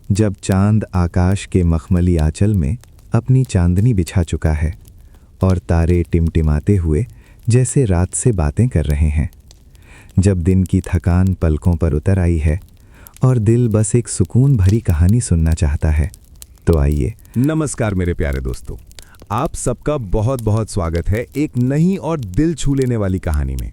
जब चांद आकाश के मखमली आंचल में अपनी चांदनी बिछा चुका है और तारे टिमटिमाते हुए जैसे रात से बातें कर रहे हैं, जब दिन की थकान पलकों पर उतर आई है और दिल बस एक सुकून भरी कहानी सुनना चाहता है, तो आइए। नमस्कार मेरे प्यारे दोस्तों, आप सबका बहुत बहुत स्वागत है एक नई और दिल छू लेने वाली कहानी में।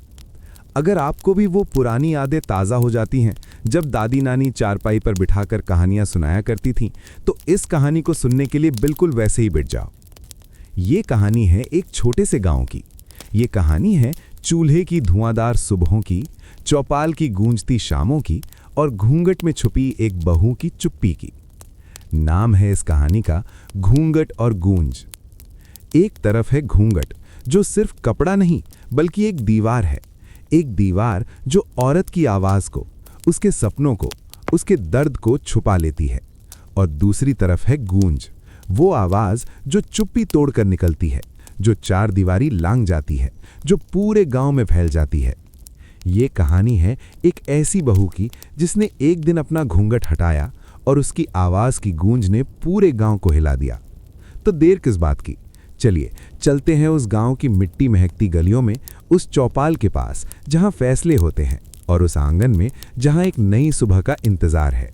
अगर आपको भी वो पुरानी यादें ताज़ा हो जाती हैं जब दादी नानी चारपाई पर बिठाकर कहानियां सुनाया करती थीं, तो इस कहानी को सुनने के लिए बिल्कुल वैसे ही बैठ जाओ। ये कहानी है एक छोटे से गांव की। ये कहानी है चूल्हे की धुआंधार सुबहों की, चौपाल की गूंजती शामों की और घूंघट में छुपी एक बहू की चुप्पी की। नाम है इस कहानी का घूंघट और गूंज। एक तरफ है घूंघट, जो सिर्फ कपड़ा नहीं बल्कि एक दीवार है। एक दीवार जो औरत की आवाज को, उसके सपनों को, उसके दर्द को छुपा लेती है। और दूसरी तरफ है गूंज, वो आवाज जो चुप्पी तोड़कर निकलती है, जो चार दीवारी लांग जाती है, जो पूरे गांव में फैल जाती है। ये कहानी है एक ऐसी बहू की जिसने एक दिन अपना घूंघट हटाया और उसकी आवाज की गूंज ने पूरे गांव को हिला दिया। तो देर किस बात की, चलिए चलते हैं उस गांव की मिट्टी महकती गलियों में, उस चौपाल के पास जहां फैसले होते हैं, और उस आंगन में जहां एक नई सुबह का इंतजार है।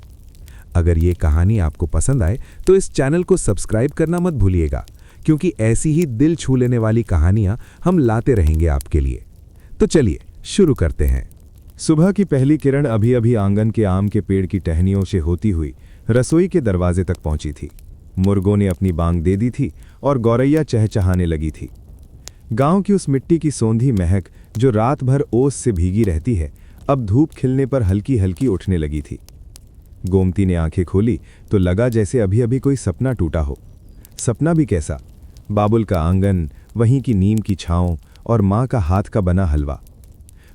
अगर ये कहानी आपको पसंद आए तो इस चैनल को सब्सक्राइब करना मत भूलिएगा, क्योंकि ऐसी ही दिल छू लेने वाली कहानियां हम लाते रहेंगे आपके लिए। तो चलिए शुरू करते हैं। सुबह की पहली किरण अभी अभी आंगन के आम के पेड़ की टहनियों से होती हुई रसोई के दरवाजे तक पहुंची थी। मुर्गों ने अपनी बांग दे दी थी और गौरैया चहचहाने लगी थी। गांव की उस मिट्टी की सौंधी महक जो रात भर ओस से भीगी रहती है, अब धूप खिलने पर हल्की हल्की उठने लगी थी। गोमती ने आंखें खोली तो लगा जैसे अभी अभी कोई सपना टूटा हो। सपना भी कैसा, बाबुल का आंगन, वहीं की नीम की छांव और माँ का हाथ का बना हलवा।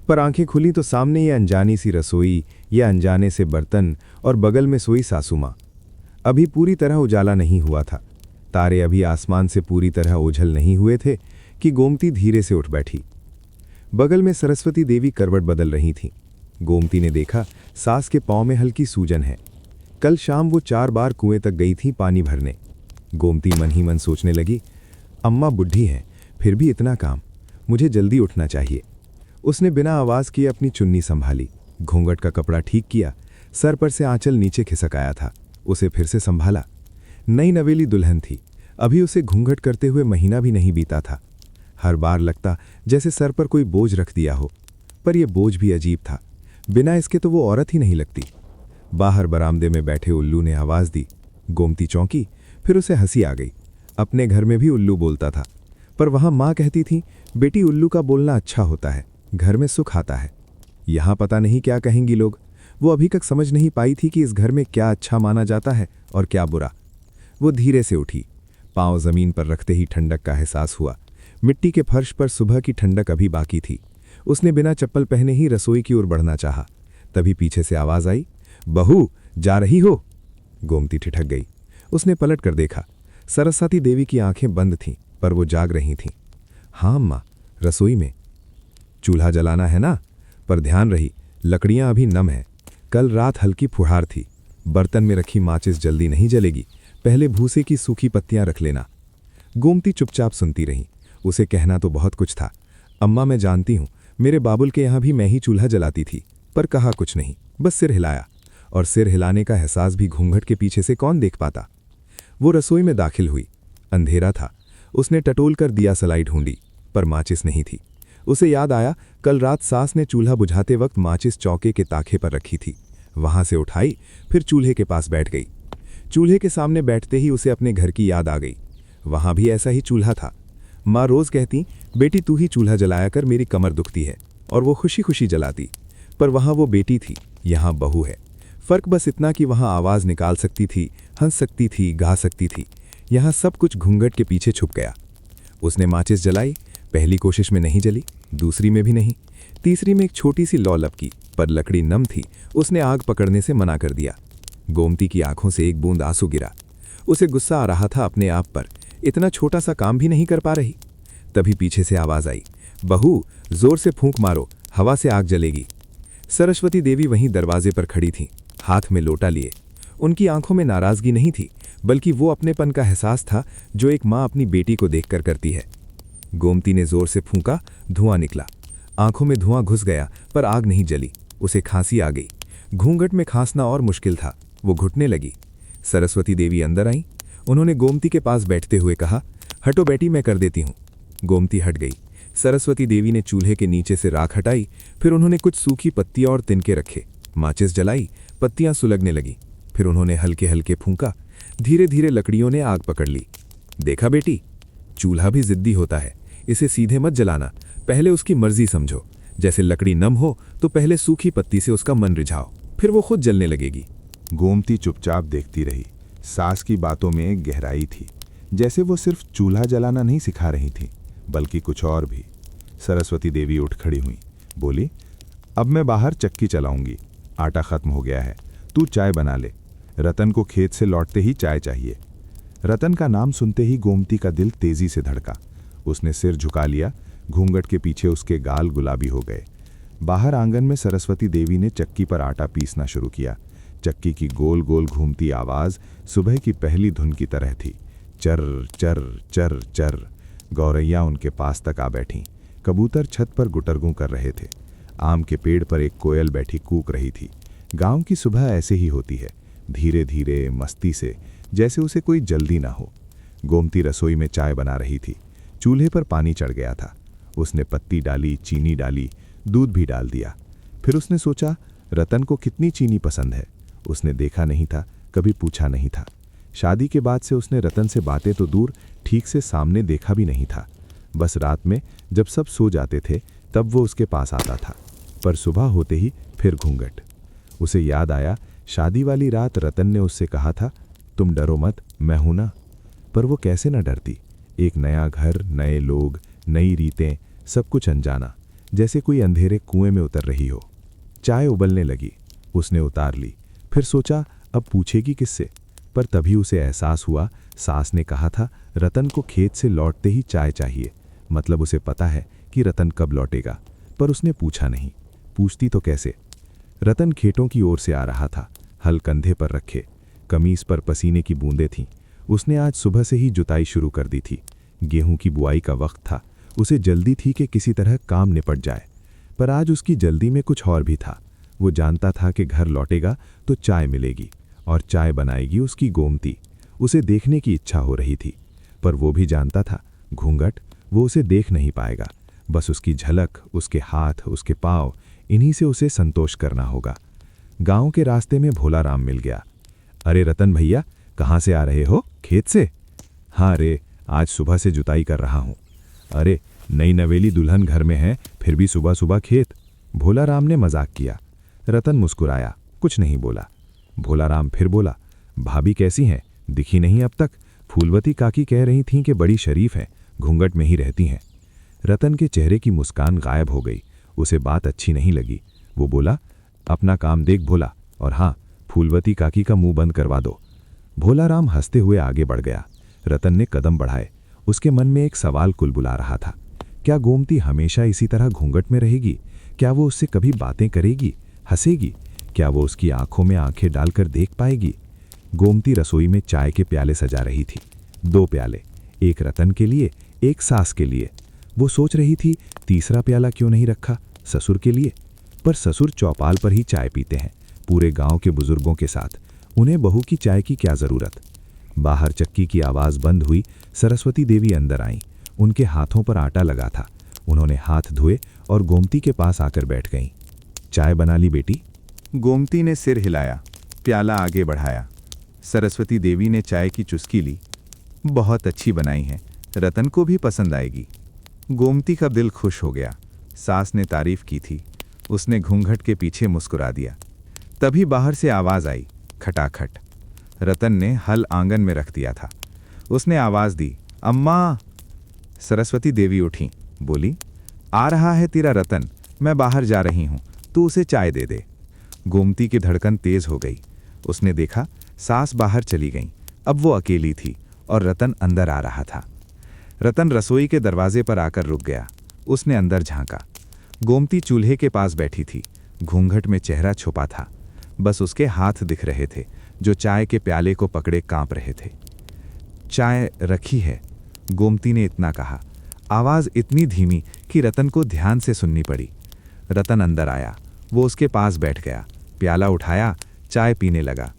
पर आंखें खुली तो सामने ये अनजानी सी रसोई, ये अनजाने से बर्तन और बगल में सोई सासू माँ। अभी पूरी तरह उजाला नहीं हुआ था, तारे अभी आसमान से पूरी तरह ओझल नहीं हुए थे कि गोमती धीरे से उठ बैठी। बगल में सरस्वती देवी करवट बदल रही थीं। गोमती ने देखा सास के पांव में हल्की सूजन है। कल शाम वो 4 बार कुएं तक गई थी पानी भरने। गोमती मन ही मन सोचने लगी, अम्मा बुढ़ी हैं, फिर भी इतना काम, मुझे जल्दी उठना चाहिए। उसने बिना आवाज किए अपनी चुन्नी संभाली, घूंघट का कपड़ा ठीक किया, सर पर से आंचल नीचे खिसक आया था, उसे फिर से संभाला। नई नवेली दुल्हन थी, अभी उसे घूंघट करते हुए महीना भी नहीं बीता था। हर बार लगता जैसे सर पर कोई बोझ रख दिया हो, पर यह बोझ भी अजीब था, बिना इसके तो वो औरत ही नहीं लगती। बाहर बरामदे में बैठे उल्लू ने आवाज दी। गोमती चौंकी, फिर उसे हंसी आ गई। अपने घर में भी उल्लू बोलता था, पर वहां माँ कहती थी, बेटी उल्लू का बोलना अच्छा होता है, घर में सुख आता है। यहां पता नहीं क्या कहेंगी लोग। वो अभी तक समझ नहीं पाई थी कि इस घर में क्या अच्छा माना जाता है और क्या बुरा। वो धीरे से उठी, पांव जमीन पर रखते ही ठंडक का एहसास हुआ। मिट्टी के फर्श पर सुबह की ठंडक अभी बाकी थी। उसने बिना चप्पल पहने ही रसोई की ओर बढ़ना चाहा, तभी पीछे से आवाज आई, बहू जा रही हो? गोमती ठिठक गई। उसने पलट कर देखा, सरस्वती देवी की आंखें बंद थीं, पर वो जाग रही थीं। हाँ अम्मा, रसोई में। चूल्हा जलाना है ना, पर ध्यान रही लकड़ियां अभी नम है। कल रात हल्की फुहार थी, बर्तन में रखी माचिस जल्दी नहीं जलेगी, पहले भूसे की सूखी पत्तियां रख लेना। गोमती चुपचाप सुनती रही। उसे कहना तो बहुत कुछ था। अम्मा मैं जानती हूँ, मेरे बाबुल के यहाँ भी मैं ही चूल्हा जलाती थी, पर कहा कुछ नहीं, बस सिर हिलाया। और सिर हिलाने का एहसास भी घूंघट के पीछे से कौन देख पाता। वो रसोई में दाखिल हुई। अंधेरा था। उसने टटोल कर दिया सलाई ढूंढी, पर माचिस नहीं थी। उसे याद आया, कल रात सास ने चूल्हा बुझाते वक्त माचिस चौके के ताखे पर रखी थी। वहां से उठाई, फिर चूल्हे के पास बैठ गई। चूल्हे के सामने बैठते ही उसे अपने घर की याद आ गई। वहां भी ऐसा ही चूल्हा था। माँ रोज कहती, बेटी तू ही चूल्हा जलाया कर, मेरी कमर दुखती है, और वो खुशी खुशी जलाती। पर वहां वो बेटी थी, यहाँ बहू है। फर्क बस इतना कि वहां आवाज निकाल सकती थी, हंस सकती थी, गा सकती थी। यहाँ सब कुछ घूंघट के पीछे छुप गया। उसने माचिस जलाई। पहली कोशिश में नहीं जली, दूसरी में भी नहीं, तीसरी में एक छोटी सी लौ लपकी, पर लकड़ी नम थी। उसने आग पकड़ने से मना कर दिया। गोमती की आंखों से एक बूंद आंसू गिरा। उसे गुस्सा आ रहा था अपने आप पर, इतना छोटा सा काम भी नहीं कर पा रही। तभी पीछे से आवाज आई, बहू जोर से फूंक मारो, हवा से आग जलेगी। सरस्वती देवी वहीं दरवाजे पर खड़ी थीं, हाथ में लोटा लिए। उनकी आंखों में नाराजगी नहीं थी, बल्कि वो अपनेपन का एहसास था जो एक माँ अपनी बेटी को देखकर करती है। गोमती ने जोर से फूंका, धुआं निकला। आंखों में धुआं घुस गया पर आग नहीं जली। उसे खांसी आ गई। घूंघट में खांसना और मुश्किल था। वो घुटने लगी। सरस्वती देवी अंदर आईं। उन्होंने गोमती के पास बैठते हुए कहा, हटो बेटी, मैं कर देती हूँ। गोमती हट गई। सरस्वती देवी ने चूल्हे के नीचे से राख हटाई। फिर उन्होंने कुछ सूखी पत्तियां और तिनके रखे। माचिस जलाई। पत्तियां सुलगने लगी। फिर उन्होंने हल्के हल्के फूंका। धीरे धीरे लकड़ियों ने आग पकड़ ली। देखा बेटी, चूल्हा भी जिद्दी होता है। इसे सीधे मत जलाना, पहले उसकी मर्जी समझो। जैसे लकड़ी नम हो तो पहले सूखी पत्ती से उसका मन रिझाओ, फिर वो खुद जलने लगेगी। गोमती चुपचाप देखती रही। सास की बातों में गहराई थी, जैसे वो सिर्फ चूल्हा जलाना नहीं सिखा रही थी, बल्कि कुछ और भी। सरस्वती देवी उठ खड़ी हुई, बोली, अब मैं बाहर चक्की चलाऊंगी। आटा खत्म हो गया है, तू चाय बना ले। रतन को खेत से लौटते ही चाय चाहिए। रतन का नाम सुनते ही गोमती का दिल तेजी से धड़का। उसने सिर झुका लिया। घूंघट के पीछे उसके गाल गुलाबी हो गए। बाहर आंगन में सरस्वती देवी ने चक्की पर आटा पीसना शुरू किया। चक्की की गोल गोल घूमती आवाज सुबह की पहली धुन की तरह थी। चर चर चर चर। गौरैया उनके पास तक आ बैठी। कबूतर छत पर गुटरगू कर रहे थे। आम के पेड़ पर एक कोयल बैठी कूक रही थी। गांव की सुबह ऐसे ही होती है, धीरे धीरे, मस्ती से, जैसे उसे कोई जल्दी ना हो। गोमती रसोई में चाय बना रही थी। चूल्हे पर पानी चढ़ गया था। उसने पत्ती डाली, चीनी डाली, दूध भी डाल दिया। फिर उसने सोचा, रतन को कितनी चीनी पसंद है। उसने देखा नहीं था, कभी पूछा नहीं था। शादी के बाद से उसने रतन से बातें तो दूर, ठीक से सामने देखा भी नहीं था। बस रात में जब सब सो जाते थे तब वो उसके पास आता था। पर सुबह होते ही फिर घूंघट। उसे याद आया, शादी वाली रात रतन ने उससे कहा था, तुम डरो मत, मैं हूं ना। पर वो कैसे न डरती। एक नया घर, नए लोग, नई रीतें, सब कुछ अनजाना, जैसे कोई अंधेरे कुएं में उतर रही हो। चाय उबलने लगी। उसने उतार ली। फिर सोचा, अब पूछेगी किससे। पर तभी उसे एहसास हुआ, सास ने कहा था रतन को खेत से लौटते ही चाय चाहिए। मतलब उसे पता है कि रतन कब लौटेगा। पर उसने पूछा नहीं। पूछती तो कैसे। रतन खेतों की ओर से आ रहा था, हल कंधे पर रखे। कमीज पर पसीने की बूंदें थीं। उसने आज सुबह से ही जुताई शुरू कर दी थी। गेहूं की बुआई का वक्त था। उसे जल्दी थी कि किसी तरह काम निपट जाए। पर आज उसकी जल्दी में कुछ और भी था। वो जानता था कि घर लौटेगा तो चाय मिलेगी, और चाय बनाएगी उसकी गोमती। उसे देखने की इच्छा हो रही थी। पर वो भी जानता था, घूंघट, वो उसे देख नहीं पाएगा। बस उसकी झलक, उसके हाथ, उसके पाँव, इन्हीं से उसे संतोष करना होगा। गांव के रास्ते में भोला राम मिल गया। अरे रतन भैया, कहाँ से आ रहे हो? खेत से? हाँ रे, आज सुबह से जुताई कर रहा हूँ। अरे, नई नवेली दुल्हन घर में है, फिर भी सुबह सुबह खेत? भोला राम ने मजाक किया। रतन मुस्कुराया, कुछ नहीं बोला। भोला राम फिर बोला, भाभी कैसी हैं? दिखी नहीं अब तक। फूलवती काकी कह रही थीं कि बड़ी शरीफ हैं, घूंघट में ही रहती हैं। रतन के चेहरे की मुस्कान गायब हो गई। उसे बात अच्छी नहीं लगी। वो बोला, अपना काम देख भोला, और हाँ, फूलवती काकी का मुंह बंद करवा दो। भोला राम हंसते हुए आगे बढ़ गया। रतन ने कदम बढ़ाए। उसके मन में एक सवाल कुलबुला रहा था। क्या गोमती हमेशा इसी तरह घूंघट में रहेगी? क्या वो उससे कभी बातें करेगी, हंसेगी? क्या वो उसकी आंखों में आंखें डालकर देख पाएगी? गोमती रसोई में चाय के प्याले सजा रही थी। 2 प्याले, एक रतन के लिए, एक सास के लिए। वो सोच रही थी, तीसरा प्याला क्यों नहीं रखा, ससुर के लिए। पर ससुर चौपाल पर ही चाय पीते हैं, पूरे गांव के बुजुर्गों के साथ। उन्हें बहू की चाय की क्या जरूरत। बाहर चक्की की आवाज बंद हुई। सरस्वती देवी अंदर आईं। उनके हाथों पर आटा लगा था। उन्होंने हाथ धोए और गोमती के पास आकर बैठ गईं। चाय बना ली बेटी? गोमती ने सिर हिलाया, प्याला आगे बढ़ाया। सरस्वती देवी ने चाय की चुस्की ली। बहुत अच्छी बनाई है, रतन को भी पसंद आएगी। गोमती का दिल खुश हो गया। सास ने तारीफ की थी। उसने घूंघट के पीछे मुस्कुरा दिया। तभी बाहर से आवाज आई, खटाखट। रतन ने हल आंगन में रख दिया था। उसने आवाज दी, अम्मा। सरस्वती देवी उठी, बोली, आ रहा है तेरा रतन, मैं बाहर जा रही हूं, तू उसे चाय दे दे। गोमती की धड़कन तेज हो गई। उसने देखा, सास बाहर चली गई। अब वो अकेली थी और रतन अंदर आ रहा था। रतन रसोई के दरवाजे पर आकर रुक गया। उसने अंदर झांका। गोमती चूल्हे के पास बैठी थी। घूंघट में चेहरा छुपा था। बस उसके हाथ दिख रहे थे, जो चाय के प्याले को पकड़े कांप रहे थे। चाय रखी है, गोमती ने इतना कहा, आवाज़ इतनी धीमी कि रतन को ध्यान से सुननी पड़ी। रतन अंदर आया, वो उसके पास बैठ गया, प्याला उठाया, चाय पीने लगा।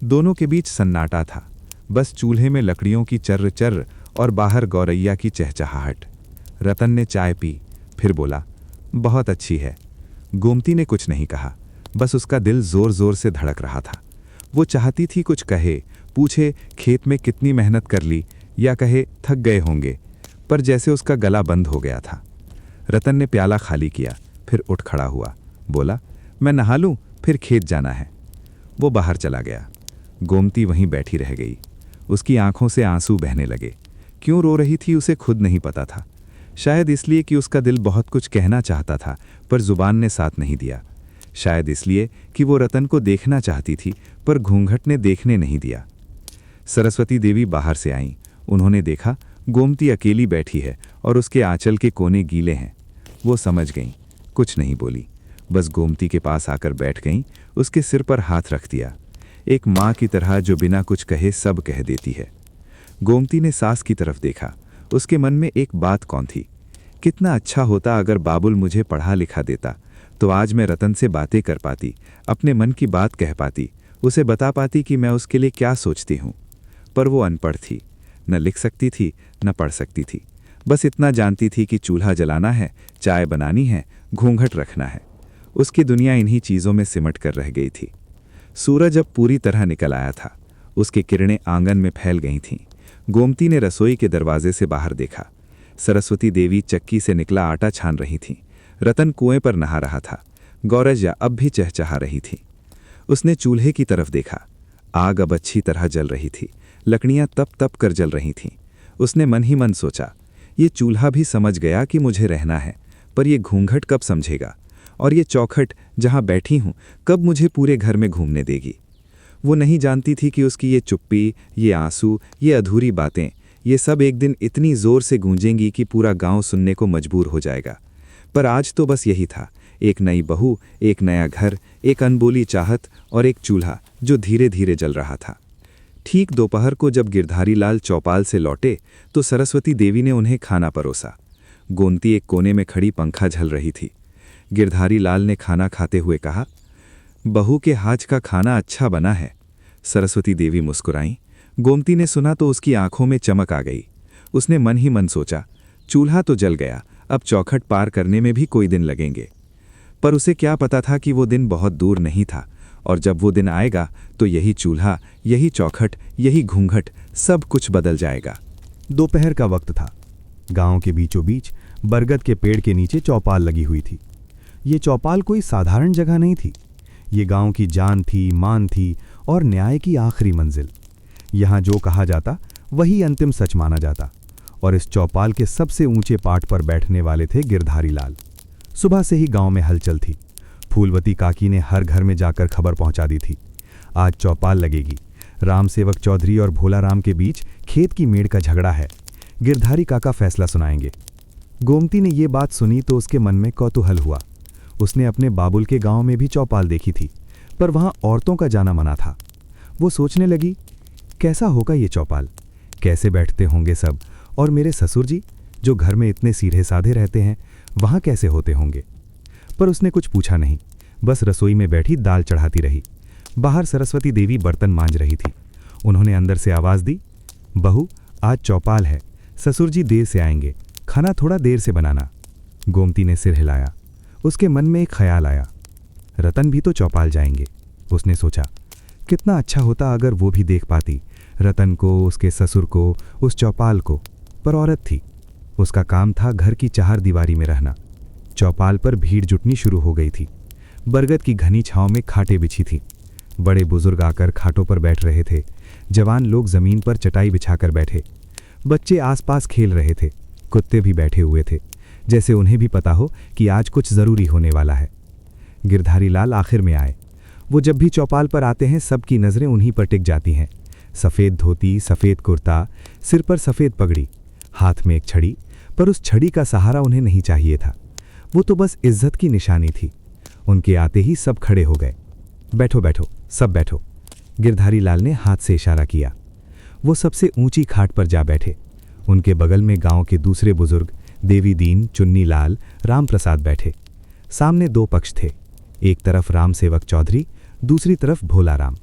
दोनों के बीच सन्नाटा था, बस चूल्हे में लकड़ियों की चर्र चर्र और बाहर गौरैया की चहचहाहट। रतन ने चाय पी, फिर बोला, बहुत अच्छी है। गोमती ने कुछ नहीं कहा, बस उसका दिल जोर जोर से धड़क रहा था। वो चाहती थी कुछ कहे, पूछे खेत में कितनी मेहनत कर ली, या कहे थक गए होंगे, पर जैसे उसका गला बंद हो गया था। रतन ने प्याला खाली किया, फिर उठ खड़ा हुआ, बोला, मैं नहा लूं, फिर खेत जाना है। वो बाहर चला गया। गोमती वहीं बैठी रह गई। उसकी आंखों से आंसू बहने लगे। क्यों रो रही थी उसे खुद नहीं पता था। शायद इसलिए कि उसका दिल बहुत कुछ कहना चाहता था, पर जुबान ने साथ नहीं दिया। शायद इसलिए कि वो रतन को देखना चाहती थी, पर घूंघट ने देखने नहीं दिया। सरस्वती देवी बाहर से आईं। उन्होंने देखा गोमती अकेली बैठी है और उसके आंचल के कोने गीले हैं। वो समझ गईं, कुछ नहीं बोली, बस गोमती के पास आकर बैठ गईं, उसके सिर पर हाथ रख दिया, एक माँ की तरह जो बिना कुछ कहे सब कह देती है। गोमती ने सास की तरफ देखा। उसके मन में एक बात कौन थी, कितना अच्छा होता अगर बाबुल मुझे पढ़ा लिखा देता, तो आज मैं रतन से बातें कर पाती, अपने मन की बात कह पाती, उसे बता पाती कि मैं उसके लिए क्या सोचती हूँ। पर वो अनपढ़ थी, न लिख सकती थी न पढ़ सकती थी। बस इतना जानती थी कि चूल्हा जलाना है, चाय बनानी है, घूंघट रखना है। उसकी दुनिया इन्हीं चीज़ों में सिमट कर रह गई थी। सूरज अब पूरी तरह निकल आया था। उसकी किरणें आंगन में फैल गई थीं। गोमती ने रसोई के दरवाजे से बाहर देखा। सरस्वती देवी चक्की से निकला आटा छान रही थीं। रतन कुएं पर नहा रहा था। गौरैया अब भी चहचहा रही थी। उसने चूल्हे की तरफ देखा। आग अब अच्छी तरह जल रही थी। लकड़ियां तप तप कर जल रही थीं। उसने मन ही मन सोचा, ये चूल्हा भी समझ गया कि मुझे रहना है, पर ये घूंघट कब समझेगा, और ये चौखट जहां बैठी हूं कब मुझे पूरे घर में घूमने देगी। वो नहीं जानती थी कि उसकी ये चुप्पी, ये आंसू, ये अधूरी बातें, ये सब एक दिन इतनी जोर से गूंजेंगी कि पूरा गांव सुनने को मजबूर हो जाएगा। पर आज तो बस यही था, एक नई बहू, एक नया घर, एक अनबोली चाहत और एक चूल्हा जो धीरे धीरे जल रहा था। ठीक दोपहर को जब गिरधारी लाल चौपाल से लौटे तो सरस्वती देवी ने उन्हें खाना परोसा। गोमती एक कोने में खड़ी पंखा झल रही थी। गिरधारी लाल ने खाना खाते हुए कहा, बहू के हाथ का खाना अच्छा बना है। सरस्वती देवी मुस्कुराईं। गोमती ने सुना तो उसकी आंखों में चमक आ गई। उसने मन ही मन सोचा, चूल्हा तो जल गया, अब चौखट पार करने में भी कोई दिन लगेंगे। पर उसे क्या पता था कि वो दिन बहुत दूर नहीं था, और जब वो दिन आएगा तो यही चूल्हा, यही चौखट, यही घूंघट, सब कुछ बदल जाएगा। दोपहर का वक्त था। गांव के बीचों बीच बरगद के पेड़ के नीचे चौपाल लगी हुई थी। ये चौपाल कोई साधारण जगह नहीं थी। ये गांव की जान थी, मान थी और न्याय की आखिरी मंजिल। यहाँ जो कहा जाता वही अंतिम सच माना जाता। और इस चौपाल के सबसे ऊंचे पाट पर बैठने वाले थे गिरधारी लाल। सुबह से ही गांव में हलचल थी। फूलवती काकी ने हर घर में जाकर खबर पहुंचा दी थी, आज चौपाल लगेगी। राम सेवक चौधरी और भोला राम के बीच खेत की मेड़ का झगड़ा है। गिरधारी काका फैसला सुनाएंगे। गोमती ने ये बात सुनी तो उसके मन में कौतूहल हुआ। उसने अपने बाबुल के गांव में भी चौपाल देखी थी, पर वहां औरतों का जाना मना था। वो सोचने लगी, कैसा होगा ये चौपाल, कैसे बैठते होंगे सब, और मेरे ससुर जी जो घर में इतने सीधे साधे रहते हैं वहां कैसे होते होंगे। पर उसने कुछ पूछा नहीं, बस रसोई में बैठी दाल चढ़ाती रही। बाहर सरस्वती देवी बर्तन मांज रही थी। उन्होंने अंदर से आवाज दी, बहू आज चौपाल है, ससुर जी देर से आएंगे, खाना थोड़ा देर से बनाना। गोमती ने सिर हिलाया। उसके मन में एक ख्याल आया, रतन भी तो चौपाल जाएंगे। उसने सोचा, कितना अच्छा होता अगर वो भी देख पाती, रतन को, उसके ससुर को, उस चौपाल को। पर औरत थी, उसका काम था घर की चार दीवारी में रहना। चौपाल पर भीड़ जुटनी शुरू हो गई थी। बरगद की घनी छांव में खाटें बिछी थीं। बड़े बुजुर्ग आकर खाटों पर बैठ रहे थे। जवान लोग जमीन पर चटाई बिछाकर बैठे। बच्चे आसपास खेल रहे थे। कुत्ते भी बैठे हुए थे, जैसे उन्हें भी पता हो कि आज कुछ जरूरी होने वाला है। गिरधारी लाल आखिर में आए। वो जब भी चौपाल पर आते हैं सबकी नजरें उन्हीं पर टिक जाती हैं। सफ़ेद धोती, सफ़ेद कुर्ता, सिर पर सफ़ेद पगड़ी, हाथ में एक छड़ी। पर उस छड़ी का सहारा उन्हें नहीं चाहिए था, वो तो बस इज्जत की निशानी थी। उनके आते ही सब खड़े हो गए। बैठो बैठो, सब बैठो। गिरधारी लाल ने हाथ से इशारा किया। वो सबसे ऊंची खाट पर जा बैठे। उनके बगल में गांव के दूसरे बुजुर्ग देवी दीन, चुन्नी लाल, राम प्रसाद बैठे। सामने दो पक्ष थे, एक तरफ राम सेवक चौधरी, दूसरी तरफ भोला राम।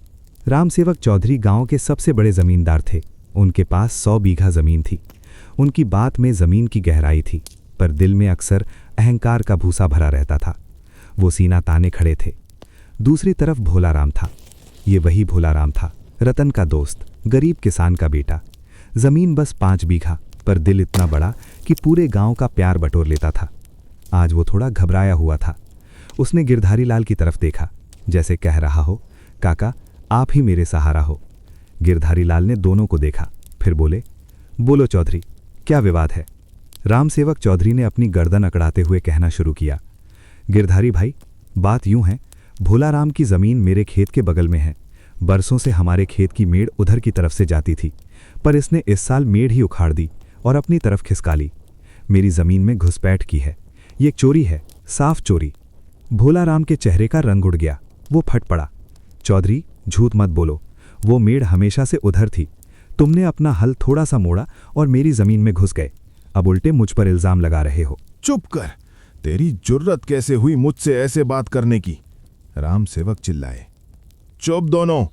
राम सेवक चौधरी गांव के सबसे बड़े जमींदार थे। उनके पास 100 बीघा जमीन थी। उनकी बात में जमीन की गहराई थी, पर दिल में अक्सर अहंकार का भूसा भरा रहता था। वो सीना ताने खड़े थे। दूसरी तरफ भोला राम था। ये वही भोला राम था, रतन का दोस्त, गरीब किसान का बेटा। जमीन बस 5 बीघा, पर दिल इतना बड़ा कि पूरे गांव का प्यार बटोर लेता था। आज वो थोड़ा घबराया हुआ था। उसने गिरधारी लाल की तरफ देखा, जैसे कह रहा हो, काका आप ही मेरे सहारा हो। गिरधारी लाल ने दोनों को देखा, फिर बोले, बोलो चौधरी, क्या विवाद है? राम सेवक चौधरी ने अपनी गर्दन अकड़ाते हुए कहना शुरू किया, गिरधारी भाई, बात यूं है, भोला राम की जमीन मेरे खेत के बगल में है। बरसों से हमारे खेत की मेड़ उधर की तरफ से जाती थी, पर इसने इस साल मेड़ ही उखाड़ दी और अपनी तरफ खिसका ली। मेरी जमीन में घुसपैठ की है। ये चोरी है, साफ चोरी। भोला राम के चेहरे का रंग उड़ गया। वो फट पड़ा, चौधरी झूठ मत बोलो, वो मेड़ हमेशा से उधर थी। तुमने अपना हल थोड़ा सा मोड़ा और मेरी जमीन में घुस गए। अब उल्टे मुझ पर इल्जाम लगा रहे हो। चुप कर, तेरी जुर्रत कैसे हुई मुझसे ऐसे बात करने की? राम सेवक चिल्लाए। चुप दोनों,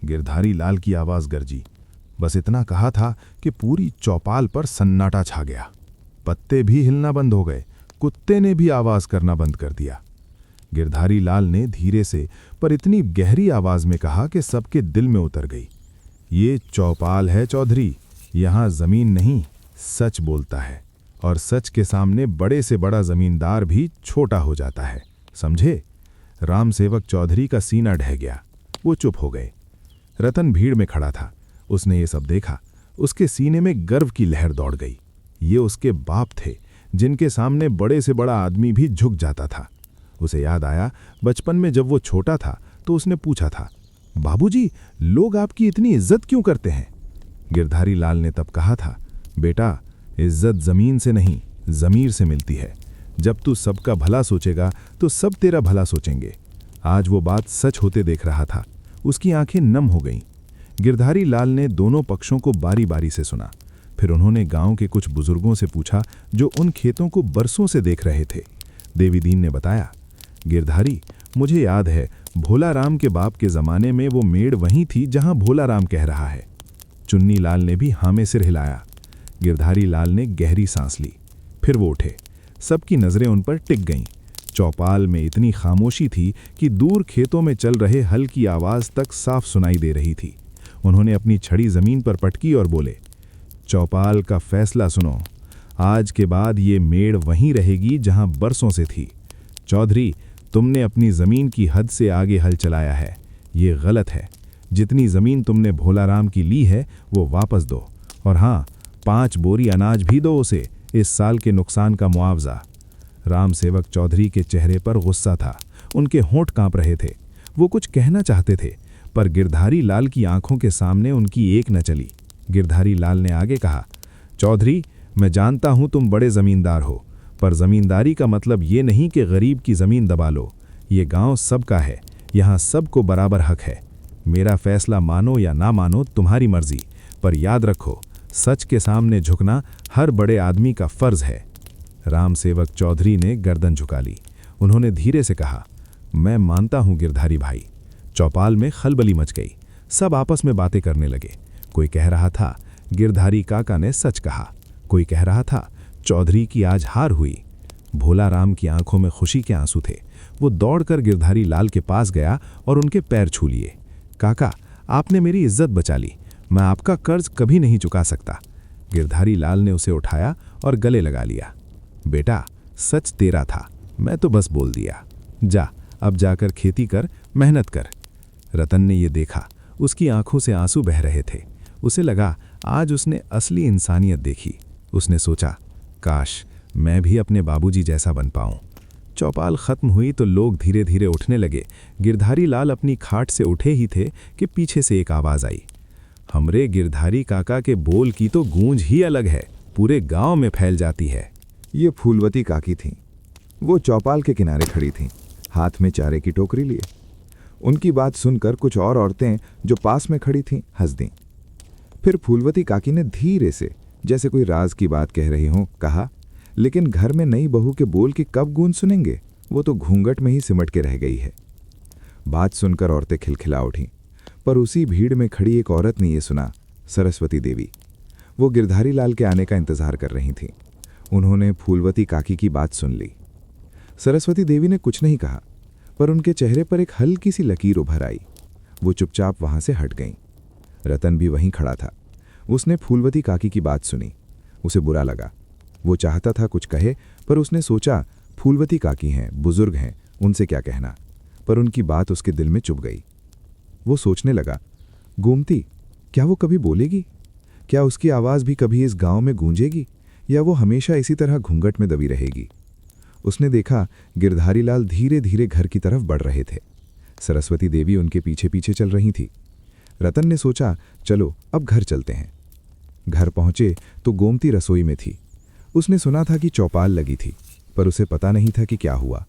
गिरधारी लाल की आवाज गरजी। बस इतना कहा था कि पूरी चौपाल पर सन्नाटा छा गया। पत्ते भी हिलना बंद हो गए, कुत्ते ने भी आवाज करना बंद कर दिया। गिरधारी लाल ने धीरे से पर इतनी गहरी आवाज में कहा कि सबके दिल में उतर गई। ये चौपाल है चौधरी, यहां जमीन नहीं, सच बोलता है, और सच के सामने बड़े से बड़ा जमींदार भी छोटा हो जाता है, समझे? राम सेवक चौधरी का सीना ढह गया। वो चुप हो गए। रतन भीड़ में खड़ा था। उसने ये सब देखा। उसके सीने में गर्व की लहर दौड़ गई। ये उसके बाप थे, जिनके सामने बड़े से बड़ा आदमी भी झुक जाता था। उसे याद आया, बचपन में जब वो छोटा था तो उसने पूछा था, बाबूजी, लोग आपकी इतनी इज्जत क्यों करते हैं? गिरधारी लाल ने तब कहा था, बेटा, इज्जत जमीन से नहीं, जमीर से मिलती है। जब तू सबका भला सोचेगा तो सब तेरा भला सोचेंगे। आज वो बात सच होते देख रहा था। उसकी आंखें नम हो गईं। गिरधारी लाल ने दोनों पक्षों को बारी बारी से सुना। फिर उन्होंने गांव के कुछ बुजुर्गों से पूछा जो उन खेतों को बरसों से देख रहे थे। देवी दीन ने बताया, गिरधारी, मुझे याद है, भोला राम के बाप के जमाने में वो मेड़ वहीं थी जहां भोला राम कह रहा है। चुन्नी लाल ने भी हाँ में सिर हिलाया। गिरधारी लाल ने गहरी सांस ली। फिर वो उठे। सबकी नजरें उन पर टिक गईं। चौपाल में इतनी खामोशी थी कि दूर खेतों में चल रहे हल की आवाज तक साफ सुनाई दे रही थी। उन्होंने अपनी छड़ी जमीन पर पटकी और बोले, चौपाल का फैसला सुनो। आज के बाद ये मेड़ वहीं रहेगी जहां बरसों से थी। चौधरी, तुमने अपनी जमीन की हद से आगे हल चलाया है। ये गलत है। जितनी जमीन तुमने भोला राम की ली है वो वापस दो, और हाँ, 5 बोरी अनाज भी दो उसे, इस साल के नुकसान का मुआवजा। राम सेवक चौधरी के चेहरे पर गुस्सा था। उनके होंठ कांप रहे थे। वो कुछ कहना चाहते थे, पर गिरधारी लाल की आंखों के सामने उनकी एक न चली। गिरधारी लाल ने आगे कहा, चौधरी, मैं जानता हूं तुम बड़े जमींदार हो, पर जमींदारी का मतलब ये नहीं कि गरीब की जमीन दबा लो। ये गांव सबका है, यहाँ सबको बराबर हक है। मेरा फैसला मानो या ना मानो तुम्हारी मर्जी, पर याद रखो, सच के सामने झुकना हर बड़े आदमी का फर्ज है। राम सेवक चौधरी ने गर्दन झुका ली। उन्होंने धीरे से कहा, मैं मानता हूं गिरधारी भाई। चौपाल में खलबली मच गई। सब आपस में बातें करने लगे। कोई कह रहा था, गिरधारी काका ने सच कहा। कोई कह रहा था, चौधरी की आज हार हुई। भोला राम की आंखों में खुशी के आंसू थे। वो दौड़कर गिरधारी लाल के पास गया और उनके पैर छू लिए। काका, आपने मेरी इज्जत बचा ली। मैं आपका कर्ज कभी नहीं चुका सकता। गिरधारी लाल ने उसे उठाया और गले लगा लिया। बेटा, सच तेरा था, मैं तो बस बोल दिया। जा, अब जाकर खेती कर, मेहनत कर। रतन ने ये देखा। उसकी आंखों से आंसू बह रहे थे। उसे लगा आज उसने असली इंसानियत देखी। उसने सोचा, काश मैं भी अपने बाबूजी जैसा बन पाऊं। चौपाल खत्म हुई तो लोग धीरे धीरे उठने लगे। गिरधारी लाल अपनी खाट से उठे ही थे कि पीछे से एक आवाज आई, हमरे गिरधारी काका के बोल की तो गूंज ही अलग है, पूरे गांव में फैल जाती है। ये फूलवती काकी थीं। वो चौपाल के किनारे खड़ी थीं, हाथ में चारे की टोकरी लिए। उनकी बात सुनकर कुछ और औरतें जो पास में खड़ी थीं हंस दीं। फिर फूलवती काकी ने धीरे से, जैसे कोई राज की बात कह रही हों, कहा, लेकिन घर में नई बहू के बोल की कब गूंज सुनेंगे, वो तो घूंघट में ही सिमट के रह गई है। बात सुनकर औरतें खिलखिला उठीं, पर उसी भीड़ में खड़ी एक औरत ने ये सुना, सरस्वती देवी। वो गिरधारी लाल के आने का इंतजार कर रही थीं। उन्होंने फूलवती काकी की बात सुन ली। सरस्वती देवी ने कुछ नहीं कहा, पर उनके चेहरे पर एक हल्की सी लकीर उभर आई। वो चुपचाप वहां से हट गईं। रतन भी वहीं खड़ा था। उसने फूलवती काकी की बात सुनी। उसे बुरा लगा। वो चाहता था कुछ कहे, पर उसने सोचा फूलवती काकी हैं, बुजुर्ग हैं, उनसे क्या कहना। पर उनकी बात उसके दिल में चुभ गई। वो सोचने लगा, गोमती, क्या वो कभी बोलेगी? क्या उसकी आवाज़ भी कभी इस गांव में गूंजेगी, या वो हमेशा इसी तरह घूंघट में दबी रहेगी? उसने देखा गिरधारी लाल धीरे धीरे घर की तरफ बढ़ रहे थे। सरस्वती देवी उनके पीछे पीछे चल रही थी। रतन ने सोचा, चलो अब घर चलते हैं। घर पहुंचे तो गोमती रसोई में थी। उसने सुना था कि चौपाल लगी थी, पर उसे पता नहीं था कि क्या हुआ।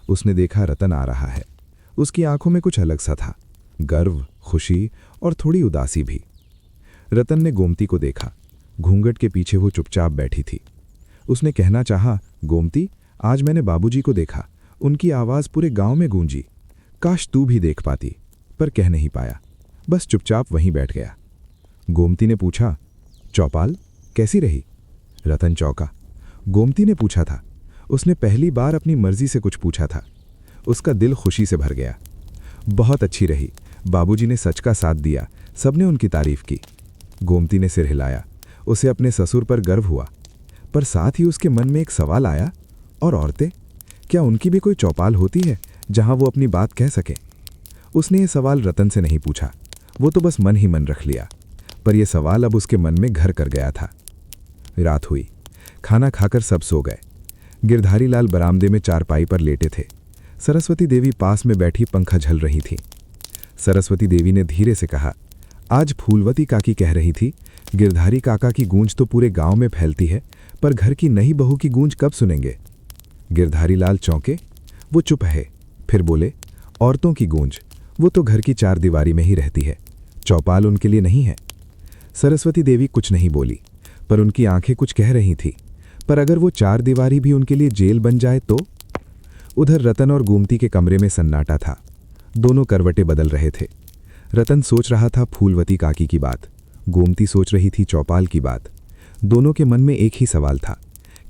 उसने देखा रतन आ रहा है। उसकी आंखों में कुछ अलग सा था, गर्व, खुशी और थोड़ी उदासी भी। रतन ने गोमती को देखा। घूंघट के पीछे वो चुपचाप बैठी थी। उसने कहना चाहा, गोमती, आज मैंने बाबूजी को देखा, उनकी आवाज़ पूरे गांव में गूंजी। काश तू भी देख पाती, पर कह नहीं पाया, बस चुपचाप वहीं बैठ गया। गोमती ने पूछा, चौपाल कैसी रही? रतन चौंका। गोमती ने पूछा था। उसने पहली बार अपनी मर्जी से कुछ पूछा था। उसका दिल खुशी से भर गया। बहुत अच्छी रही, बाबूजी ने सच का साथ दिया, सबने उनकी तारीफ की। गोमती ने सिर हिलाया। उसे अपने ससुर पर गर्व हुआ, पर साथ ही उसके मन में एक सवाल आया, और औरतें, क्या उनकी भी कोई चौपाल होती है जहां वो अपनी बात कह सके? उसने ये सवाल रतन से नहीं पूछा, वो तो बस मन ही मन रख लिया, पर यह सवाल अब उसके मन में घर कर गया था। रात हुई। खाना खाकर सब सो गए। गिरधारी लाल बरामदे में चारपाई पर लेटे थे। सरस्वती देवी पास में बैठी पंखा झल रही थी। सरस्वती देवी ने धीरे से कहा, आज फूलवती काकी कह रही थी, गिरधारी काका की गूंज तो पूरे गांव में फैलती है, पर घर की नई बहू की गूंज कब सुनेंगे? गिरधारी लाल चौंके। वो चुप है। फिर बोले, औरतों की गूंज, वो तो घर की चार दीवारी में ही रहती है, चौपाल उनके लिए नहीं है। सरस्वती देवी कुछ नहीं बोली, पर उनकी आंखें कुछ कह रही थी। पर अगर वो चार दीवारी भी उनके लिए जेल बन जाए तो? उधर रतन और गोमती के कमरे में सन्नाटा था। दोनों करवटें बदल रहे थे। रतन सोच रहा था फूलवती काकी की बात, गोमती सोच रही थी चौपाल की बात। दोनों के मन में एक ही सवाल था,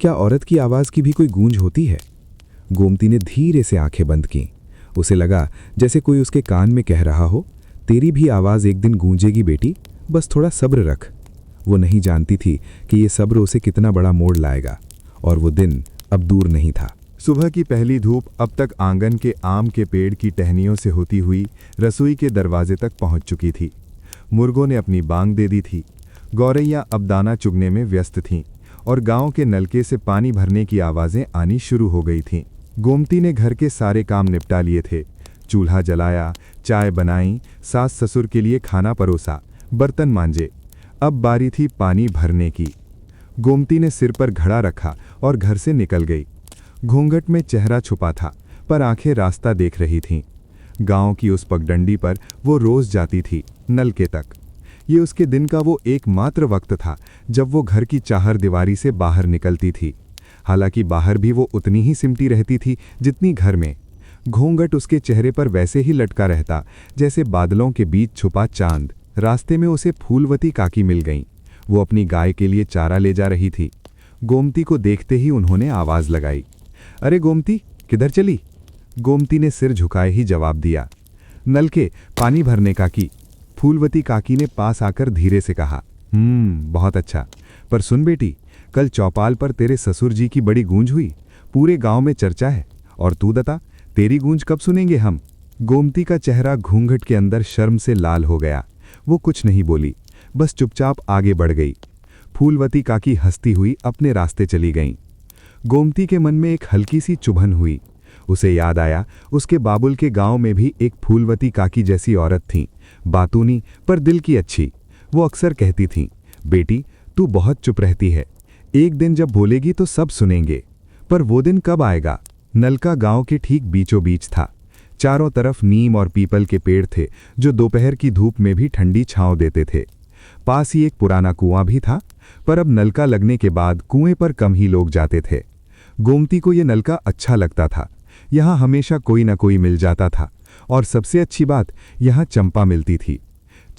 क्या औरत की आवाज़ की भी कोई गूंज होती है? गोमती ने धीरे से आंखें बंद की। उसे लगा जैसे कोई उसके कान में कह रहा हो, तेरी भी आवाज़ एक दिन गूंजेगी बेटी, बस थोड़ा सब्र रख। वो नहीं जानती थी कि ये सब्र उसे कितना बड़ा मोड़ लाएगा, और वो दिन अब दूर नहीं था। सुबह की पहली धूप अब तक आंगन के आम के पेड़ की टहनियों से होती हुई रसोई के दरवाजे तक पहुंच चुकी थी। मुर्गों ने अपनी बांग दे दी थी। गौरैया अब दाना चुगने में व्यस्त थीं और गांव के नलके से पानी भरने की आवाज़ें आनी शुरू हो गई थीं। गोमती ने घर के सारे काम निपटा लिए थे। चूल्हा जलाया, चाय बनाई, सास ससुर के लिए खाना परोसा, बर्तन मांजे। अब बारी थी पानी भरने की। गोमती ने सिर पर घड़ा रखा और घर से निकल गई। घूंघट में चेहरा छुपा था, पर आंखें रास्ता देख रही थीं। गांव की उस पगडंडी पर वो रोज जाती थी, नलके तक। ये उसके दिन का वो एकमात्र वक्त था जब वो घर की चाहर दीवारी से बाहर निकलती थी। हालांकि बाहर भी वो उतनी ही सिमटी रहती थी जितनी घर में। घूंघट उसके चेहरे पर वैसे ही लटका रहता जैसे बादलों के बीच छुपा चांद। रास्ते में उसे फूलवती काकी मिल गईं। वो अपनी गाय के लिए चारा ले जा रही थी। गोमती को देखते ही उन्होंने आवाज लगाई, अरे गोमती, किधर चली? गोमती ने सिर झुकाए ही जवाब दिया, नलके पानी भरने काकी। फूलवती काकी ने पास आकर धीरे से कहा, बहुत अच्छा, पर सुन बेटी, कल चौपाल पर तेरे ससुर जी की बड़ी गूंज हुई, पूरे गांव में चर्चा है, और तू बता, तेरी गूंज कब सुनेंगे हम? गोमती का चेहरा घूंघट के अंदर शर्म से लाल हो गया। वो कुछ नहीं बोली, बस चुपचाप आगे बढ़ गई। फूलवती काकी हंसती हुई अपने रास्ते चली गईं। गोमती के मन में एक हल्की सी चुभन हुई। उसे याद आया, उसके बाबुल के गांव में भी एक फूलवती काकी जैसी औरत थी, बातूनी पर दिल की अच्छी। वो अक्सर कहती थीं, बेटी तू बहुत चुप रहती है, एक दिन जब बोलेगी तो सब सुनेंगे। पर वो दिन कब आएगा? नलका गांव के ठीक बीचों बीच था। चारों तरफ नीम और पीपल के पेड़ थे जो दोपहर की धूप में भी ठंडी छांव देते थे। पास ही एक पुराना कुआं भी था, पर अब नलका लगने के बाद कुएं पर कम ही लोग जाते थे। गोमती को ये नलका अच्छा लगता था। यहाँ हमेशा कोई न कोई मिल जाता था, और सबसे अच्छी बात, यहाँ चंपा मिलती थी।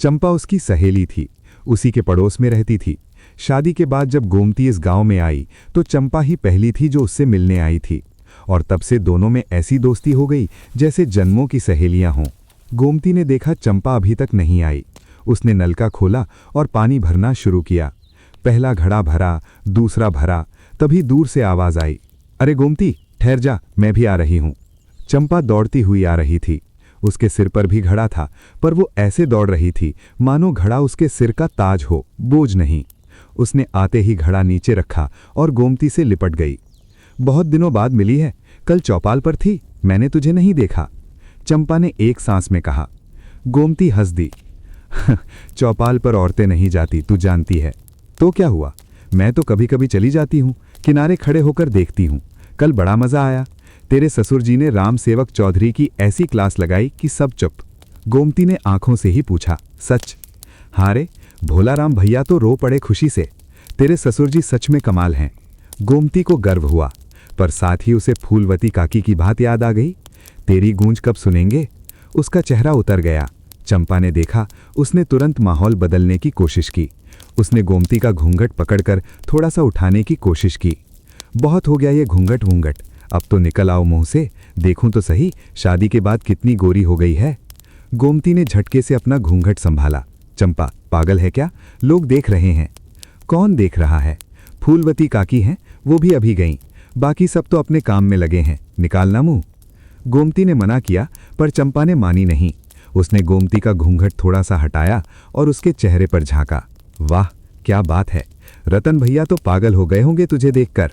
चंपा उसकी सहेली थी, उसी के पड़ोस में रहती थी। शादी के बाद जब गोमती इस गांव में आई तो चंपा ही पहली थी जो उससे मिलने आई थी, और तब से दोनों में ऐसी दोस्ती हो गई जैसे जन्मों की सहेलियां हों। गोमती ने देखा चंपा अभी तक नहीं आई। उसने नलका खोला और पानी भरना शुरू किया। पहला घड़ा भरा, दूसरा भरा, तभी दूर से आवाज आई, अरे गोमती, ठहर जा, मैं भी आ रही हूं। चंपा दौड़ती हुई आ रही थी। उसके सिर पर भी घड़ा था, पर वो ऐसे दौड़ रही थी मानो घड़ा उसके सिर का ताज हो, बोझ नहीं। उसने आते ही घड़ा नीचे रखा और गोमती से लिपट गई। बहुत दिनों बाद मिली है, कल चौपाल पर थी, मैंने तुझे नहीं देखा, चंपा ने एक सांस में कहा। गोमती हंस दी। चौपाल पर औरतें नहीं जाती, तू जानती है। तो क्या हुआ, मैं तो कभी कभी चली जाती हूँ, किनारे खड़े होकर देखती हूँ। कल बड़ा मजा आया। तेरे ससुर जी ने राम सेवक चौधरी की ऐसी क्लास लगाई कि सब चुप। गोमती ने आंखों से ही पूछा, सच? हाँ रे, भोला राम भैया तो रो पड़े खुशी से। तेरे ससुर जी सच में कमाल हैं। गोमती को गर्व हुआ, पर साथ ही उसे फूलवती काकी की बात याद आ गई। तेरी गूंज कब सुनेंगे? उसका चेहरा उतर गया। चंपा ने देखा, उसने तुरंत माहौल बदलने की कोशिश की। उसने गोमती का घूंघट पकड़कर थोड़ा सा उठाने की कोशिश की। बहुत हो गया ये घूंघट वूंघट, अब तो निकल आओ मुंह से, देखूं तो सही शादी के बाद कितनी गोरी हो गई है। गोमती ने झटके से अपना घूंघट संभाला। चंपा, पागल है क्या? लोग देख रहे हैं। कौन देख रहा है? फूलवती काकी हैं, वो भी अभी गईं। बाकी सब तो अपने काम में लगे हैं, निकालना मुंह। गोमती ने मना किया, पर चंपा ने मानी नहीं। उसने गोमती का घूंघट थोड़ा सा हटाया और उसके चेहरे पर झांका। वाह, क्या बात है, रतन भैया तो पागल हो गए होंगे तुझे देखकर।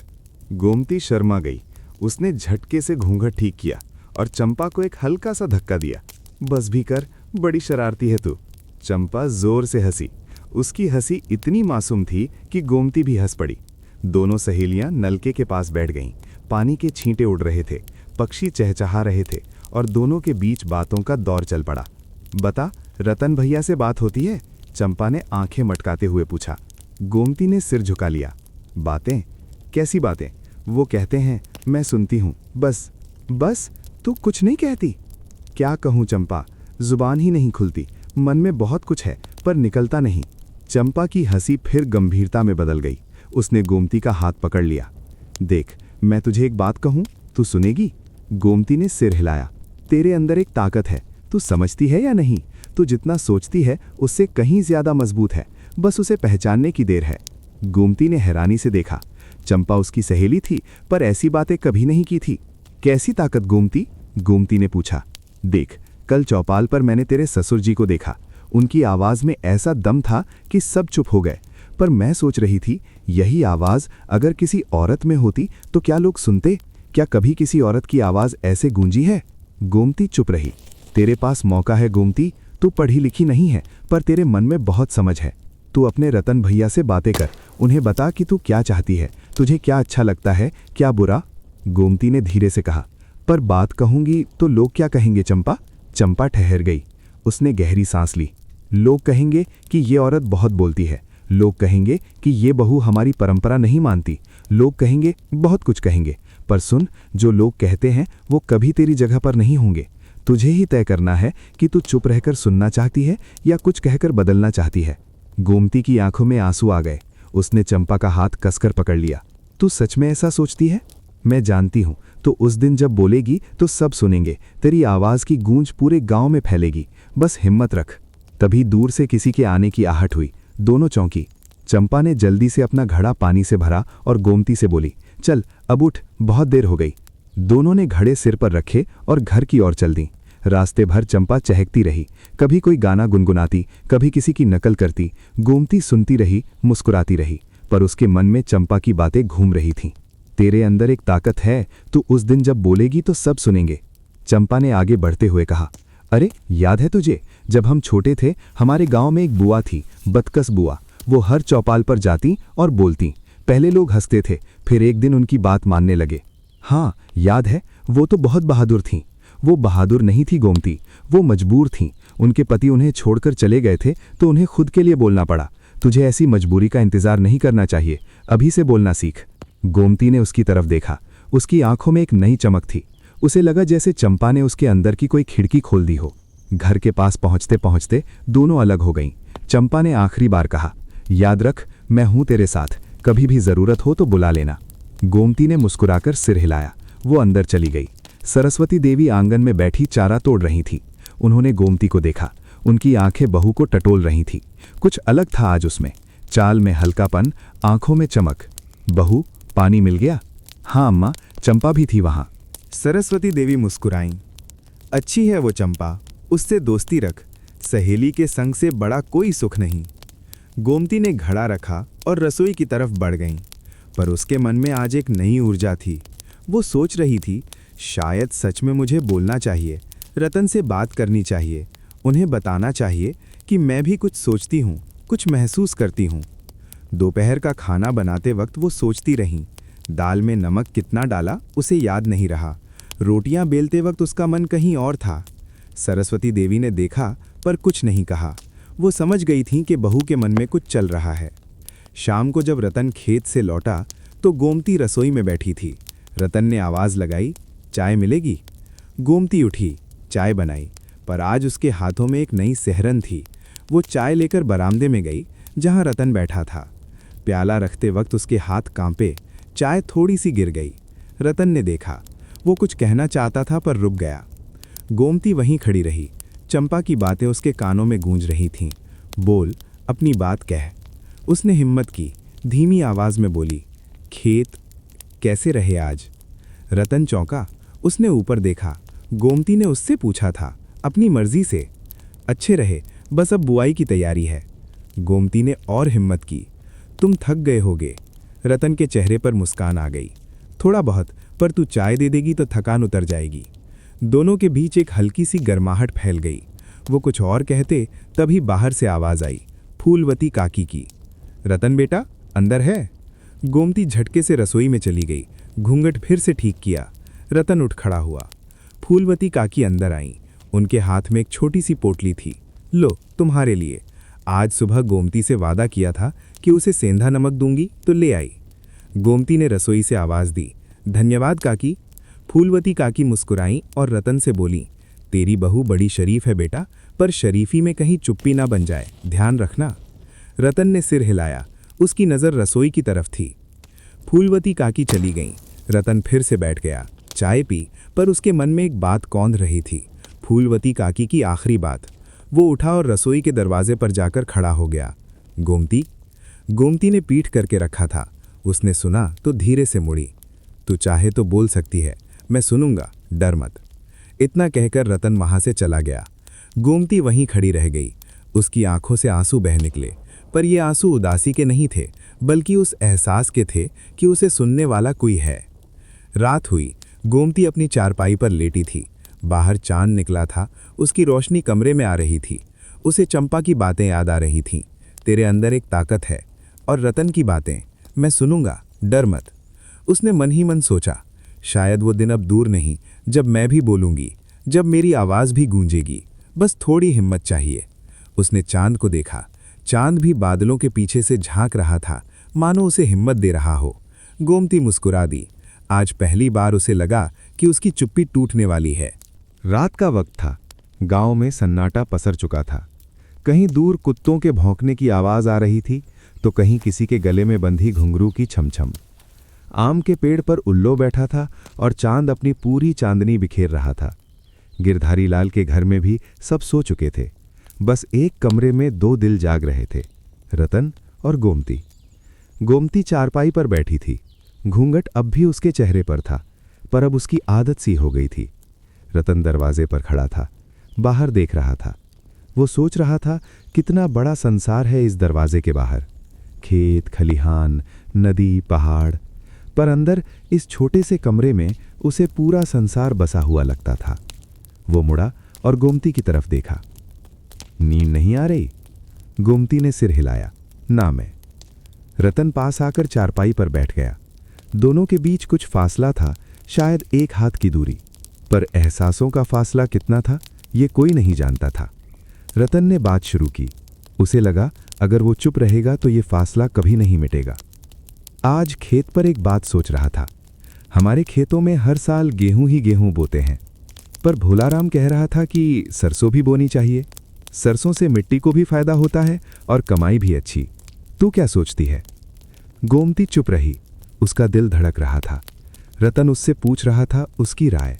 गोमती शर्मा गई। उसने झटके से घूंघट ठीक किया और चंपा को एक हल्का सा धक्का दिया। बस भी कर, बड़ी शरारती है तू। चंपा जोर से हंसी। उसकी हंसी इतनी मासूम थी कि गोमती भी हंस पड़ी। दोनों सहेलियां नलके के पास बैठ गईं। पानी के छींटे उड़ रहे थे, पक्षी चहचहा रहे थे, और दोनों के बीच बातों का दौर चल पड़ा। बता, रतन भैया से बात होती है? चंपा ने आंखें मटकाते हुए पूछा। गोमती ने सिर झुका लिया। बातें? कैसी बातें? वो कहते हैं, मैं सुनती हूँ, बस। बस? तू कुछ नहीं कहती? क्या कहूँ चंपा, जुबान ही नहीं खुलती। मन में बहुत कुछ है, पर निकलता नहीं। चंपा की हंसी फिर गंभीरता में बदल गई। उसने गोमती का हाथ पकड़ लिया। देख, मैं तुझे एक बात कहूँ, तू सुनेगी? गोमती ने सिर हिलाया। तेरे अंदर एक ताकत है, तू समझती है या नहीं? तू जितना सोचती है उससे कहीं ज्यादा मजबूत है, बस उसे पहचानने की देर है। गोमती ने हैरानी से देखा। चंपा उसकी सहेली थी, पर ऐसी बातें कभी नहीं की थी। कैसी ताकत गोमती? गोमती ने पूछा। देख, कल चौपाल पर मैंने तेरे ससुर जी को देखा। उनकी आवाज में ऐसा दम था कि सब चुप हो गए। पर मैं सोच रही थी, यही आवाज अगर किसी औरत में होती तो क्या लोग सुनते? क्या कभी किसी औरत की आवाज ऐसे गूंजी है? गोमती चुप रही। तेरे पास मौका है गोमती, तू पढ़ी लिखी नहीं है, पर तेरे मन में बहुत समझ है। तू अपने रतन भैया से बातें कर, उन्हें बता कि तू क्या चाहती है, तुझे क्या अच्छा लगता है, क्या बुरा। गोमती ने धीरे से कहा। पर बात कहूंगी तो लोग क्या कहेंगे चंपा? चंपा ठहर गई। उसने गहरी सांस ली। लोग कहेंगे कि ये औरत बहुत बोलती है। लोग कहेंगे कि ये बहू हमारी परंपरा नहीं मानती। लोग कहेंगे, बहुत कुछ कहेंगे। पर सुन, जो लोग कहते हैं वो कभी तेरी जगह पर नहीं होंगे। तुझे ही तय करना है कि तू चुप रहकर सुनना चाहती है या कुछ कहकर बदलना चाहती है। गोमती की आंखों में आंसू आ गए। उसने चंपा का हाथ कसकर पकड़ लिया। तू सच में ऐसा सोचती है? मैं जानती हूं, तो उस दिन जब बोलेगी तो सब सुनेंगे। तेरी आवाज की गूंज पूरे गांव में फैलेगी। बस हिम्मत रख। तभी दूर से किसी के आने की आहट हुई। दोनों चौंकी। चंपा ने जल्दी से अपना घड़ा पानी से भरा और गोमती से बोली, चल अब उठ, बहुत देर हो गई। दोनों ने घड़े सिर पर रखे और घर की ओर चल दी। रास्ते भर चंपा चहकती रही। कभी कोई गाना गुनगुनाती, कभी किसी की नकल करती। गोमती सुनती रही, मुस्कुराती रही, पर उसके मन में चंपा की बातें घूम रही थीं। तेरे अंदर एक ताकत है, तू उस दिन जब बोलेगी तो सब सुनेंगे। चंपा ने आगे बढ़ते हुए कहा। अरे याद है तुझे, जब हम छोटे थे हमारे गांव में एक बुआ थी, बदकस बुआ। वो हर चौपाल पर जाती और बोलती। पहले लोग हंसते थे, फिर एक दिन उनकी बात मानने लगे। हाँ याद है, वो तो बहुत बहादुर थीं। वो बहादुर नहीं थी गोमती, वो मजबूर थीं। उनके पति उन्हें छोड़कर चले गए थे तो उन्हें खुद के लिए बोलना पड़ा। तुझे ऐसी मजबूरी का इंतजार नहीं करना चाहिए, अभी से बोलना सीख। गोमती ने उसकी तरफ देखा। उसकी आंखों में एक नई चमक थी। उसे लगा जैसे चंपा ने उसके अंदर की कोई खिड़की खोल दी हो। घर के पास पहुंचते पहुंचते दोनों अलग हो गईं। चंपा ने आखिरी बार कहा, याद रख, मैं हूं तेरे साथ, कभी भी जरूरत हो तो बुला लेना। गोमती ने मुस्कुराकर सिर हिलाया। वो अंदर चली गई। सरस्वती देवी आंगन में बैठी चारा तोड़ रही थी। उन्होंने गोमती को देखा। उनकी आंखें बहू को टटोल रही थी। कुछ अलग था आज उसमें, चाल में हल्कापन, आंखों में चमक। बहू, पानी मिल गया? हाँ अम्मा, चंपा भी थी वहां। सरस्वती देवी मुस्कुराईं। अच्छी है वो चंपा, उससे दोस्ती रख, सहेली के संग से बड़ा कोई सुख नहीं। गोमती ने घड़ा रखा और रसोई की तरफ बढ़ गईं, पर उसके मन में आज एक नई ऊर्जा थी। वो सोच रही थी, शायद सच में मुझे बोलना चाहिए, रतन से बात करनी चाहिए, उन्हें बताना चाहिए कि मैं भी कुछ सोचती हूँ, कुछ महसूस करती हूँ। दोपहर का खाना बनाते वक्त वो सोचती रहीं। दाल में नमक कितना डाला उसे याद नहीं रहा। रोटियां बेलते वक्त उसका मन कहीं और था। सरस्वती देवी ने देखा पर कुछ नहीं कहा। वो समझ गई थी कि बहू के मन में कुछ चल रहा है। शाम को जब रतन खेत से लौटा तो गोमती रसोई में बैठी थी। रतन ने आवाज़ लगाई, चाय मिलेगी? गोमती उठी, चाय बनाई, पर आज उसके हाथों में एक नई सेहरन थी। वो चाय लेकर बरामदे में गई जहां रतन बैठा था। प्याला रखते वक्त उसके हाथ कांपे, चाय थोड़ी सी गिर गई। रतन ने देखा। वो कुछ कहना चाहता था पर रुक गया। गोमती वहीं खड़ी रही। चंपा की बातें उसके कानों में गूंज रही थीं। बोल, अपनी बात कह। उसने हिम्मत की, धीमी आवाज में बोली, खेत कैसे रहे आज? रतन चौंका। उसने ऊपर देखा। गोमती ने उससे पूछा था, अपनी मर्जी से। अच्छे रहे, बस अब बुआई की तैयारी है। गोमती ने और हिम्मत की, तुम थक गए होगे। रतन के चेहरे पर मुस्कान आ गई। थोड़ा बहुत, पर तू चाय दे देगी तो थकान उतर जाएगी। दोनों के बीच एक हल्की सी गर्माहट फैल गई। वो कुछ और कहते तभी बाहर से आवाज आई, फूलवती काकी की। रतन बेटा, अंदर है? गोमती झटके से रसोई में चली गई। घूंघट फिर से ठीक किया। रतन उठ खड़ा हुआ। फूलवती काकी अंदर आईं। उनके हाथ में एक छोटी सी पोटली थी। लो, तुम्हारे लिए। आज सुबह गोमती से वादा किया था कि उसे सेंधा नमक दूंगी तो ले आई। गोमती ने रसोई से आवाज दी, धन्यवाद काकी। फूलवती काकी मुस्कुराईं और रतन से बोली, तेरी बहू बड़ी शरीफ है बेटा, पर शरीफी में कहीं चुप्पी ना बन जाए, ध्यान रखना। रतन ने सिर हिलाया। उसकी नज़र रसोई की तरफ थी। फूलवती काकी चली गईं। रतन फिर से बैठ गया। चाय पी, पर उसके मन में एक बात कौंध रही थी। फूलवती काकी की आखिरी बात। वो उठा और रसोई के दरवाजे पर जाकर खड़ा हो गया। गोमती? गोमती ने पीठ करके रखा था। उसने सुना तो धीरे से मुड़ी। तू चाहे तो बोल सकती है, मैं सुनूंगा, डर मत। इतना कहकर रतन वहां से चला गया। गोमती वहीं खड़ी रह गई। उसकी आंखों से आंसू बह निकले, पर ये आंसू उदासी के नहीं थे, बल्कि उस एहसास के थे कि उसे सुनने वाला कोई है। रात हुई। गोमती अपनी चारपाई पर लेटी थी। बाहर चांद निकला था। उसकी रोशनी कमरे में आ रही थी। उसे चंपा की बातें याद आ रही थीं। तेरे अंदर एक ताकत है। और रतन की बातें, मैं सुनूंगा, डर मत। उसने मन ही मन सोचा, शायद वो दिन अब दूर नहीं जब मैं भी बोलूंगी, जब मेरी आवाज़ भी गूंजेगी। बस थोड़ी हिम्मत चाहिए। उसने चांद को देखा। चांद भी बादलों के पीछे से झांक रहा था, मानो उसे हिम्मत दे रहा हो। गोमती मुस्कुरा दी। आज पहली बार उसे लगा कि उसकी चुप्पी टूटने वाली है। रात का वक्त था। गांव में सन्नाटा पसर चुका था। कहीं दूर कुत्तों के भौंकने की आवाज आ रही थी तो कहीं किसी के गले में बंधी घुंघरू की छमछम। आम के पेड़ पर उल्लो बैठा था और चांद अपनी पूरी चांदनी बिखेर रहा था। गिरधारी लाल के घर में भी सब सो चुके थे। बस एक कमरे में दो दिल जाग रहे थे, रतन और गोमती। गोमती चारपाई पर बैठी थी। घूंघट अब भी उसके चेहरे पर था, पर अब उसकी आदत सी हो गई थी। रतन दरवाजे पर खड़ा था, बाहर देख रहा था। वो सोच रहा था कितना बड़ा संसार है इस दरवाजे के बाहर। खेत, खलिहान, नदी, पहाड़, पर अंदर इस छोटे से कमरे में उसे पूरा संसार बसा हुआ लगता था। वो मुड़ा और गोमती की तरफ देखा। नींद नहीं आ रही? गोमती ने सिर हिलाया, ना मैं। रतन पास आकर चारपाई पर बैठ गया। दोनों के बीच कुछ फासला था, शायद एक हाथ की दूरी। पर एहसासों का फासला कितना था ये कोई नहीं जानता था। रतन ने बात शुरू की। उसे लगा अगर वो चुप रहेगा तो ये फासला कभी नहीं मिटेगा। आज खेत पर एक बात सोच रहा था। हमारे खेतों में हर साल गेहूं ही गेहूं बोते हैं, पर भोलाराम कह रहा था कि सरसों भी बोनी चाहिए। सरसों से मिट्टी को भी फायदा होता है और कमाई भी अच्छी। तू क्या सोचती है? गोमती चुप रही। उसका दिल धड़क रहा था। रतन उससे पूछ रहा था उसकी राय।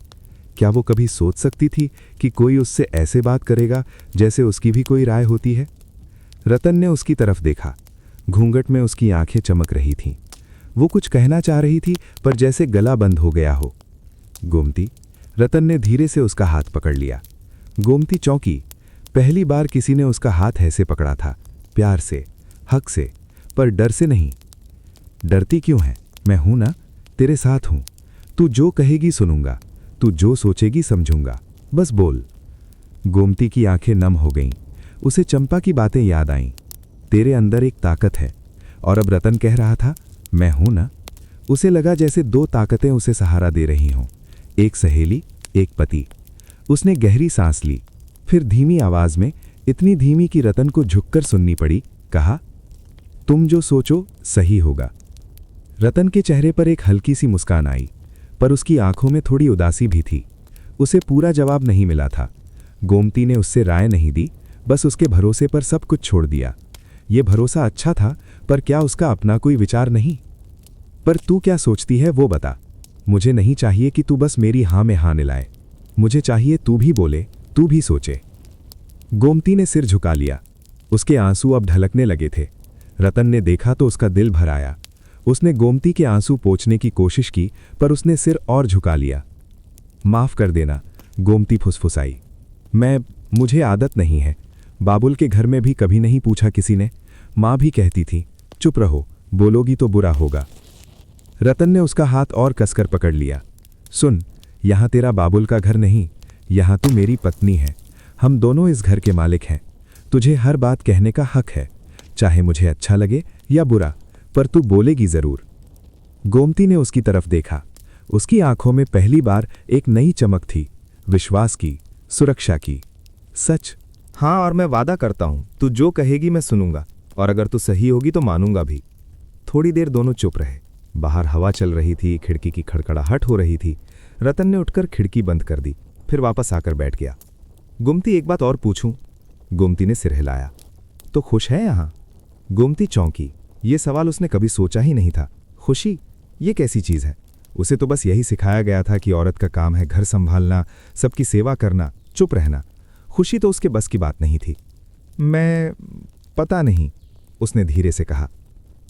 क्या वो कभी सोच सकती थी कि कोई उससे ऐसे बात करेगा जैसे उसकी भी कोई राय होती है? रतन ने उसकी तरफ देखा। घूंघट में उसकी आंखें चमक रही थीं। वो कुछ कहना चाह रही थी पर जैसे गला बंद हो गया हो। गोमती, रतन ने धीरे से उसका हाथ पकड़ लिया। गोमती चौंकी। पहली बार किसी ने उसका हाथ ऐसे पकड़ा था, प्यार से, हक से, पर डर से नहीं। डरती क्यों है? मैं हूं ना, तेरे साथ हूं। तू जो कहेगी सुनूंगा, तू जो सोचेगी समझूंगा, बस बोल। गोमती की आंखें नम हो गईं। उसे चंपा की बातें याद आईं। तेरे अंदर एक ताकत है। और अब रतन कह रहा था मैं हूं ना। उसे लगा जैसे दो ताकतें उसे सहारा दे रही हों, एक सहेली, एक पति। उसने गहरी सांस ली, फिर धीमी आवाज में, इतनी धीमी कि रतन को झुककर सुननी पड़ी, कहा, तुम जो सोचो सही होगा। रतन के चेहरे पर एक हल्की सी मुस्कान आई, पर उसकी आंखों में थोड़ी उदासी भी थी। उसे पूरा जवाब नहीं मिला था। गोमती ने उससे राय नहीं दी, बस उसके भरोसे पर सब कुछ छोड़ दिया। ये भरोसा अच्छा था, पर क्या उसका अपना कोई विचार नहीं? पर तू क्या सोचती है वो बता। मुझे नहीं चाहिए कि तू बस मेरी हां में हां मिलाए। मुझे चाहिए तू भी बोले, तू भी सोचे। गोमती ने सिर झुका लिया। उसके आंसू अब ढलकने लगे थे। रतन ने देखा तो उसका दिल भर आया। उसने गोमती के आंसू पोंछने की कोशिश की, पर उसने सिर और झुका लिया। माफ कर देना, गोमती फुसफुसाई। मुझे आदत नहीं है। बाबुल के घर में भी कभी नहीं पूछा किसी ने। माँ भी कहती थी, चुप रहो, बोलोगी तो बुरा होगा। रतन ने उसका हाथ और कसकर पकड़ लिया। सुन, यहां तेरा बाबुल का घर नहीं, यहां तू मेरी पत्नी है। हम दोनों इस घर के मालिक हैं। तुझे हर बात कहने का हक है, चाहे मुझे अच्छा लगे या बुरा, पर तू बोलेगी जरूर। गोमती ने उसकी तरफ देखा। उसकी आंखों में पहली बार एक नई चमक थी, विश्वास की, सुरक्षा की। सच? हाँ, और मैं वादा करता हूं, तू जो कहेगी मैं सुनूंगा, और अगर तू सही होगी तो मानूंगा भी। थोड़ी देर दोनों चुप रहे। बाहर हवा चल रही थी, खिड़की की खड़खड़ाहट हो रही थी। रतन ने उठकर खिड़की बंद कर दी, फिर वापस आकर बैठ गया। गोमती, एक बात और पूछूं? गोमती ने सिर हिलाया। तो खुश है यहां? गोमती चौंकी। ये सवाल उसने कभी सोचा ही नहीं था। खुशी? ये कैसी चीज है? उसे तो बस यही सिखाया गया था कि औरत का काम है घर संभालना, सबकी सेवा करना, चुप रहना। खुशी तो उसके बस की बात नहीं थी। पता नहीं, उसने धीरे से कहा।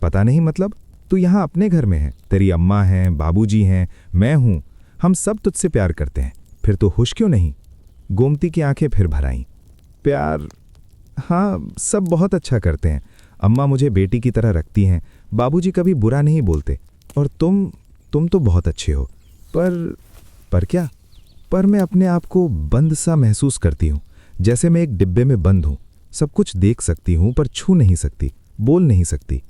पता नहीं मतलब? तू यहां अपने घर में है, तेरी अम्मा हैं, बाबूजी हैं, मैं हूं, हम सब तुझसे प्यार करते हैं, फिर तो खुश क्यों नहीं? गोमती की आंखें फिर भर आईं। प्यार? हाँ, सब बहुत अच्छा करते हैं। अम्मा मुझे बेटी की तरह रखती हैं, बाबूजी कभी बुरा नहीं बोलते, और तुम तो बहुत अच्छे हो। पर क्या? पर मैं अपने आप को बंद सा महसूस करती हूं, जैसे मैं एक डिब्बे में बंद हूं। सब कुछ देख सकती हूं पर छू नहीं सकती, बोल नहीं सकती।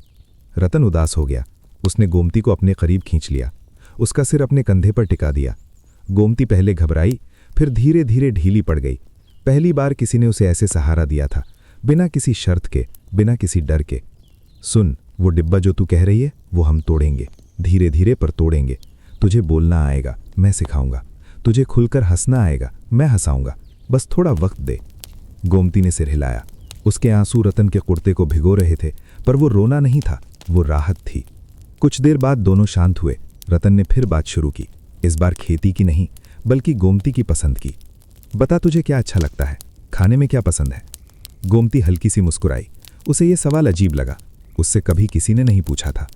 रतन उदास हो गया। उसने गोमती को अपने करीब खींच लिया, उसका सिर अपने कंधे पर टिका दिया। गोमती पहले घबराई, फिर धीरे धीरे ढीली पड़ गई। पहली बार किसी ने उसे ऐसे सहारा दिया था, बिना किसी शर्त के, बिना किसी डर के। सुन, वो डिब्बा जो तू कह रही है वो हम तोड़ेंगे, धीरे धीरे पर तोड़ेंगे। तुझे बोलना आएगा, मैं सिखाऊंगा। तुझे खुलकर हंसना आएगा, मैं हंसाऊंगा। बस थोड़ा वक्त दे। गोमती ने सिर हिलाया। उसके आंसू रतन के कुर्ते को भिगो रहे थे, पर वो रोना नहीं था, वो राहत थी। कुछ देर बाद दोनों शांत हुए। रतन ने फिर बात शुरू की, इस बार खेती की नहीं, बल्कि गोमती की पसंद की। बता, तुझे क्या अच्छा लगता है? खाने में क्या पसंद है? गोमती हल्की सी मुस्कुराई। उसे यह सवाल अजीब लगा, उससे कभी किसी ने नहीं पूछा था।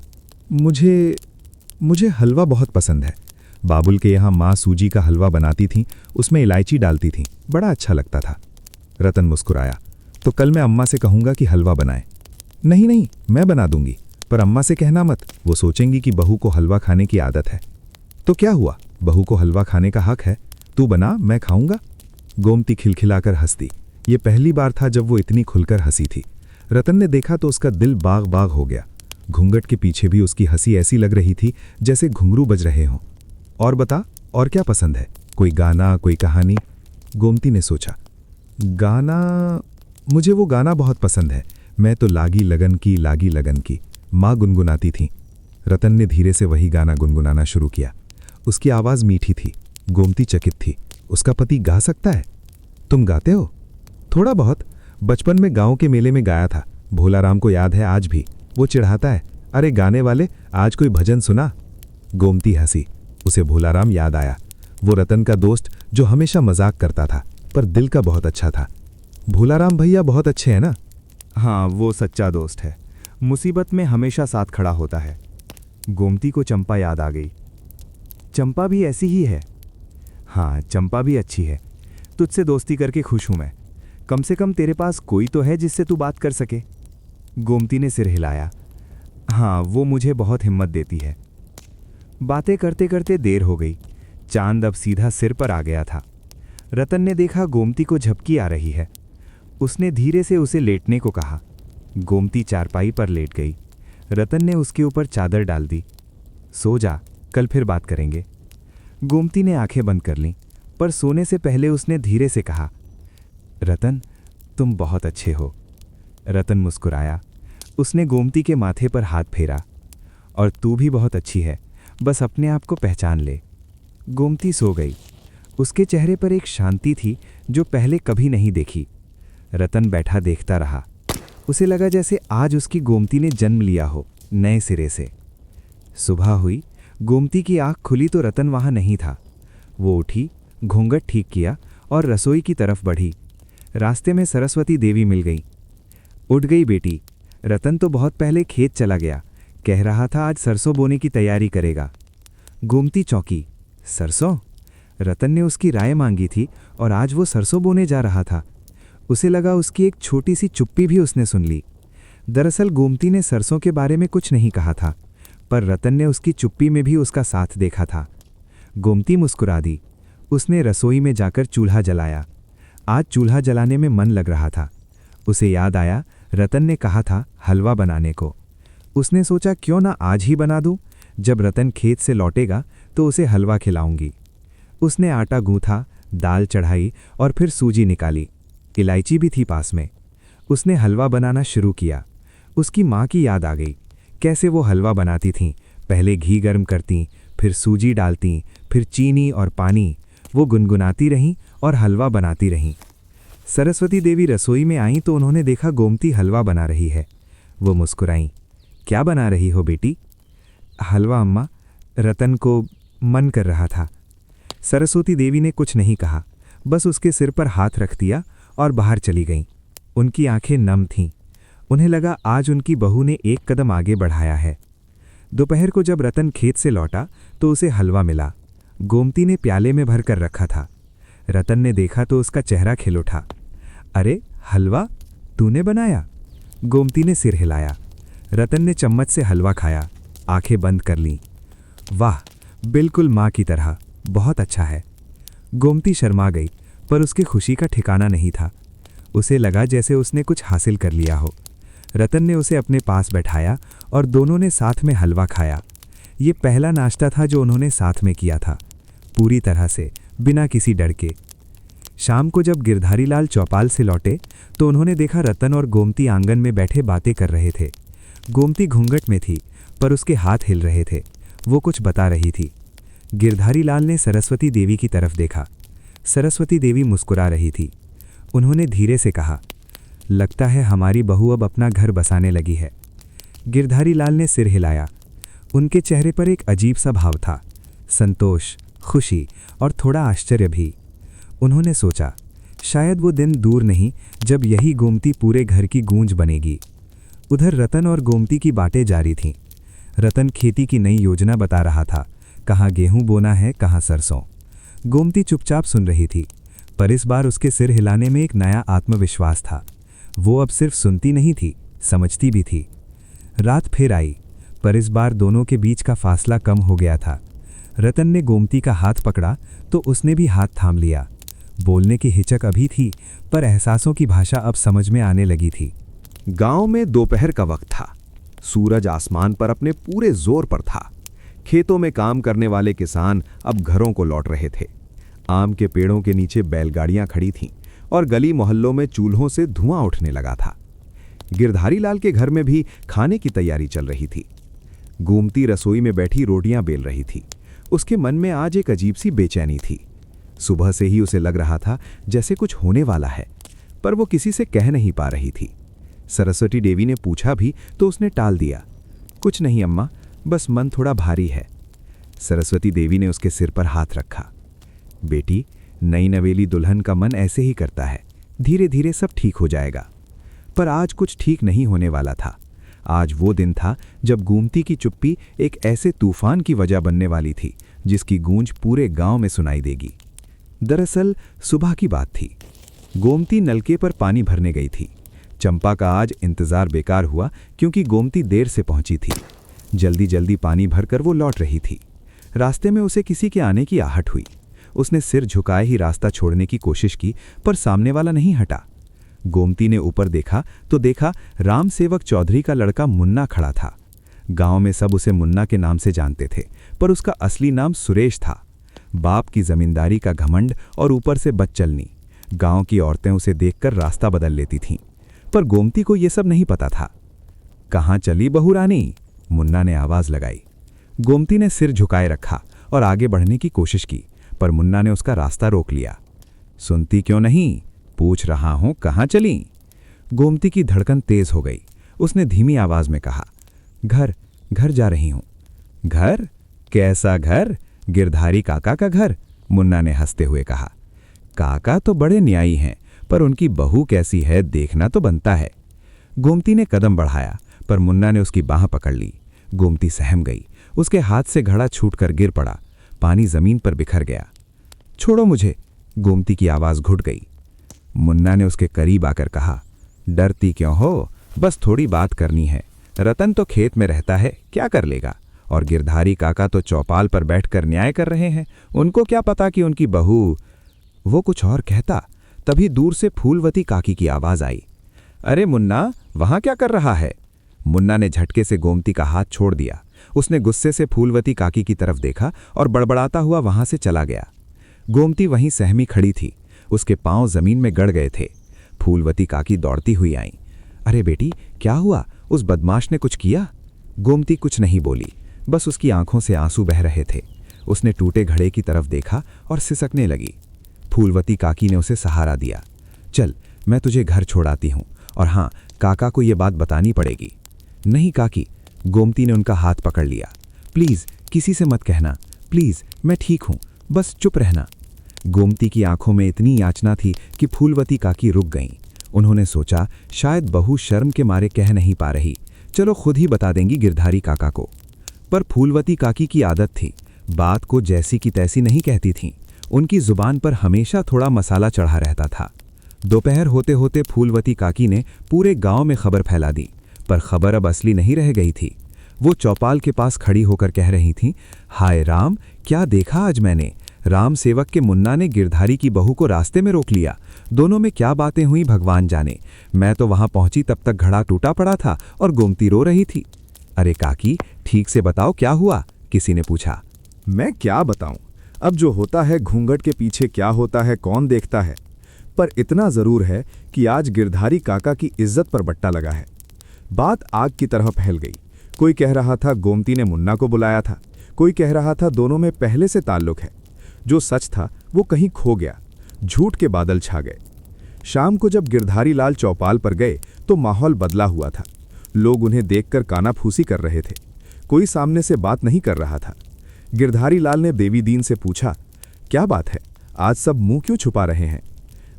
मुझे हलवा बहुत पसंद है। बाबुल के यहाँ माँ सूजी का हलवा बनाती थीं, उसमें इलायची डालती थीं, बड़ा अच्छा लगता था। रतन मुस्कुराया। तो कल मैं अम्मा से कहूँगा कि हलवा बनाए। नहीं, मैं बना दूंगी, पर अम्मा से कहना मत, वो सोचेंगी कि बहू को हलवा खाने की आदत है। तो क्या हुआ, बहू को हलवा खाने का हक है। तू बना, मैं खाऊंगा। गोमती खिलखिलाकर हंसती। ये पहली बार था जब वो इतनी खुलकर हंसी थी। रतन ने देखा तो उसका दिल बाग बाग हो गया। घूंघट के पीछे भी उसकी हंसी ऐसी लग रही थी जैसे घुंघरू बज रहे हों। और बता, और क्या पसंद है? कोई गाना, कोई कहानी? गोमती ने सोचा, गाना, मुझे वो गाना बहुत पसंद है, मैं तो लागी लगन की, माँ गुनगुनाती थी। रतन ने धीरे से वही गाना गुनगुनाना शुरू किया। उसकी आवाज़ मीठी थी। गोमती चकित थी। उसका पति गा सकता है? तुम गाते हो? थोड़ा बहुत, बचपन में गांव के मेले में गाया था। भोलाराम को याद है आज भी। वो चिढ़ाता है, अरे गाने वाले, आज कोई भजन सुना। गोमती हंसी। उसे भोलाराम याद आया, वो रतन का दोस्त जो हमेशा मजाक करता था पर दिल का बहुत अच्छा था। भोलाराम भैया बहुत अच्छे हैं ना? हाँ, वो सच्चा दोस्त है, मुसीबत में हमेशा साथ खड़ा होता है। गोमती को चंपा याद आ गई। चंपा भी ऐसी ही है। हाँ, चंपा भी अच्छी है। तुझसे दोस्ती करके खुश हूं मैं। कम से कम तेरे पास कोई तो है जिससे तू बात कर सके। गोमती ने सिर हिलाया। हाँ, वो मुझे बहुत हिम्मत देती है। बातें करते करते देर हो गई। चांद अब सीधा सिर पर आ गया था। रतन ने देखा गोमती को झपकी आ रही है। उसने धीरे से उसे लेटने को कहा। गोमती चारपाई पर लेट गई। रतन ने उसके ऊपर चादर डाल दी। सो जा, कल फिर बात करेंगे। गोमती ने आंखें बंद कर लीं, पर सोने से पहले उसने धीरे से कहा, रतन, तुम बहुत अच्छे हो। रतन मुस्कुराया। उसने गोमती के माथे पर हाथ फेरा। और तू भी बहुत अच्छी है, बस अपने आप को पहचान ले। गोमती सो गई। उसके चेहरे पर एक शांति थी जो पहले कभी नहीं देखी। रतन बैठा देखता रहा। उसे लगा जैसे आज उसकी गोमती ने जन्म लिया हो, नए सिरे से। सुबह हुई। गोमती की आंख खुली तो रतन वहां नहीं था। वो उठी, घूंघट ठीक किया और रसोई की तरफ बढ़ी। रास्ते में सरस्वती देवी मिल गई। उठ गई बेटी, रतन तो बहुत पहले खेत चला गया, कह रहा था आज सरसों बोने की तैयारी करेगा। गोमती चौंकी। सरसों? रतन ने उसकी राय मांगी थी और आज वो सरसों बोने जा रहा था। उसे लगा उसकी एक छोटी सी चुप्पी भी उसने सुन ली। दरअसल गोमती ने सरसों के बारे में कुछ नहीं कहा था, पर रतन ने उसकी चुप्पी में भी उसका साथ देखा था। गोमती मुस्कुरा दी। उसने रसोई में जाकर चूल्हा जलाया। आज चूल्हा जलाने में मन लग रहा था। उसे याद आया रतन ने कहा था हलवा बनाने को। उसने सोचा क्यों ना आज ही बना दूं, जब रतन खेत से लौटेगा तो उसे हलवा खिलाऊंगी। उसने आटा गूंथा, दाल चढ़ाई और फिर सूजी निकाली। इलायची भी थी पास में। उसने हलवा बनाना शुरू किया। उसकी माँ की याद आ गई, कैसे वो हलवा बनाती थीं। पहले घी गर्म करतीं, फिर सूजी डालतीं, फिर चीनी और पानी। वो गुनगुनाती रहीं और हलवा बनाती रहीं। सरस्वती देवी रसोई में आईं तो उन्होंने देखा गोमती हलवा बना रही है। वो मुस्कुराईं। क्या बना रही हो बेटी? हलवा अम्मा, रतन को मन कर रहा था। सरस्वती देवी ने कुछ नहीं कहा, बस उसके सिर पर हाथ रख दिया और बाहर चली गईं। उनकी आंखें नम थीं। उन्हें लगा आज उनकी बहू ने एक कदम आगे बढ़ाया है। दोपहर को जब रतन खेत से लौटा तो उसे हलवा मिला। गोमती ने प्याले में भर कर रखा था। रतन ने देखा तो उसका चेहरा खिल उठा। अरे हलवा तूने बनाया? गोमती ने सिर हिलाया। रतन ने चम्मच से हलवा खाया, आंखें बंद कर लीं। वाह, बिल्कुल माँ की तरह, बहुत अच्छा है। गोमती शर्मा गई, पर उसकी खुशी का ठिकाना नहीं था। उसे लगा जैसे उसने कुछ हासिल कर लिया हो। रतन ने उसे अपने पास बैठाया और दोनों ने साथ में हलवा खाया। ये पहला नाश्ता था जो उन्होंने साथ में किया था, पूरी तरह से, बिना किसी डर के। शाम को जब गिरधारी लाल चौपाल से लौटे तो उन्होंने देखा रतन और गोमती आंगन में बैठे बातें कर रहे थे। गोमती घूंघट में थी, पर उसके हाथ हिल रहे थे। वो कुछ बता रही थी। गिरधारी लाल ने सरस्वती देवी की तरफ देखा। सरस्वती देवी मुस्कुरा रही थी। उन्होंने धीरे से कहा, लगता है हमारी बहू अब अपना घर बसाने लगी है। गिरधारी लाल ने सिर हिलाया। उनके चेहरे पर एक अजीब सा भाव था, संतोष, खुशी और थोड़ा आश्चर्य भी। उन्होंने सोचा, शायद वो दिन दूर नहीं जब यही गोमती पूरे घर की गूंज बनेगी। उधर रतन और गोमती की बातें जारी थीं। रतन खेती की नई योजना बता रहा था, कहाँ गेहूं बोना है, कहाँ सरसों। गोमती चुपचाप सुन रही थी, पर इस बार उसके सिर हिलाने में एक नया आत्मविश्वास था। वो अब सिर्फ सुनती नहीं थी, समझती भी थी। रात फिर आई, पर इस बार दोनों के बीच का फासला कम हो गया था। रतन ने गोमती का हाथ पकड़ा तो उसने भी हाथ थाम लिया। बोलने की हिचक अभी थी, पर एहसासों की भाषा अब समझ में आने लगी थी। गांव में दोपहर का वक्त था। सूरज आसमान पर अपने पूरे जोर पर था। खेतों में काम करने वाले किसान अब घरों को लौट रहे थे। आम के पेड़ों के नीचे बैलगाड़ियां खड़ी थीं और गली मोहल्लों में चूल्हों से धुआं उठने लगा था। गिरधारी लाल के घर में भी खाने की तैयारी चल रही थी। गोमती रसोई में बैठी रोटियां बेल रही थी। उसके मन में आज एक अजीब सी बेचैनी थी। सुबह से ही उसे लग रहा था जैसे कुछ होने वाला है, पर वो किसी से कह नहीं पा रही थी। सरस्वती देवी ने पूछा भी तो उसने टाल दिया। कुछ नहीं अम्मा, बस मन थोड़ा भारी है। सरस्वती देवी ने उसके सिर पर हाथ रखा। बेटी, नई नवेली दुल्हन का मन ऐसे ही करता है, धीरे धीरे सब ठीक हो जाएगा। पर आज कुछ ठीक नहीं होने वाला था। आज वो दिन था जब गोमती की चुप्पी एक ऐसे तूफान की वजह बनने वाली थी जिसकी गूंज पूरे गांव में सुनाई देगी। दरअसल सुबह की बात थी। गोमती नलके पर पानी भरने गई थी। चंपा का आज इंतजार बेकार हुआ क्योंकि गोमती देर से पहुंची थी। जल्दी जल्दी पानी भरकर वो लौट रही थी। रास्ते में उसे किसी के आने की आहट हुई। उसने सिर झुकाए ही रास्ता छोड़ने की कोशिश की, पर सामने वाला नहीं हटा। गोमती ने ऊपर देखा तो देखा राम सेवक चौधरी का लड़का मुन्ना खड़ा था। गांव में सब उसे मुन्ना के नाम से जानते थे, पर उसका असली नाम सुरेश था। बाप की जमींदारी का घमंड और ऊपर से बदचलनी। गांव की औरतें उसे देखकर रास्ता बदल लेती थीं, पर गोमती को यह सब नहीं पता था। कहाँ चली बहू रानी? मुन्ना ने आवाज लगाई। गोमती ने सिर झुकाए रखा और आगे बढ़ने की कोशिश की, पर मुन्ना ने उसका रास्ता रोक लिया। सुनती क्यों नहीं? पूछ रहा हूं, कहाँ चली? गोमती की धड़कन तेज हो गई। उसने धीमी आवाज में कहा, घर घर जा रही हूं। घर? कैसा घर? गिरधारी काका का घर? मुन्ना ने हंसते हुए कहा। काका तो बड़े न्यायी हैं, पर उनकी बहू कैसी है देखना तो बनता है। गोमती ने कदम बढ़ाया, पर मुन्ना ने उसकी बाह पकड़ ली। गोमती सहम गई। उसके हाथ से घड़ा छूटकर गिर पड़ा। पानी जमीन पर बिखर गया। छोड़ो मुझे, गोमती की आवाज घुट गई। मुन्ना ने उसके करीब आकर कहा, डरती क्यों हो? बस थोड़ी बात करनी है। रतन तो खेत में रहता है, क्या कर लेगा? और गिरधारी काका तो चौपाल पर बैठकर न्याय कर रहे हैं। उनको क्या पता कि उनकी बहू। वो कुछ और कहता, तभी दूर से फूलवती काकी की आवाज आई। अरे मुन्ना, वहां क्या कर रहा है? मुन्ना ने झटके से गोमती का हाथ छोड़ दिया। उसने गुस्से से फूलवती काकी की तरफ देखा और बड़बड़ाता हुआ वहां से चला गया। गोमती वहीं सहमी खड़ी थी। उसके पांव जमीन में गड़ गए थे। फूलवती काकी दौड़ती हुई आई। अरे बेटी, क्या हुआ? उस बदमाश ने कुछ किया? गोमती कुछ नहीं बोली, बस उसकी आंखों से आंसू बह रहे थे। उसने टूटे घड़े की तरफ देखा और सिसकने लगी। फूलवती काकी ने उसे सहारा दिया। चल, मैं तुझे घर छोड़ाती हूं, और हाँ, काका को यह बात बतानी पड़ेगी। नहीं काकी, गोमती ने उनका हाथ पकड़ लिया। प्लीज किसी से मत कहना, प्लीज, मैं ठीक हूं, बस चुप रहना। गोमती की आंखों में इतनी याचना थी कि फूलवती काकी रुक गईं। उन्होंने सोचा शायद बहू शर्म के मारे कह नहीं पा रही, चलो खुद ही बता देंगी गिरधारी काका को। पर फूलवती काकी की आदत थी, बात को जैसी की तैसी नहीं कहती थीं। उनकी जुबान पर हमेशा थोड़ा मसाला चढ़ा रहता था। दोपहर होते होते फूलवती काकी ने पूरे गांव में खबर फैला दी, पर खबर अब असली नहीं रह गई थी। वो चौपाल के पास खड़ी होकर कह रही थीं, हाय राम, क्या देखा आज मैंने? राम सेवक के मुन्ना ने गिरधारी की बहू को रास्ते में रोक लिया। दोनों में क्या बातें हुई भगवान जाने। मैं तो वहां पहुंची तब तक घड़ा टूटा पड़ा था और गोमती रो रही थी। अरे काकी, ठीक से बताओ क्या हुआ? किसी ने पूछा। मैं क्या बताऊं? अब जो होता है घूंघट के पीछे क्या होता है कौन देखता है। पर इतना जरूर है कि आज गिरधारी काका की इज्जत पर बट्टा लगा है। बात आग की तरह फैल गई। कोई कह रहा था गोमती ने मुन्ना को बुलाया था, कोई कह रहा था दोनों में पहले से ताल्लुक है। जो सच था वो कहीं खो गया। झूठ के बादल छा गए। शाम को जब गिरधारी लाल चौपाल पर गए तो माहौल बदला हुआ था। लोग उन्हें देखकर कानाफूसी कर रहे थे। कोई सामने से बात नहीं कर रहा था। गिरधारी लाल ने देवी दीन से पूछा, क्या बात है, आज सब मुंह क्यों छुपा रहे हैं?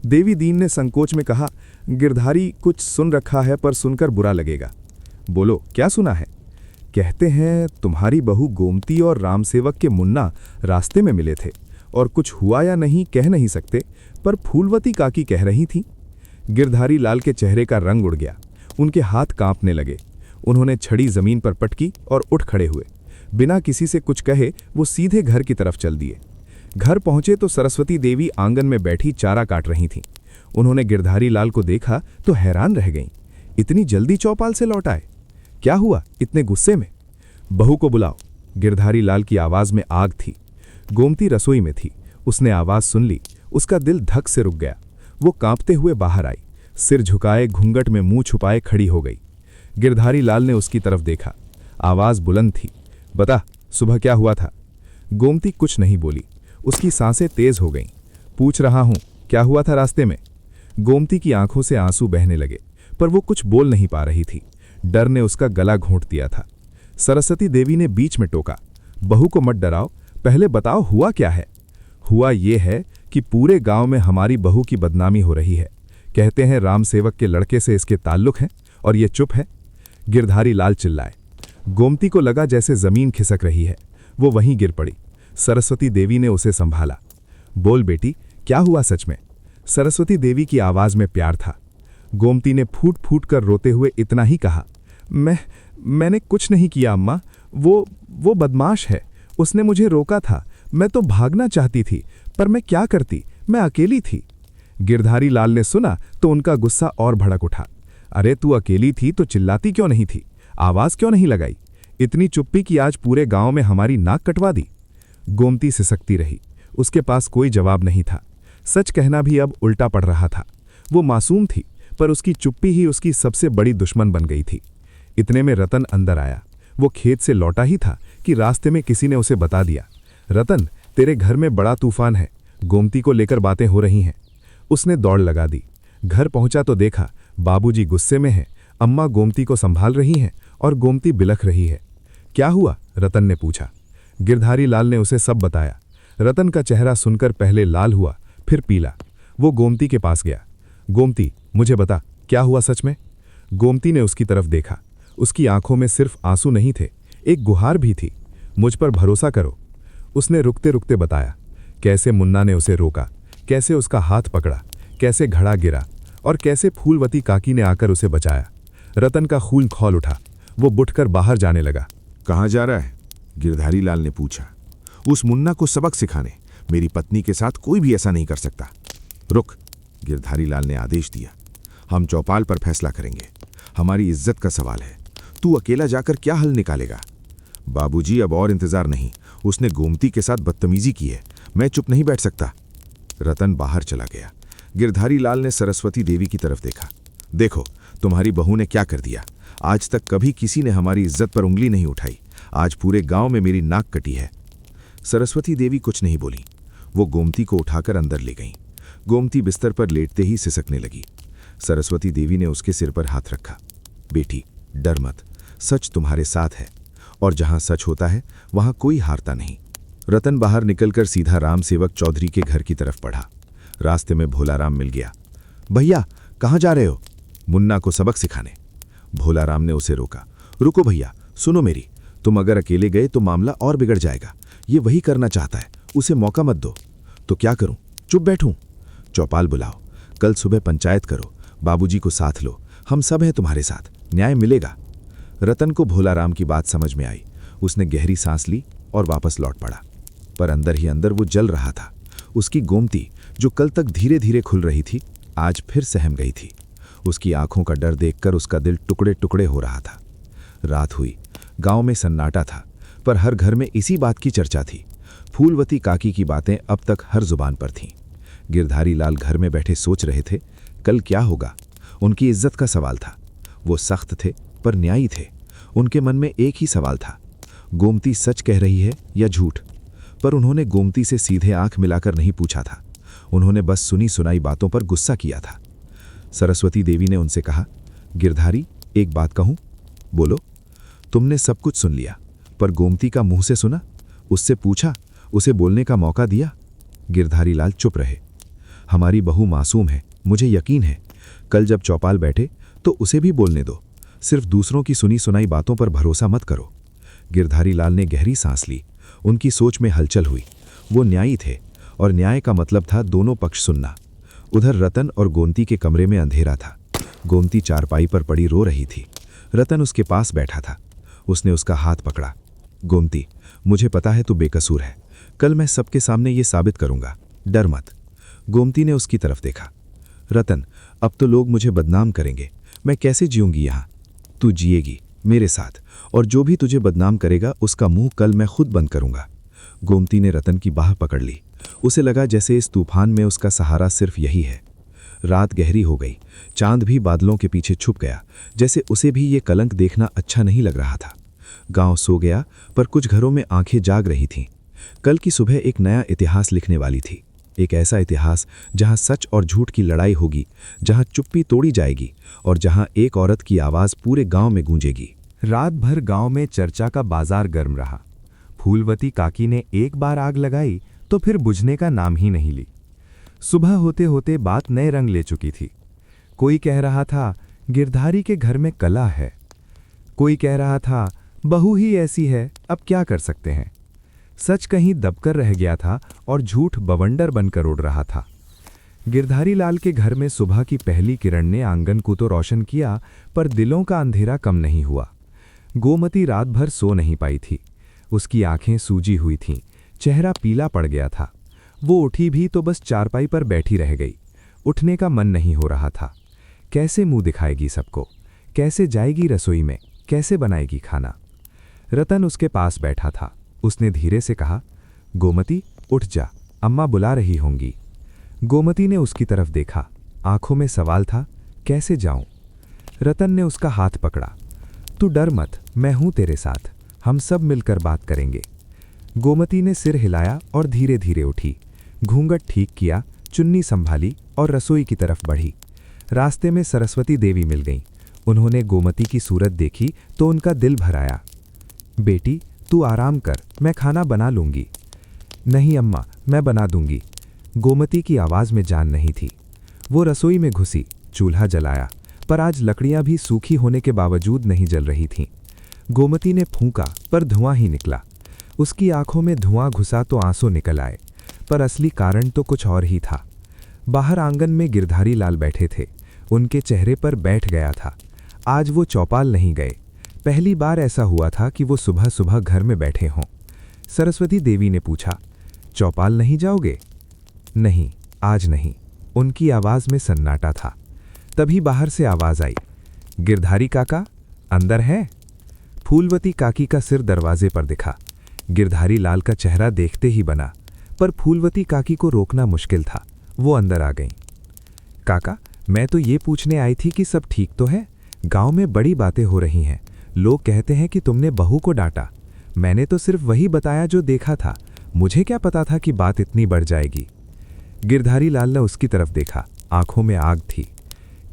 देवी दीन ने संकोच में कहा, गिरधारी कुछ सुन रखा है पर सुनकर बुरा लगेगा। बोलो, क्या सुना है? कहते हैं तुम्हारी बहू गोमती और रामसेवक के मुन्ना रास्ते में मिले थे, और कुछ हुआ या नहीं कह नहीं सकते, पर फूलवती काकी कह रही थी। गिरधारी लाल के चेहरे का रंग उड़ गया। उनके हाथ कांपने लगे। उन्होंने छड़ी जमीन पर पटकी और उठ खड़े हुए। बिना किसी से कुछ कहे वो सीधे घर की तरफ चल दिए। घर पहुंचे तो सरस्वती देवी आंगन में बैठी चारा काट रही थीं। उन्होंने गिरधारी लाल को देखा तो हैरान रह गईं। इतनी जल्दी चौपाल से लौट आए? क्या हुआ इतने गुस्से में? बहू को बुलाओ। गिरधारी लाल की आवाज में आग थी। गोमती रसोई में थी। उसने आवाज सुन ली, उसका दिल धक से रुक गया। वो कांपते हुए बाहर आई, सिर झुकाए घूंघट में मुंह छुपाए खड़ी हो गई। गिरधारी लाल ने उसकी तरफ देखा। आवाज बुलंद थी, बता सुबह क्या हुआ था? गोमती कुछ नहीं बोली, उसकी सांसें तेज हो गईं। पूछ रहा हूं क्या हुआ था रास्ते में? गोमती की आंखों से आंसू बहने लगे, पर वो कुछ बोल नहीं पा रही थी। डर ने उसका गला घोंट दिया था। सरस्वती देवी ने बीच में टोका, बहू को मत डराओ, पहले बताओ हुआ क्या है? हुआ ये है कि पूरे गांव में हमारी बहू की बदनामी हो रही है। कहते हैं राम सेवक के लड़के से इसके ताल्लुक हैं और ये चुप है। गिरधारी लाल चिल्लाए। गोमती को लगा जैसे जमीन खिसक रही है। वो वहीं गिर पड़ी। सरस्वती देवी ने उसे संभाला। बोल बेटी, क्या हुआ सच में? सरस्वती देवी की आवाज में प्यार था। गोमती ने फूट फूट कर रोते हुए इतना ही कहा, मैंने कुछ नहीं किया अम्मा, वो बदमाश है, उसने मुझे रोका था, मैं तो भागना चाहती थी, पर मैं क्या करती, मैं अकेली थी। गिरधारी लाल ने सुना तो उनका गुस्सा और भड़क उठा। अरे तू अकेली थी तो चिल्लाती क्यों नहीं थी? आवाज क्यों नहीं लगाई? इतनी चुप्पी कि आज पूरे गांव में हमारी नाक कटवा दी। गोमती सिसकती रही, उसके पास कोई जवाब नहीं था। सच कहना भी अब उल्टा पड़ रहा था। वो मासूम थी, पर उसकी चुप्पी ही उसकी सबसे बड़ी दुश्मन बन गई थी। इतने में रतन अंदर आया। वो खेत से लौटा ही था कि रास्ते में किसी ने उसे बता दिया, रतन तेरे घर में बड़ा तूफान है, गोमती को लेकर बातें हो रही हैं। उसने दौड़ लगा दी। घर पहुंचा तो देखा बाबूजी गुस्से में हैं, अम्मा गोमती को संभाल रही हैं और गोमती बिलख रही है। क्या हुआ? रतन ने पूछा। गिरधारी लाल ने उसे सब बताया। रतन का चेहरा सुनकर पहले लाल हुआ, फिर पीला। वो गोमती के पास गया। गोमती, मुझे बता, क्या हुआ सच में? गोमती ने उसकी तरफ देखा। उसकी आंखों में सिर्फ आंसू नहीं थे, एक गुहार भी थी। मुझ पर भरोसा करो। उसने रुकते रुकते बताया कैसे मुन्ना ने उसे रोका, कैसे उसका हाथ पकड़ा, कैसे घड़ा गिरा और कैसे फूलवती काकी ने आकर उसे बचाया। रतन का खून खौल उठा। वो बुठकर बाहर जाने लगा। कहाँ जा रहा है? गिरधारी लाल ने पूछा। उस मुन्ना को सबक सिखाने। मेरी पत्नी के साथ कोई भी ऐसा नहीं कर सकता। रुक, गिरधारी लाल ने आदेश दिया। हम चौपाल पर फैसला करेंगे, हमारी इज्जत का सवाल है। तू अकेला जाकर क्या हल निकालेगा? बाबूजी, अब और इंतजार नहीं, उसने गोमती के साथ बदतमीजी की है, मैं चुप नहीं बैठ सकता। रतन बाहर चला गया। गिरधारी लाल ने सरस्वती देवी की तरफ देखा। देखो तुम्हारी बहू ने क्या कर दिया। आज तक कभी किसी ने हमारी इज्जत पर उंगली नहीं उठाई, आज पूरे गांव में मेरी नाक कटी है। सरस्वती देवी कुछ नहीं बोली। वो गोमती को उठाकर अंदर ले गईं। गोमती बिस्तर पर लेटते ही सिसकने लगी। सरस्वती देवी ने उसके सिर पर हाथ रखा। बेटी, डर मत, सच तुम्हारे साथ है और जहां सच होता है वहां कोई हारता नहीं। रतन बाहर निकलकर सीधा राम सेवक चौधरी के घर की तरफ बढ़ा। रास्ते में भोलाराम मिल गया। भैया, कहाँ जा रहे हो? मुन्ना को सबक सिखाने। भोलाराम ने उसे रोका। रुको भैया, सुनो मेरी, तुम अगर अकेले गए तो मामला और बिगड़ जाएगा। ये वही करना चाहता है, उसे मौका मत दो। तो क्या करूं? चुप बैठूं? चौपाल बुलाओ, कल सुबह पंचायत करो, बाबूजी को साथ लो, हम सब हैं तुम्हारे साथ, न्याय मिलेगा। रतन को भोलाराम की बात समझ में आई। उसने गहरी सांस ली और वापस लौट पड़ा। पर अंदर ही अंदर वो जल रहा था। उसकी गोमती, जो कल तक धीरे धीरे खुल रही थी, आज फिर सहम गई थी। उसकी आंखों का डर देखकर उसका दिल टुकड़े टुकड़े हो रहा था। रात हुई। गांव में सन्नाटा था, पर हर घर में इसी बात की चर्चा थी। फूलवती काकी की बातें अब तक हर जुबान पर थीं। गिरधारी लाल घर में बैठे सोच रहे थे, कल क्या होगा। उनकी इज्जत का सवाल था। वो सख्त थे पर न्यायी थे। उनके मन में एक ही सवाल था, गोमती सच कह रही है या झूठ। पर उन्होंने गोमती से सीधे आंख मिलाकर नहीं पूछा था। उन्होंने बस सुनी सुनाई बातों पर गुस्सा किया था। सरस्वती देवी ने उनसे कहा, गिरधारी, एक बात कहूं? बोलो। तुमने सब कुछ सुन लिया, पर गोमती का मुंह से सुना? उससे पूछा, उसे बोलने का मौका दिया? गिरधारी लाल चुप रहे। हमारी बहू मासूम है, मुझे यकीन है। कल जब चौपाल बैठे तो उसे भी बोलने दो। सिर्फ दूसरों की सुनी सुनाई बातों पर भरोसा मत करो। गिरधारी लाल ने गहरी सांस ली। उनकी सोच में हलचल हुई। वो न्यायी थे और न्याय का मतलब था दोनों पक्ष सुनना। उधर रतन और गोमती के कमरे में अंधेरा था। गोमती चारपाई पर पड़ी रो रही थी। रतन उसके पास बैठा था। उसने उसका हाथ पकड़ा। गोमती, मुझे पता है तू बेकसूर है। कल मैं सबके सामने ये साबित करूंगा, डर मत। गोमती ने उसकी तरफ देखा। रतन, अब तो लोग मुझे बदनाम करेंगे, मैं कैसे जीऊंगी यहाँ? तू जिएगी मेरे साथ, और जो भी तुझे बदनाम करेगा उसका मुंह कल मैं खुद बंद करूंगा। गोमती ने रतन की बाह पकड़ ली। उसे लगा जैसे इस तूफान में उसका सहारा सिर्फ यही है। रात गहरी हो गई, चांद भी बादलों के पीछे छुप गया, जैसे उसे भी ये कलंक देखना अच्छा नहीं लग रहा था। गांव सो गया, पर कुछ घरों में आंखें जाग रही थीं। कल की सुबह एक नया इतिहास लिखने वाली थी, एक ऐसा इतिहास जहां सच और झूठ की लड़ाई होगी, जहां चुप्पी तोड़ी जाएगी और जहां एक औरत की आवाज़ पूरे गांव में गूंजेगी। रात भर गांव में चर्चा का बाजार गर्म रहा। फूलवती काकी ने एक बार आग लगाई तो फिर बुझने का नाम ही नहीं ली। सुबह होते होते बात नए रंग ले चुकी थी। कोई कह रहा था गिरधारी के घर में कला है, कोई कह रहा था बहू ही ऐसी है, अब क्या कर सकते हैं। सच कहीं दबकर रह गया था और झूठ बवंडर बनकर उड़ रहा था। गिरधारी लाल के घर में सुबह की पहली किरण ने आंगन को तो रोशन किया, पर दिलों का अंधेरा कम नहीं हुआ। गोमती रात भर सो नहीं पाई थी। उसकी आंखें सूजी हुई थीं, चेहरा पीला पड़ गया था। वो उठी भी तो बस चारपाई पर बैठी रह गई। उठने का मन नहीं हो रहा था। कैसे मुंह दिखाएगी सबको, कैसे जाएगी रसोई में, कैसे बनाएगी खाना। रतन उसके पास बैठा था। उसने धीरे से कहा, गोमती उठ जा, अम्मा बुला रही होंगी। गोमती ने उसकी तरफ देखा, आंखों में सवाल था, कैसे जाऊं। रतन ने उसका हाथ पकड़ा, तू डर मत, मैं हूं तेरे साथ, हम सब मिलकर बात करेंगे। गोमती ने सिर हिलाया और धीरे धीरे उठी, घूंघट ठीक किया, चुन्नी संभाली और रसोई की तरफ बढ़ी। रास्ते में सरस्वती देवी मिल गईं। उन्होंने गोमती की सूरत देखी तो उनका दिल भर आया। बेटी तू आराम कर, मैं खाना बना लूंगी। नहीं अम्मा, मैं बना दूंगी। गोमती की आवाज़ में जान नहीं थी। वो रसोई में घुसी, चूल्हा जलाया, पर आज लकड़ियां भी सूखी होने के बावजूद नहीं जल रही थीं। गोमती ने फूंका, पर धुआं ही निकला। उसकी आंखों में धुआं घुसा तो आंसू निकल आए, पर असली कारण तो कुछ और ही था। बाहर आंगन में गिरधारी लाल बैठे थे। उनके चेहरे पर बैठ गया था। आज वो चौपाल नहीं गए। पहली बार ऐसा हुआ था कि वो सुबह सुबह घर में बैठे हों। सरस्वती देवी ने पूछा, चौपाल नहीं जाओगे? नहीं, आज नहीं। उनकी आवाज़ में सन्नाटा था। तभी बाहर से आवाज़ आई, गिरधारी काका अंदर है? फूलवती काकी का सिर दरवाजे पर दिखा। गिरधारी लाल का चेहरा देखते ही बना, पर फूलवती काकी को रोकना मुश्किल था। वो अंदर आ गईं। काका, मैं तो ये पूछने आई थी कि सब ठीक तो है? गांव में बड़ी बातें हो रही हैं। लोग कहते हैं कि तुमने बहू को डांटा। मैंने तो सिर्फ वही बताया जो देखा था। मुझे क्या पता था कि बात इतनी बढ़ जाएगी। गिरधारी लाल ने उसकी तरफ देखा, आंखों में आग थी।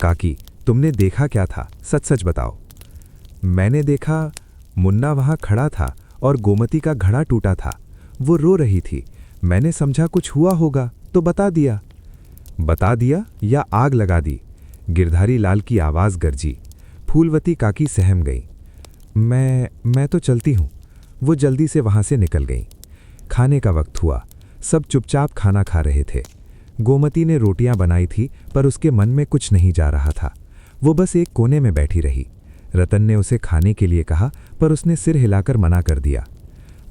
काकी, तुमने देखा क्या था? सच सच बताओ। मैंने देखा, मुन्ना वहां खड़ा था और गोमती का घड़ा टूटा था। वो रो रही थी। मैंने समझा कुछ हुआ होगा तो बता दिया। बता दिया या आग लगा दी? गिरधारी लाल की आवाज़ गरजी। फूलवती काकी सहम गई। मैं तो चलती हूँ। वो जल्दी से वहाँ से निकल गई। खाने का वक्त हुआ। सब चुपचाप खाना खा रहे थे। गोमती ने रोटियां बनाई थी, पर उसके मन में कुछ नहीं जा रहा था। वो बस एक कोने में बैठी रही। रतन ने उसे खाने के लिए कहा, पर उसने सिर हिलाकर मना कर दिया।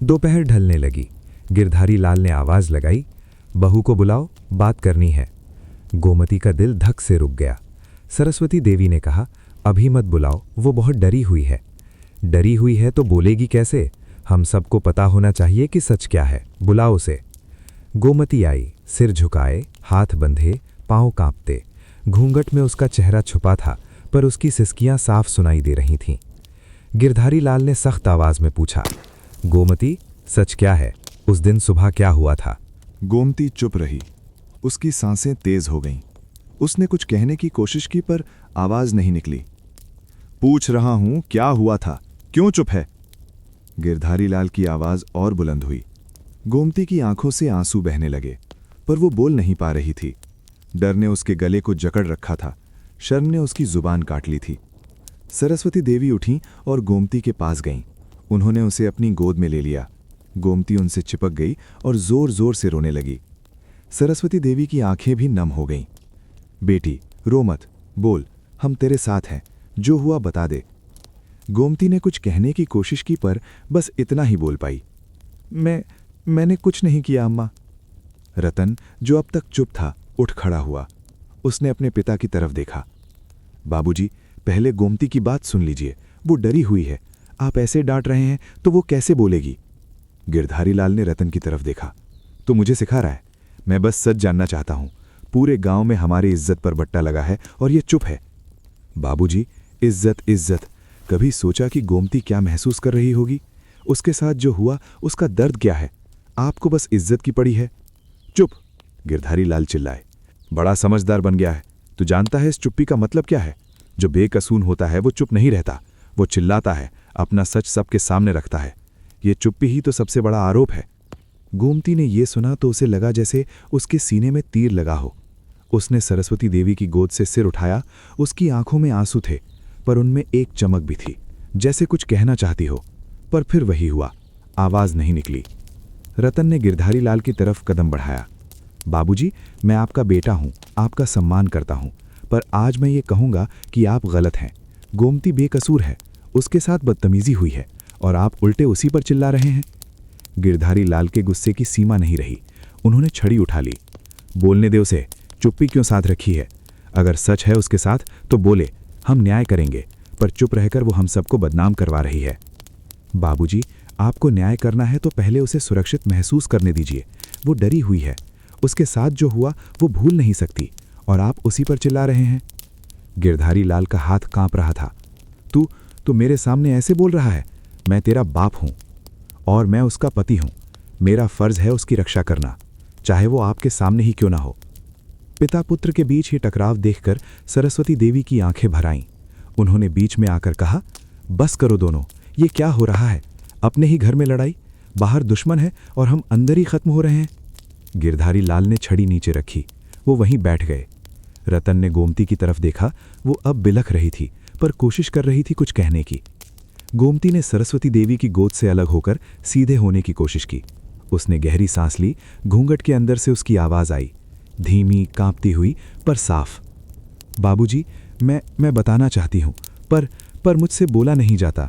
दोपहर ढलने लगी। गिरधारी लाल ने आवाज़ लगाई, बहू को बुलाओ, बात करनी है। गोमती का दिल धक से रुक गया। सरस्वती देवी ने कहा, अभी मत बुलाओ, वो बहुत डरी हुई है। डरी हुई है तो बोलेगी कैसे? हम सबको पता होना चाहिए कि सच क्या है। बुलाओ उसे। गोमती आई, सिर झुकाए, हाथ बंधे, पांव कांपते। घूंघट में उसका चेहरा छुपा था, पर उसकी सिसकियां साफ सुनाई दे रही थीं। गिरधारी लाल ने सख्त आवाज में पूछा, गोमती सच क्या है? उस दिन सुबह क्या हुआ था? गोमती चुप रही। उसकी सांसें तेज हो गईं। उसने कुछ कहने की कोशिश की, पर आवाज नहीं निकली। पूछ रहा हूं, क्या हुआ था? क्यों चुप है? गिरधारी लाल की आवाज और बुलंद हुई। गोमती की आंखों से आंसू बहने लगे, पर वो बोल नहीं पा रही थी। डर ने उसके गले को जकड़ रखा था। शर्म ने उसकी जुबान काट ली थी। सरस्वती देवी उठीं और गोमती के पास गईं। उन्होंने उसे अपनी गोद में ले लिया। गोमती उनसे चिपक गई और जोर जोर से रोने लगी। सरस्वती देवी की आंखें भी नम हो गईं। बेटी रो मत, बोल, हम तेरे साथ हैं, जो हुआ बता दे। गोमती ने कुछ कहने की कोशिश की, पर बस इतना ही बोल पाई, मैंने कुछ नहीं किया अम्मा। रतन, जो अब तक चुप था, उठ खड़ा हुआ। उसने अपने पिता की तरफ देखा। बाबूजी, पहले गोमती की बात सुन लीजिए, वो डरी हुई है। आप ऐसे डांट रहे हैं तो वो कैसे बोलेगी? गिरधारी लाल ने रतन की तरफ देखा। तो मुझे सिखा रहा है? मैं बस सच जानना चाहता हूं। पूरे गांव में हमारी इज्जत पर बट्टा लगा है और ये चुप है। बाबूजी, इज्जत इज्जत, कभी सोचा कि गोमती क्या महसूस कर रही होगी? उसके साथ जो हुआ उसका दर्द क्या है? आपको बस इज्जत की पड़ी है। चुप! गिरधारी लाल चिल्लाए। बड़ा समझदार बन गया है। तू जानता है इस चुप्पी का मतलब क्या है? जो बेकसूर होता है वो चुप नहीं रहता, वो चिल्लाता है, अपना सच सबके सामने रखता है। ये चुप्पी ही तो सबसे बड़ा आरोप है। गोमती ने ये सुना तो उसे लगा जैसे उसके सीने में तीर लगा हो। उसने सरस्वती देवी की गोद से सिर उठाया। उसकी आंखों में आंसू थे, पर उनमें एक चमक भी थी, जैसे कुछ कहना चाहती हो। पर फिर वही हुआ, आवाज नहीं निकली। रतन ने गिरधारी लाल की तरफ कदम बढ़ाया। बाबूजी, मैं आपका बेटा हूं, आपका सम्मान करता हूं, पर आज मैं ये कहूंगा कि आप गलत हैं। गोमती बेकसूर है, उसके साथ बदतमीजी हुई है और आप उल्टे उसी पर चिल्ला रहे हैं। गिरधारी लाल के गुस्से की सीमा नहीं रही। उन्होंने छड़ी उठा ली। बोलने दे उसे, चुप्पी क्यों साथ रखी है? अगर सच है उसके साथ तो बोले, हम न्याय करेंगे, पर चुप रहकर वो हम सबको बदनाम करवा रही है। बाबूजी, आपको न्याय करना है तो पहले उसे सुरक्षित महसूस करने दीजिए। वो डरी हुई है, उसके साथ जो हुआ वो भूल नहीं सकती, और आप उसी पर चिल्ला रहे हैं। गिरधारी लाल का हाथ कांप रहा था। तू मेरे सामने ऐसे बोल रहा है? मैं तेरा बाप हूं और मैं उसका पति हूं। मेरा फर्ज है उसकी रक्षा करना, चाहे वो आपके सामने ही क्यों ना हो। पिता पुत्र के बीच ये टकराव देखकर सरस्वती देवी की आंखें भर आईं। उन्होंने बीच में आकर कहा, बस करो दोनों, ये क्या हो रहा है? अपने ही घर में लड़ाई, बाहर दुश्मन है और हम अंदर ही खत्म हो रहे हैं। गिरधारी लाल ने छड़ी नीचे रखी। वो वहीं बैठ गए। रतन ने गोमती की तरफ देखा। वो अब बिलख रही थी, पर कोशिश कर रही थी कुछ कहने की। गोमती ने सरस्वती देवी की गोद से अलग होकर सीधे होने की कोशिश की। उसने गहरी सांस ली। घूंघट के अंदर से उसकी आवाज आई, धीमी, कांपती हुई, पर साफ। बाबूजी, मैं बताना चाहती हूं, पर मुझसे बोला नहीं जाता।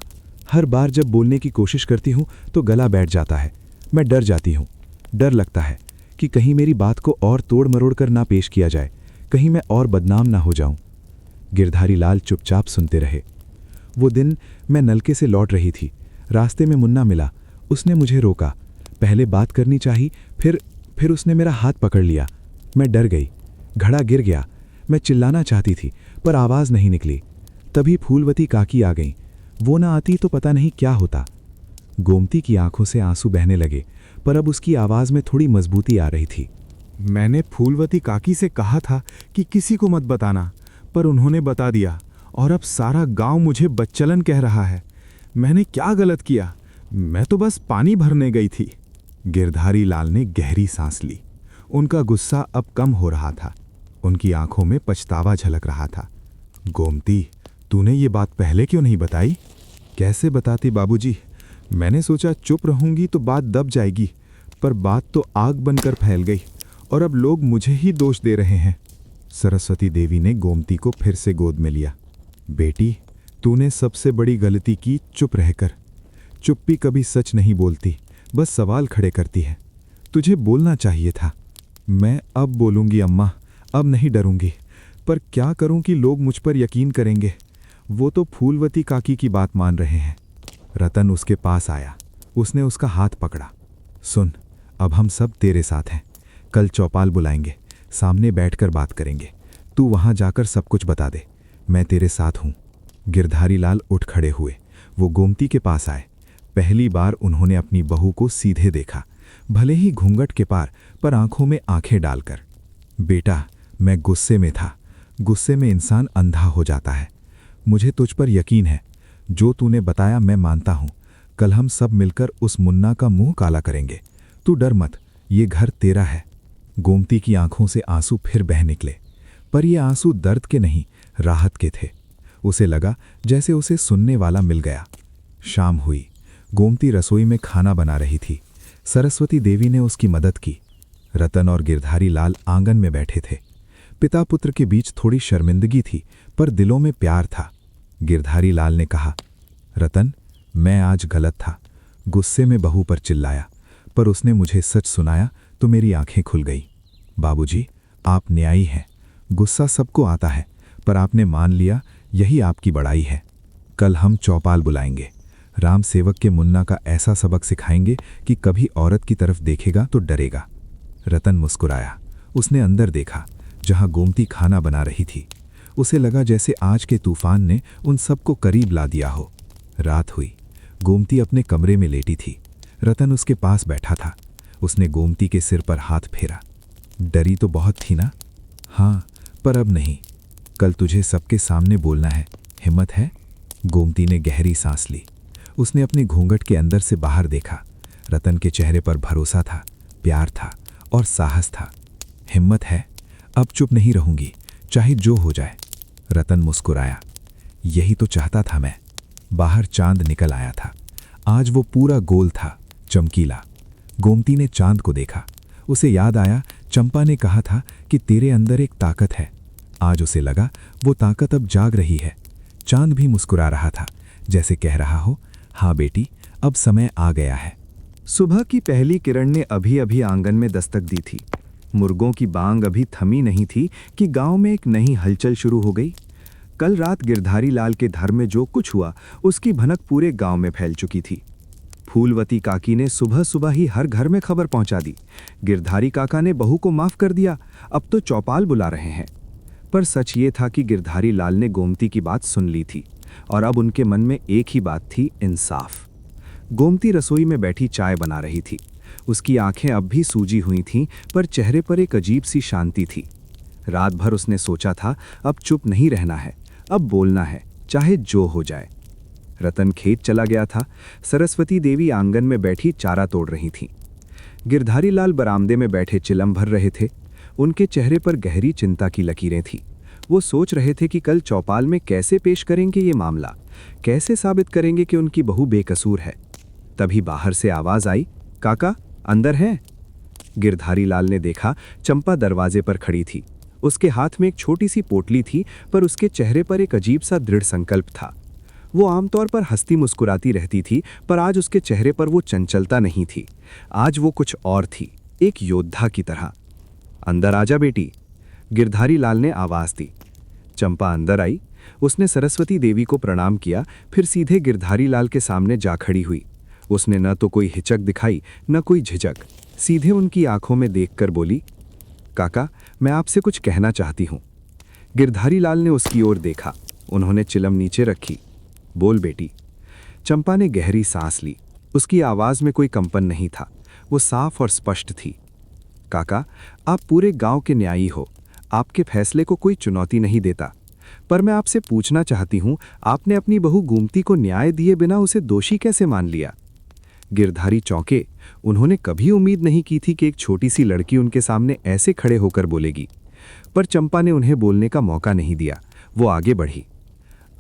हर बार जब बोलने की कोशिश करती हूं तो गला बैठ जाता है। मैं डर जाती हूं। डर लगता है कि कहीं मेरी बात को और तोड़ मरोड़ कर ना पेश किया जाए, कहीं मैं और बदनाम ना हो जाऊं। गिरधारी लाल चुपचाप सुनते रहे। वो दिन मैं नलके से लौट रही थी। रास्ते में मुन्ना मिला। उसने मुझे रोका। पहले बात करनी चाहिए, फिर उसने मेरा हाथ पकड़ लिया। मैं डर गई। घड़ा गिर गया। मैं चिल्लाना चाहती थी, पर आवाज नहीं निकली। तभी फूलवती काकी आ गईं। वो ना आती तो पता नहीं क्या होता। गोमती की आंखों से आंसू बहने लगे, पर अब उसकी आवाज में थोड़ी मजबूती आ रही थी। मैंने फूलवती काकी से कहा था कि किसी को मत बताना, पर उन्होंने बता दिया और अब सारा गांव मुझे बच्चलन कह रहा है। मैंने क्या गलत किया? मैं तो बस पानी भरने गई थी। गिरधारी लाल ने गहरी सांस ली। उनका गुस्सा अब कम हो रहा था। उनकी आंखों में पछतावा झलक रहा था। गोमती, तूने ये बात पहले क्यों नहीं बताई? कैसे बताती बाबूजी? मैंने सोचा चुप रहूंगी तो बात दब जाएगी, पर बात तो आग बनकर फैल गई और अब लोग मुझे ही दोष दे रहे हैं। सरस्वती देवी ने गोमती को फिर से गोद में लिया। बेटी, तूने सबसे बड़ी गलती की चुप रहकर। चुप्पी कभी सच नहीं बोलती, बस सवाल खड़े करती है। तुझे बोलना चाहिए था। मैं अब बोलूंगी अम्मा, अब नहीं डरूंगी। पर क्या करूं कि लोग मुझ पर यकीन करेंगे? वो तो फूलवती काकी की बात मान रहे हैं। रतन उसके पास आया। उसने उसका हाथ पकड़ा। सुन, अब हम सब तेरे साथ हैं। कल चौपाल बुलाएंगे, सामने बैठकर बात करेंगे। तू वहां जाकर सब कुछ बता दे। मैं तेरे साथ हूं। गिरधारी लाल उठ खड़े हुए। वो गोमती के पास आए। पहली बार उन्होंने अपनी बहू को सीधे देखा, भले ही घूंघट के पार, पर आंखों में आंखें डालकर। बेटा, मैं गुस्से में था। गुस्से में इंसान अंधा हो जाता है। मुझे तुझ पर यकीन है। जो तूने बताया मैं मानता हूं। कल हम सब मिलकर उस मुन्ना का मुंह काला करेंगे। तू डर मत, ये घर तेरा है। गोमती की आंखों से आंसू फिर बह निकले, पर ये आंसू दर्द के नहीं, राहत के थे। उसे लगा जैसे उसे सुनने वाला मिल गया। शाम हुई। गोमती रसोई में खाना बना रही थी। सरस्वती देवी ने उसकी मदद की। रतन और गिरधारी लाल आंगन में बैठे थे। पिता पुत्र के बीच थोड़ी शर्मिंदगी थी, पर दिलों में प्यार था। गिरधारी लाल ने कहा, रतन, मैं आज गलत था। गुस्से में बहू पर चिल्लाया, पर उसने मुझे सच सुनाया तो मेरी आंखें खुल गई। बाबूजी, आप न्यायी हैं। गुस्सा सबको आता है, पर आपने मान लिया, यही आपकी बड़ाई है। कल हम चौपाल बुलाएंगे। राम सेवक के मुन्ना का ऐसा सबक सिखाएंगे कि कभी औरत की तरफ देखेगा तो डरेगा। रतन मुस्कुराया। उसने अंदर देखा, जहां गोमती खाना बना रही थी। उसे लगा जैसे आज के तूफान ने उन सबको करीब ला दिया हो। रात हुई। गोमती अपने कमरे में लेटी थी। रतन उसके पास बैठा था। उसने गोमती के सिर पर हाथ फेरा। डरी तो बहुत थी ना? हाँ, पर अब नहीं। कल तुझे सबके सामने बोलना है, हिम्मत है? गोमती ने गहरी सांस ली। उसने अपने घूंघट के अंदर से बाहर देखा। रतन के चेहरे पर भरोसा था, प्यार था और साहस था। हिम्मत है? अब चुप नहीं रहूंगी, चाहे जो हो जाए। रतन मुस्कुराया। यही तो चाहता था मैं। बाहर चांद निकल आया था। आज वो पूरा गोल था, चमकीला। गोमती ने चांद को देखा। उसे याद आया, चंपा ने कहा था कि तेरे अंदर एक ताकत है। आज उसे लगा वो ताकत अब जाग रही है। चांद भी मुस्कुरा रहा था, जैसे कह रहा हो, हाँ बेटी, अब समय आ गया है। सुबह की पहली किरण ने अभी अभी आंगन में दस्तक दी थी। मुर्गों की बांग अभी थमी नहीं थी कि गांव में एक नई हलचल शुरू हो गई। कल रात गिरधारी लाल के घर में जो कुछ हुआ, उसकी भनक पूरे गांव में फैल चुकी थी। फूलवती काकी ने सुबह सुबह ही हर घर में खबर पहुंचा दी। गिरधारी काका ने बहू को माफ कर दिया, अब तो चौपाल बुला रहे हैं। पर सच ये था कि गिरधारी लाल ने गोमती की बात सुन ली थी और अब उनके मन में एक ही बात थी, इंसाफ। गोमती रसोई में बैठी चाय बना रही थी। उसकी आंखें अब भी सूजी हुई थीं, पर चेहरे पर एक अजीब सी शांति थी। रात भर उसने सोचा था, अब चुप नहीं रहना है, अब बोलना है, चाहे जो हो जाए। रतन खेत चला गया था। सरस्वती देवी आंगन में बैठी चारा तोड़ रही थीं। गिरधारी लाल बरामदे में बैठे चिलम भर रहे थे। उनके चेहरे पर गहरी चिंता की लकीरें थीं। वो सोच रहे थे कि कल चौपाल में कैसे पेश करेंगे ये मामला, कैसे साबित करेंगे कि उनकी बहू बेकसूर है। तभी बाहर से आवाज आई, काका अंदर हैं? गिरधारी लाल ने देखा, चंपा दरवाजे पर खड़ी थी। उसके हाथ में एक छोटी सी पोटली थी, पर उसके चेहरे पर एक अजीब सा दृढ़ संकल्प था। वो आमतौर पर हंसती मुस्कुराती रहती थी, पर आज उसके चेहरे पर वो चंचलता नहीं थी। आज वो कुछ और थी, एक योद्धा की तरह। अंदर आजा बेटी, गिरधारी लाल ने आवाज दी। चंपा अंदर आई। उसने सरस्वती देवी को प्रणाम किया, फिर सीधे गिरधारी लाल के सामने जा खड़ी हुई। उसने न तो कोई हिचक दिखाई, न कोई झिझक। सीधे उनकी आंखों में देखकर बोली, काका, मैं आपसे कुछ कहना चाहती हूं। गिरधारी लाल ने उसकी ओर देखा। उन्होंने चिलम नीचे रखी। बोल बेटी। चंपा ने गहरी सांस ली। उसकी आवाज में कोई कंपन नहीं था, वो साफ और स्पष्ट थी। काका, आप पूरे गांव के न्यायी हो, आपके फैसले को कोई चुनौती नहीं देता, पर मैं आपसे पूछना चाहती हूं, आपने अपनी बहू गोमती को न्याय दिए बिना उसे दोषी कैसे मान लिया? गिरधारी चौंके। उन्होंने कभी उम्मीद नहीं की थी कि एक छोटी सी लड़की उनके सामने ऐसे खड़े होकर बोलेगी। पर चंपा ने उन्हें बोलने का मौका नहीं दिया। वो आगे बढ़ी।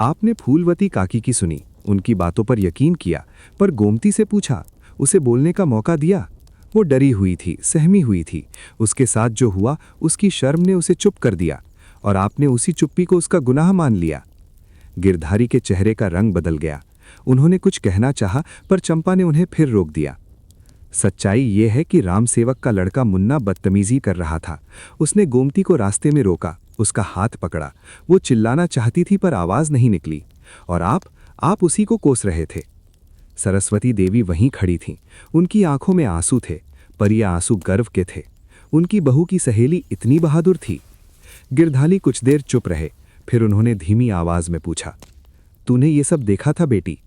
आपने फूलवती काकी की सुनी, उनकी बातों पर यकीन किया, पर गोमती से पूछा, उसे बोलने का मौका दिया? वो डरी हुई थी, सहमी हुई थी। उसके साथ जो हुआ, उसकी शर्म ने उसे चुप कर दिया, और आपने उसी चुप्पी को उसका गुनाह मान लिया। गिरधारी के चेहरे का रंग बदल गया। उन्होंने कुछ कहना चाहा, पर चंपा ने उन्हें फिर रोक दिया। सच्चाई ये है कि राम सेवक का लड़का मुन्ना बदतमीजी कर रहा था। उसने गोमती को रास्ते में रोका, उसका हाथ पकड़ा। वो चिल्लाना चाहती थी, पर आवाज नहीं निकली। और आप उसी को कोस रहे थे। सरस्वती देवी वहीं खड़ी थीं। उनकी आंखों में आंसू थे, पर ये आंसू गर्व के थे। उनकी बहू की सहेली इतनी बहादुर थी। गिरधारी कुछ देर चुप रहे, फिर उन्होंने धीमी आवाज में पूछा, तूने ये सब देखा था बेटी?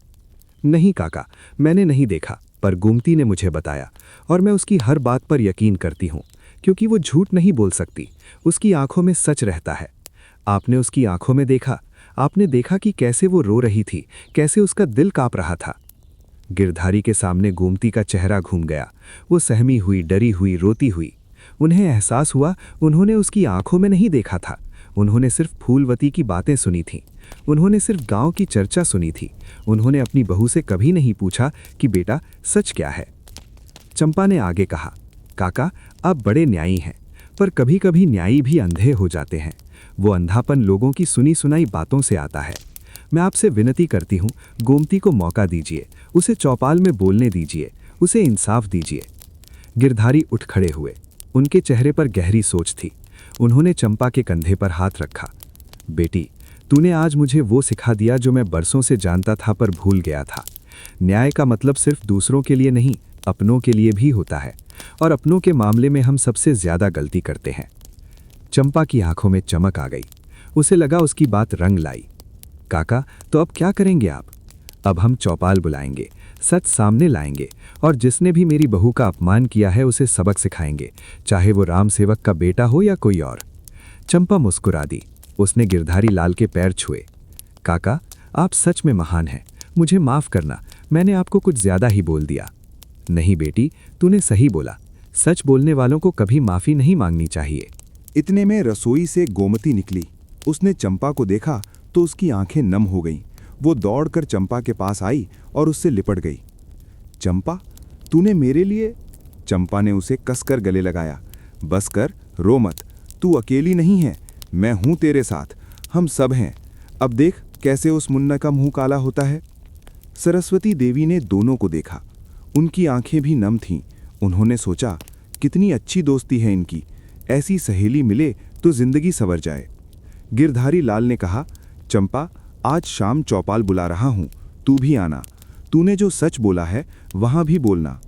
नहीं काका, मैंने नहीं देखा, पर गोमती ने मुझे बताया, और मैं उसकी हर बात पर यकीन करती हूँ, क्योंकि वो झूठ नहीं बोल सकती। उसकी आंखों में सच रहता है। आपने उसकी आंखों में देखा, आपने देखा कि कैसे वो रो रही थी, कैसे उसका दिल कांप रहा था। गिरधारी के सामने गोमती का चेहरा घूम गया। वो सहमी हुई, डरी हुई, रोती हुई। उन्हें एहसास हुआ, उन्होंने उसकी आंखों में नहीं देखा था। उन्होंने सिर्फ फूलवती की बातें सुनी थीं। उन्होंने सिर्फ गांव की चर्चा सुनी थी। उन्होंने अपनी बहू से कभी नहीं पूछा कि बेटा सच क्या है। चंपा ने आगे कहा, काका, आप बड़े न्यायी हैं, पर कभी कभी न्यायी भी अंधे हो जाते हैं। वो अंधापन लोगों की सुनी सुनाई बातों से आता है। मैं आपसे विनती करती हूँ, गोमती को मौका दीजिए, उसे चौपाल में बोलने दीजिए, उसे इंसाफ दीजिए। गिरधारी उठ खड़े हुए। उनके चेहरे पर गहरी सोच थी। उन्होंने चंपा के कंधे पर हाथ रखा। बेटी, तूने आज मुझे वो सिखा दिया जो मैं बरसों से जानता था पर भूल गया था। न्याय का मतलब सिर्फ दूसरों के लिए नहीं, अपनों के लिए भी होता है। और अपनों के मामले में हम सबसे ज्यादा गलती करते हैं। चंपा की आंखों में चमक आ गई। उसे लगा उसकी बात रंग लाई। काका, तो अब क्या करेंगे आप? अब हम चौपाल बुलाएंगे, सच सामने लाएंगे और जिसने भी मेरी बहू का अपमान किया है उसे सबक सिखाएंगे, चाहे वो राम सेवक का बेटा हो या कोई और। चंपा मुस्कुरा दी। उसने गिरधारी लाल के पैर छुए। काका, आप सच में महान हैं। मुझे माफ करना, मैंने आपको कुछ ज्यादा ही बोल दिया। नहीं बेटी, तूने सही बोला। सच बोलने वालों को कभी माफी नहीं मांगनी चाहिए। इतने में रसोई से गोमती निकली। उसने चंपा को देखा तो उसकी आंखें नम हो गईं। वो दौड़कर चंपा के पास आई और उससे लिपट गई। चंपा, तूने मेरे लिए? चंपा ने उसे कसकर गले लगाया। बस कर, रो मत। तू अकेली नहीं है, मैं हूं तेरे साथ। हम सब हैं। अब देख कैसे उस मुन्ना का मुंह काला होता है। सरस्वती देवी ने दोनों को देखा। उनकी आंखें भी नम थीं। उन्होंने सोचा, कितनी अच्छी दोस्ती है इनकी। ऐसी सहेली मिले तो जिंदगी संवर जाए। गिरधारी लाल ने कहा, चंपा, आज शाम चौपाल बुला रहा हूं, तू भी आना। तूने जो सच बोला है वहां भी बोलना।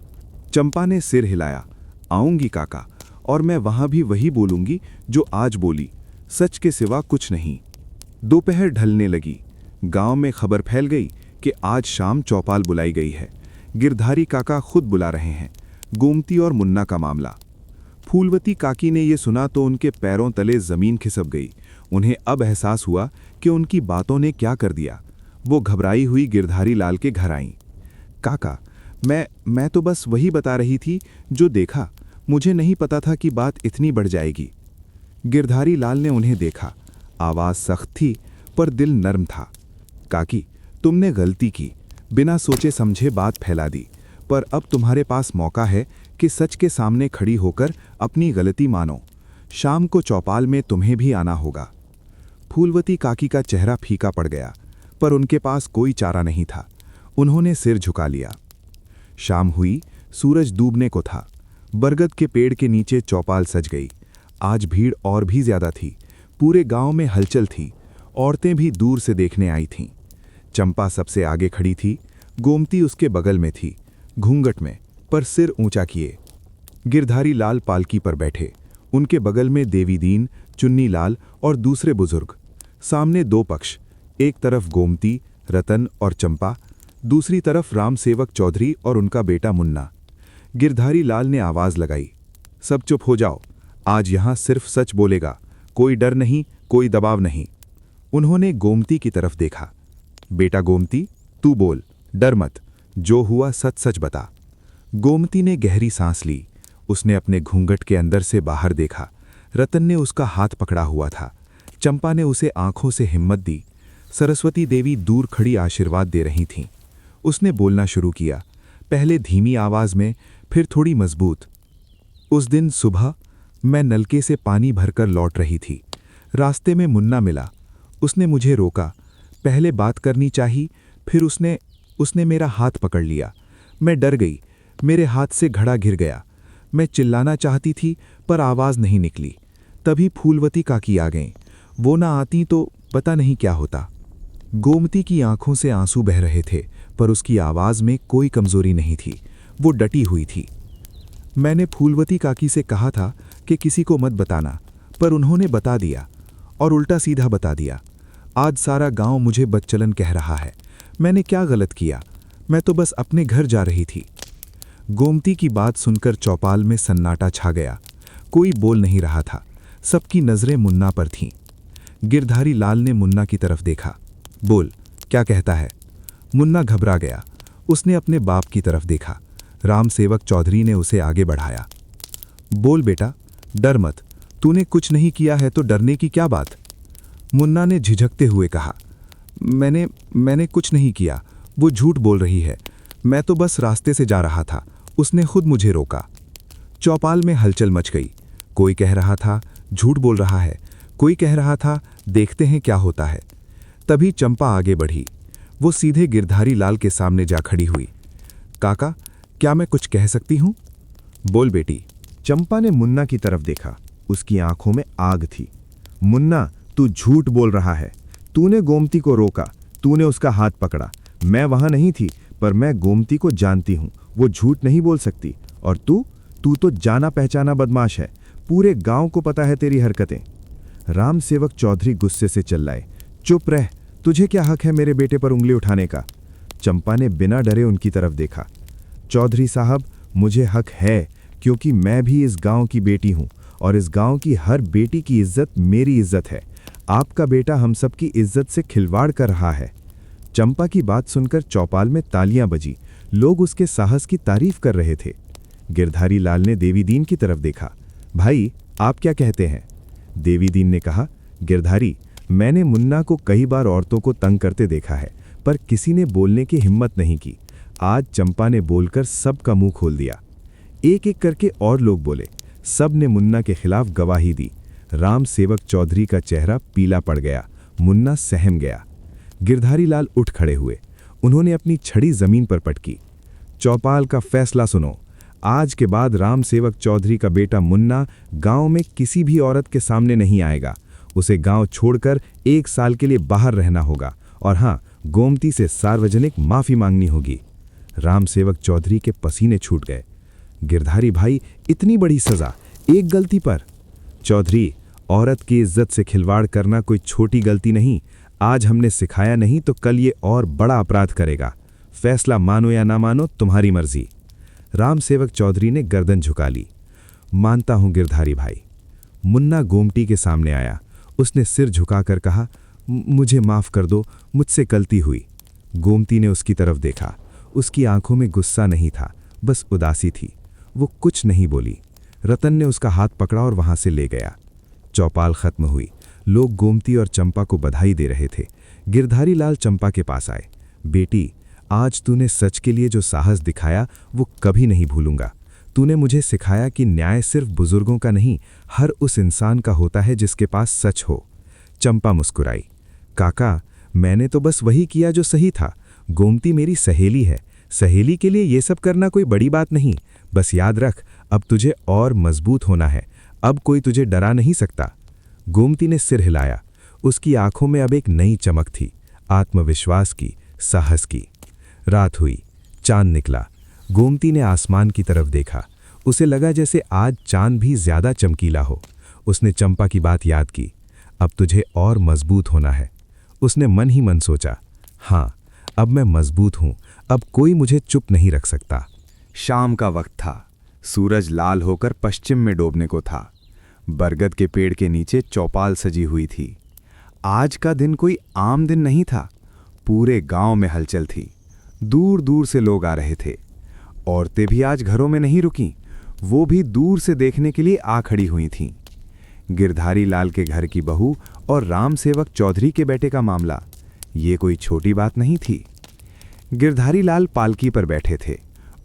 चंपा ने सिर हिलाया। आऊंगी काका, और मैं वहां भी वही बोलूंगी जो आज बोली, सच के सिवा कुछ नहीं। दोपहर ढलने लगी। गांव में खबर फैल गई कि आज शाम चौपाल बुलाई गई है। गिरधारी काका खुद बुला रहे हैं। गोमती और मुन्ना का मामला। फूलवती काकी ने यह सुना तो उनके पैरों तले जमीन खिसक गई। उन्हें अब एहसास हुआ कि उनकी बातों ने क्या कर दिया। वो घबराई हुई गिरधारी लाल के घर आईं। काका, मैं तो बस वही बता रही थी जो देखा। मुझे नहीं पता था कि बात इतनी बढ़ जाएगी। गिरधारी लाल ने उन्हें देखा। आवाज सख्त थी पर दिल नर्म था। काकी, तुमने गलती की, बिना सोचे समझे बात फैला दी। पर अब तुम्हारे पास मौका है कि सच के सामने खड़ी होकर अपनी गलती मानो। शाम को चौपाल में तुम्हें भी आना होगा। फूलवती काकी का चेहरा फीका पड़ गया, पर उनके पास कोई चारा नहीं था। उन्होंने सिर झुका लिया। शाम हुई, सूरज डूबने को था। बरगद के पेड़ के नीचे चौपाल सज गई। आज भीड़ और भी ज्यादा थी। पूरे गांव में हलचल थी। औरतें भी दूर से देखने आई थीं। चंपा सबसे आगे खड़ी थी। गोमती उसके बगल में थी, घूंघट में, पर सिर ऊंचा किए। गिरधारी लाल पालकी पर बैठे। उनके बगल में देवी दीन, चुन्नी लाल और दूसरे बुजुर्ग। सामने दो पक्ष, एक तरफ गोमती, रतन और चंपा, दूसरी तरफ राम सेवक चौधरी और उनका बेटा मुन्ना। गिरधारी लाल ने आवाज लगाई, सब चुप हो जाओ। आज यहां सिर्फ सच बोलेगा, कोई डर नहीं, कोई दबाव नहीं। उन्होंने गोमती की तरफ देखा। बेटा गोमती, तू बोल, डर मत, जो हुआ सच सच बता। गोमती ने गहरी सांस ली। उसने अपने घूंघट के अंदर से बाहर देखा। रतन ने उसका हाथ पकड़ा हुआ था। चंपा ने उसे आंखों से हिम्मत दी। सरस्वती देवी दूर खड़ी आशीर्वाद दे रही थीं। उसने बोलना शुरू किया, पहले धीमी आवाज में, फिर थोड़ी मजबूत। उस दिन सुबह मैं नलके से पानी भरकर लौट रही थी। रास्ते में मुन्ना मिला। उसने मुझे रोका। पहले बात करनी चाहिए, फिर उसने मेरा हाथ पकड़ लिया। मैं डर गई। मेरे हाथ से घड़ा गिर गया। मैं चिल्लाना चाहती थी पर आवाज नहीं निकली। तभी फूलवती काकी आ गईं। वो ना आती तो पता नहीं क्या होता। गोमती की आंखों से आंसू बह रहे थे, पर उसकी आवाज में कोई कमजोरी नहीं थी। वो डटी हुई थी। मैंने फूलवती काकी से कहा था कि किसी को मत बताना, पर उन्होंने बता दिया, और उल्टा सीधा बता दिया। आज सारा गांव मुझे बदचलन कह रहा है। मैंने क्या गलत किया? मैं तो बस अपने घर जा रही थी। गोमती की बात सुनकर चौपाल में सन्नाटा छा गया। कोई बोल नहीं रहा था। सबकी नजरें मुन्ना पर थीं। गिरधारी लाल ने मुन्ना की तरफ देखा। बोल, क्या कहता है? मुन्ना घबरा गया। उसने अपने बाप की तरफ देखा। राम सेवक चौधरी ने उसे आगे बढ़ाया। बोल बेटा, डर मत। तूने कुछ नहीं किया है तो डरने की क्या बात? मुन्ना ने झिझकते हुए कहा, मैंने कुछ नहीं किया। वो झूठ बोल रही है। मैं तो बस रास्ते से जा रहा था। उसने खुद मुझे रोका। चौपाल में हलचल मच गई। कोई कह रहा था झूठ बोल रहा है, कोई कह रहा था देखते हैं क्या होता है। तभी चंपा आगे बढ़ी। वो सीधे गिरधारी लाल के सामने जा खड़ी हुई। काका, क्या मैं कुछ कह सकती हूं? बोल बेटी। चंपा ने मुन्ना की तरफ देखा। उसकी आंखों में आग थी। मुन्ना, तू झूठ बोल रहा है। तूने गोमती को रोका, तूने उसका हाथ पकड़ा। मैं वहां नहीं थी, पर मैं गोमती को जानती हूं। वो झूठ नहीं बोल सकती। और तू तू तो जाना पहचाना बदमाश है, पूरे गांव को पता है तेरी हरकतें। राम सेवक चौधरी गुस्से से चिल्लाए, चुप रह, तुझे क्या हक है मेरे बेटे पर उंगली उठाने का। चंपा ने बिना डरे उनकी तरफ देखा। चौधरी साहब, मुझे हक है, क्योंकि मैं भी इस गांव की बेटी हूं और इस गांव की हर बेटी की इज्जत मेरी इज्जत है। आपका बेटा हम सब की इज्जत से खिलवाड़ कर रहा है। चंपा की बात सुनकर चौपाल में तालियां बजी, लोग उसके साहस की तारीफ कर रहे थे। गिरधारी लाल ने देवीदीन की तरफ देखा, भाई आप क्या कहते हैं? देवीदीन ने कहा, गिरधारी, मैंने मुन्ना को कई बार औरतों को तंग करते देखा है, पर किसी ने बोलने की हिम्मत नहीं की। आज चंपा ने बोलकर सबका मुंह खोल दिया। एक एक करके और लोग बोले, सब ने मुन्ना के खिलाफ गवाही दी। राम सेवक चौधरी का चेहरा पीला पड़ गया, मुन्ना सहम गया। गिरधारी लाल उठ खड़े हुए, उन्होंने अपनी छड़ी जमीन पर पटकी। चौपाल का फैसला सुनो, आज के बाद राम सेवक चौधरी का बेटा मुन्ना गांव में किसी भी औरत के सामने नहीं आएगा। उसे गांव छोड़कर 1 साल के लिए बाहर रहना होगा, और हाँ, गोमती से सार्वजनिक माफी मांगनी होगी। राम सेवक चौधरी के पसीने छूट गए। गिरधारी भाई, इतनी बड़ी सजा एक गलती पर? चौधरी, औरत की इज्जत से खिलवाड़ करना कोई छोटी गलती नहीं। आज हमने सिखाया नहीं तो कल ये और बड़ा अपराध करेगा। फैसला मानो या ना मानो, तुम्हारी मर्जी। राम सेवक चौधरी ने गर्दन झुका ली। मानता हूं गिरधारी भाई। मुन्ना गोमती के सामने आया। उसने सिर झुकाकर कहा, मुझे माफ कर दो, मुझसे गलती हुई। गोमती ने उसकी तरफ देखा। उसकी आंखों में गुस्सा नहीं था, बस उदासी थी। वो कुछ नहीं बोली। रतन ने उसका हाथ पकड़ा और वहां से ले गया। चौपाल खत्म हुई। लोग गोमती और चंपा को बधाई दे रहे थे। गिरधारी लाल चंपा के पास आए। बेटी, आज तूने सच के लिए जो साहस दिखाया वो कभी नहीं भूलूंगा। तूने मुझे सिखाया कि न्याय सिर्फ बुजुर्गों का नहीं, हर उस इंसान का होता है जिसके पास सच हो। चंपा मुस्कुराई। काका, मैंने तो बस वही किया जो सही था। गोमती मेरी सहेली है, सहेली के लिए ये सब करना कोई बड़ी बात नहीं। बस याद रख, अब तुझे और मजबूत होना है। अब कोई तुझे डरा नहीं सकता। गोमती ने सिर हिलाया। उसकी आंखों में अब एक नई चमक थी, आत्मविश्वास की, साहस की। रात हुई, चांद निकला। गोमती ने आसमान की तरफ देखा। उसे लगा जैसे आज चांद भी ज्यादा चमकीला हो। उसने चंपा की बात याद की। अब तुझे और मजबूत होना है। उसने मन ही मन सोचा, हाँ, अब मैं मजबूत हूं, अब कोई मुझे चुप नहीं रख सकता। शाम का वक्त था। सूरज लाल होकर पश्चिम में डूबने को था। बरगद के पेड़ के नीचे चौपाल सजी हुई थी। आज का दिन कोई आम दिन नहीं था। पूरे गांव में हलचल थी। दूर दूर से लोग आ रहे थे। औरतें भी आज घरों में नहीं रुकीं, वो भी दूर से देखने के लिए आ खड़ी हुई थीं। गिरधारी लाल के घर की बहू और राम सेवक चौधरी के बेटे का मामला, ये कोई छोटी बात नहीं थी। गिरधारी लाल पालकी पर बैठे थे।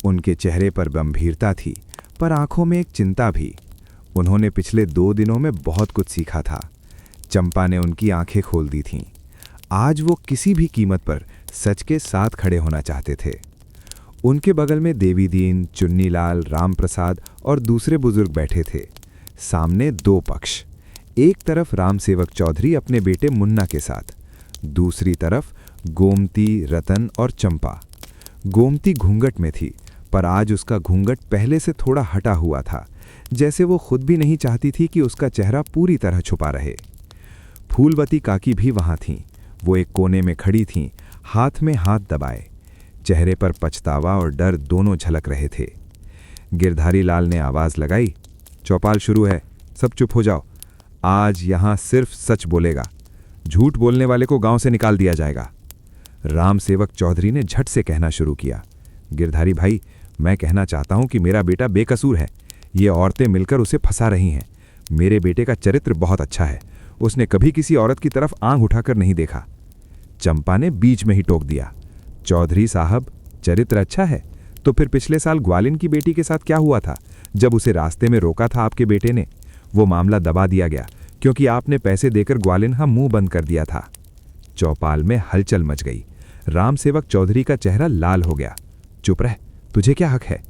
उनके चेहरे पर गंभीरता थी, पर आंखों में एक चिंता भी। उन्होंने पिछले 2 दिनों में बहुत कुछ सीखा था। चंपा ने उनकी आंखें खोल दी थीं। आज वो किसी भी कीमत पर सच के साथ खड़े होना चाहते थे। उनके बगल में देवीदीन, चुन्नीलाल, रामप्रसाद और दूसरे बुजुर्ग बैठे थे। सामने 2 पक्ष। एक तरफ राम सेवक चौधरी अपने बेटे मुन्ना के साथ, दूसरी तरफ गोमती, रतन और चंपा। गोमती घूंघट में थी, पर आज उसका घूंघट पहले से थोड़ा हटा हुआ था, जैसे वो खुद भी नहीं चाहती थी कि उसका चेहरा पूरी तरह छुपा रहे। फूलवती काकी भी वहां थीं। वो एक कोने में खड़ी थीं, हाथ में हाथ दबाए। चेहरे पर पछतावा और डर दोनों झलक रहे थे। गिरधारी लाल ने आवाज लगाई, चौपाल शुरू है, सब चुप हो जाओ। आज यहां सिर्फ सच बोलेगा। झूठ बोलने वाले को गांव से निकाल दिया जाएगा। राम सेवक चौधरी ने झट से कहना शुरू किया, गिरधारी भाई, मैं कहना चाहता हूं कि मेरा बेटा बेकसूर है। ये औरतें मिलकर उसे फंसा रही हैं। मेरे बेटे का चरित्र बहुत अच्छा है। उसने कभी किसी औरत की तरफ आंख उठाकर नहीं देखा। चंपा ने बीच में ही टोक दिया, चौधरी साहब, चरित्र अच्छा है तो फिर पिछले साल ग्वालिन की बेटी के साथ क्या हुआ था, जब उसे रास्ते में रोका था आपके बेटे ने? वो मामला दबा दिया गया क्योंकि आपने पैसे देकर ग्वालिन का मुंह बंद कर दिया था। चौपाल में हलचल मच गई। राम सेवक चौधरी का चेहरा लाल हो गया। चुप रह, तुझे क्या हक है?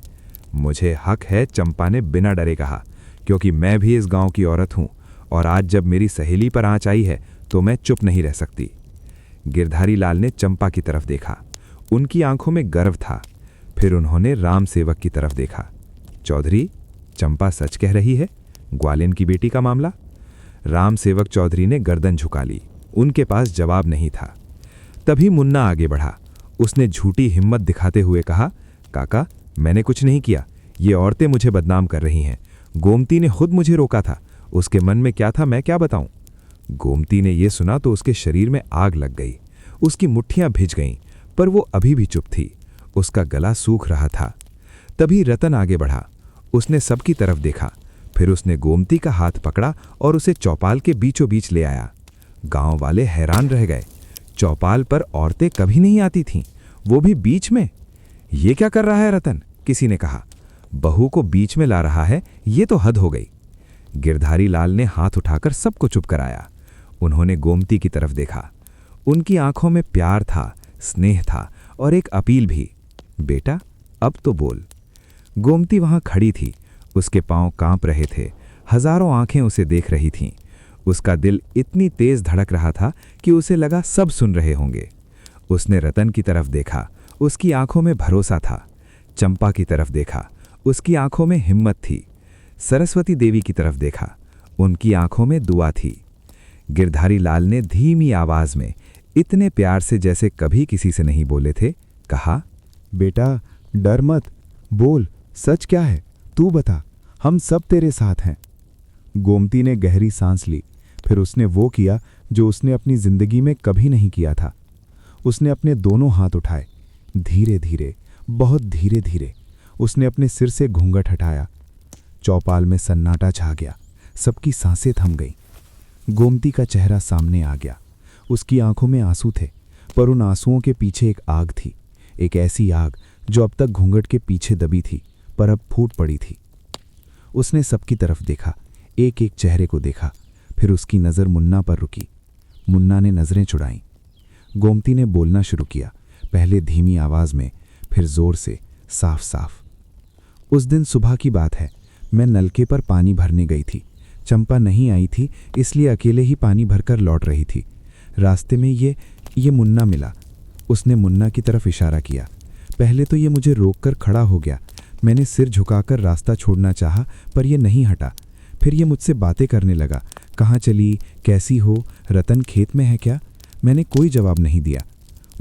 मुझे हक है, चंपा ने बिना डरे कहा, क्योंकि मैं भी इस गांव की औरत हूं और आज जब मेरी सहेली पर आंच आई है तो मैं चुप नहीं रह सकती। गिरधारी लाल ने चंपा की तरफ देखा। उनकी आंखों में गर्व था। फिर उन्होंने राम सेवक की तरफ देखा। चौधरी, चंपा सच कह रही है? ग्वालिन की बेटी का मामला? राम सेवक चौधरी ने गर्दन झुका ली। उनके पास जवाब नहीं था। तभी मुन्ना आगे बढ़ा। उसने झूठी हिम्मत दिखाते हुए कहा, काका, मैंने कुछ नहीं किया। ये औरतें मुझे बदनाम कर रही हैं। गोमती ने खुद मुझे रोका था। उसके मन में क्या था मैं क्या बताऊं? गोमती ने यह सुना तो उसके शरीर में आग लग गई। उसकी मुट्ठियां भिज गईं, पर वो अभी भी चुप थी। उसका गला सूख रहा था। तभी रतन आगे बढ़ा। उसने सबकी तरफ देखा, फिर उसने गोमती का हाथ पकड़ा और उसे चौपाल के बीचों बीच ले आया। गांव वाले हैरान रह गए। चौपाल पर औरतें कभी नहीं आती थीं, वो भी बीच में। ये क्या कर रहा है रतन? किसी ने कहा। बहू को बीच में ला रहा है, ये तो हद हो गई। गिरधारी लाल ने हाथ उठाकर सबको चुप कराया। उन्होंने गोमती की तरफ देखा। उनकी आंखों में प्यार था, स्नेह था और एक अपील भी। बेटा, अब तो बोल। गोमती वहां खड़ी थी। उसके पांव कांप रहे थे। हजारों आंखें उसे देख रही थीं। उसका दिल इतनी तेज धड़क रहा था कि उसे लगा सब सुन रहे होंगे। उसने रतन की तरफ देखा। उसकी आंखों में भरोसा था। चंपा की तरफ देखा। उसकी आंखों में हिम्मत थी। सरस्वती देवी की तरफ देखा। उनकी आंखों में दुआ थी। गिरधारी लाल ने धीमी आवाज में, इतने प्यार से जैसे कभी किसी से नहीं बोले थे, कहा, बेटा, डर मत, बोल, सच क्या है? तू बता, हम सब तेरे साथ हैं। गोमती ने गहरी सांस ली। फिर उसने वो किया जो उसने अपनी जिंदगी में कभी नहीं किया था। उसने अपने दोनों हाथ उठाए। धीरे धीरे, बहुत धीरे धीरे उसने अपने सिर से घूंघट हटाया। चौपाल में सन्नाटा छा गया। सबकी सांसें थम गईं। गोमती का चेहरा सामने आ गया। उसकी आंखों में आंसू थे, पर उन आंसुओं के पीछे एक आग थी। एक ऐसी आग जो अब तक घूंघट के पीछे दबी थी, पर अब फूट पड़ी थी। उसने सबकी तरफ देखा, एक एक चेहरे को देखा। फिर उसकी नज़र मुन्ना पर रुकी। मुन्ना ने नज़रें चुराईं। गोमती ने बोलना शुरू किया, पहले धीमी आवाज़ में, फिर जोर से, साफ साफ। उस दिन सुबह की बात है। मैं नलके पर पानी भरने गई थी। चंपा नहीं आई थी, इसलिए अकेले ही पानी भरकर लौट रही थी। रास्ते में ये मुन्ना मिला। उसने मुन्ना की तरफ इशारा किया। पहले तो ये मुझे रोककर खड़ा हो गया। मैंने सिर झुकाकर रास्ता छोड़ना चाहा, पर यह नहीं हटा। फिर ये मुझसे बातें करने लगा। कहाँ चली, कैसी हो, रतन खेत में है क्या? मैंने कोई जवाब नहीं दिया।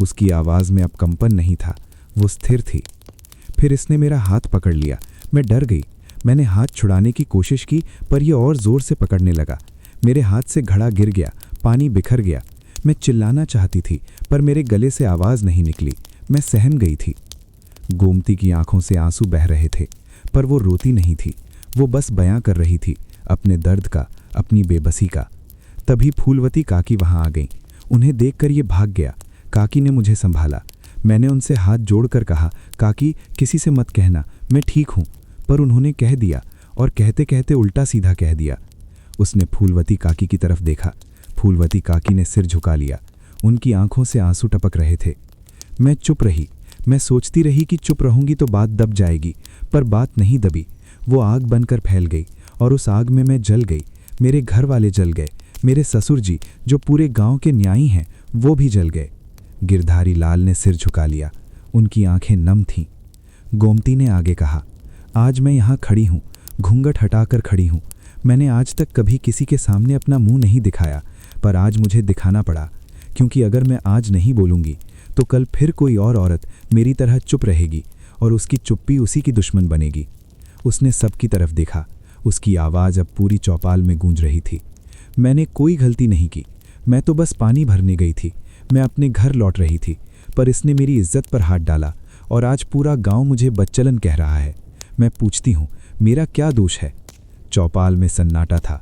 उसकी आवाज़ में अब कंपन नहीं था, वो स्थिर थी। फिर इसने मेरा हाथ पकड़ लिया। मैं डर गई। मैंने हाथ छुड़ाने की कोशिश की, पर यह और ज़ोर से पकड़ने लगा। मेरे हाथ से घड़ा गिर गया, पानी बिखर गया। मैं चिल्लाना चाहती थी, पर मेरे गले से आवाज़ नहीं निकली। मैं सहम गई थी। गोमती की आंखों से आंसू बह रहे थे, पर वो रोती नहीं थी। वो बस बयां कर रही थी अपने दर्द का, अपनी बेबसी का। तभी फूलवती काकी वहां आ गईं। उन्हें देखकर ये भाग गया। काकी ने मुझे संभाला। मैंने उनसे हाथ जोड़कर कहा, काकी, किसी से मत कहना, मैं ठीक हूँ। पर उन्होंने कह दिया, और कहते कहते उल्टा सीधा कह दिया। उसने फूलवती काकी की तरफ देखा। फूलवती काकी ने सिर झुका लिया। उनकी आंखों से आंसू टपक रहे थे। मैं चुप रही। मैं सोचती रही कि चुप रहूंगी तो बात दब जाएगी, पर बात नहीं दबी। वो आग बनकर फैल गई, और उस आग में मैं जल गई। मेरे घर वाले जल गए। मेरे ससुर जी, जो पूरे गांव के न्यायी हैं, वो भी जल गए। गिरधारी लाल ने सिर झुका लिया। उनकी आंखें नम थीं। गोमती ने आगे कहा, आज मैं यहाँ खड़ी हूँ, घूंघट हटाकर खड़ी हूँ। मैंने आज तक कभी किसी के सामने अपना मुंह नहीं दिखाया, पर आज मुझे दिखाना पड़ा, क्योंकि अगर मैं आज नहीं बोलूँगी तो कल फिर कोई और औरत मेरी तरह चुप रहेगी, और उसकी चुप्पी उसी की दुश्मन बनेगी। उसने सबकी तरफ देखा। उसकी आवाज़ अब पूरी चौपाल में गूंज रही थी। मैंने कोई गलती नहीं की। मैं तो बस पानी भरने गई थी। मैं अपने घर लौट रही थी, पर इसने मेरी इज्जत पर हाथ डाला, और आज पूरा गांव मुझे बच्चलन कह रहा है। मैं पूछती हूँ, मेरा क्या दोष है? चौपाल में सन्नाटा था।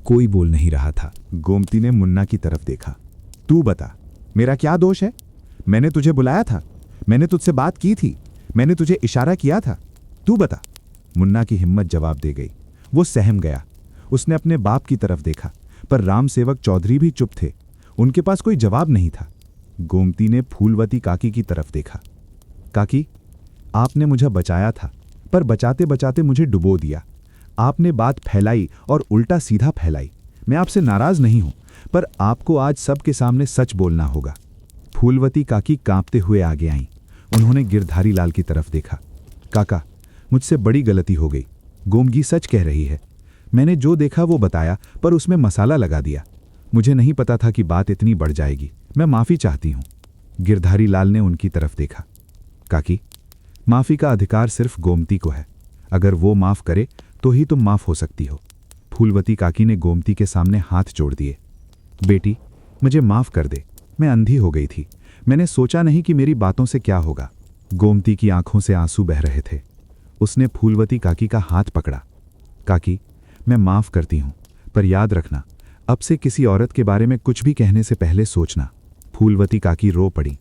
कोई बोल नहीं रहा था। गोमती ने मुन्ना की तरफ देखा। तू बता, मेरा क्या दोष है? मैंने तुझे बुलाया था, मैंने तुझसे बात की थी, मैंने तुझे इशारा किया था। तू बता। मुन्ना की हिम्मत जवाब दे गई। वो सहम गया। उसने अपने बाप की तरफ देखा, पर राम सेवक चौधरी भी चुप थे। उनके पास कोई जवाब नहीं था। गोमती ने फूलवती काकी की तरफ देखा। काकी, आपने मुझे बचाया था, पर बचाते बचाते मुझे डुबो दिया। आपने बात फैलाई और उल्टा सीधा फैलाई। मैं आपसे नाराज नहीं हूं, पर आपको आज सबके सामने सच बोलना होगा। फूलवती काकी कांपते हुए आगे आईं। उन्होंने गिरधारी लाल की तरफ देखा। काका, मुझसे बड़ी गलती हो गई। गोमगी सच कह रही है। मैंने जो देखा वो बताया, पर उसमें मसाला लगा दिया। मुझे नहीं पता था कि बात इतनी बढ़ जाएगी। मैं माफ़ी चाहती हूँ। गिरधारी लाल ने उनकी तरफ देखा। काकी, माफ़ी का अधिकार सिर्फ गोमती को है। अगर वो माफ़ करे तो ही तुम माफ़ हो सकती हो। फूलवती काकी ने गोमती के सामने हाथ जोड़ दिए। बेटी, मुझे माफ़ कर दे। मैं अंधी हो गई थी। मैंने सोचा नहीं कि मेरी बातों से क्या होगा। गोमती की आंखों से आंसू बह रहे थे। उसने फूलवती काकी का हाथ पकड़ा। काकी, मैं माफ़ करती हूँ, पर याद रखना, अब से किसी औरत के बारे में कुछ भी कहने से पहले सोचना। फूलवती काकी रो पड़ी।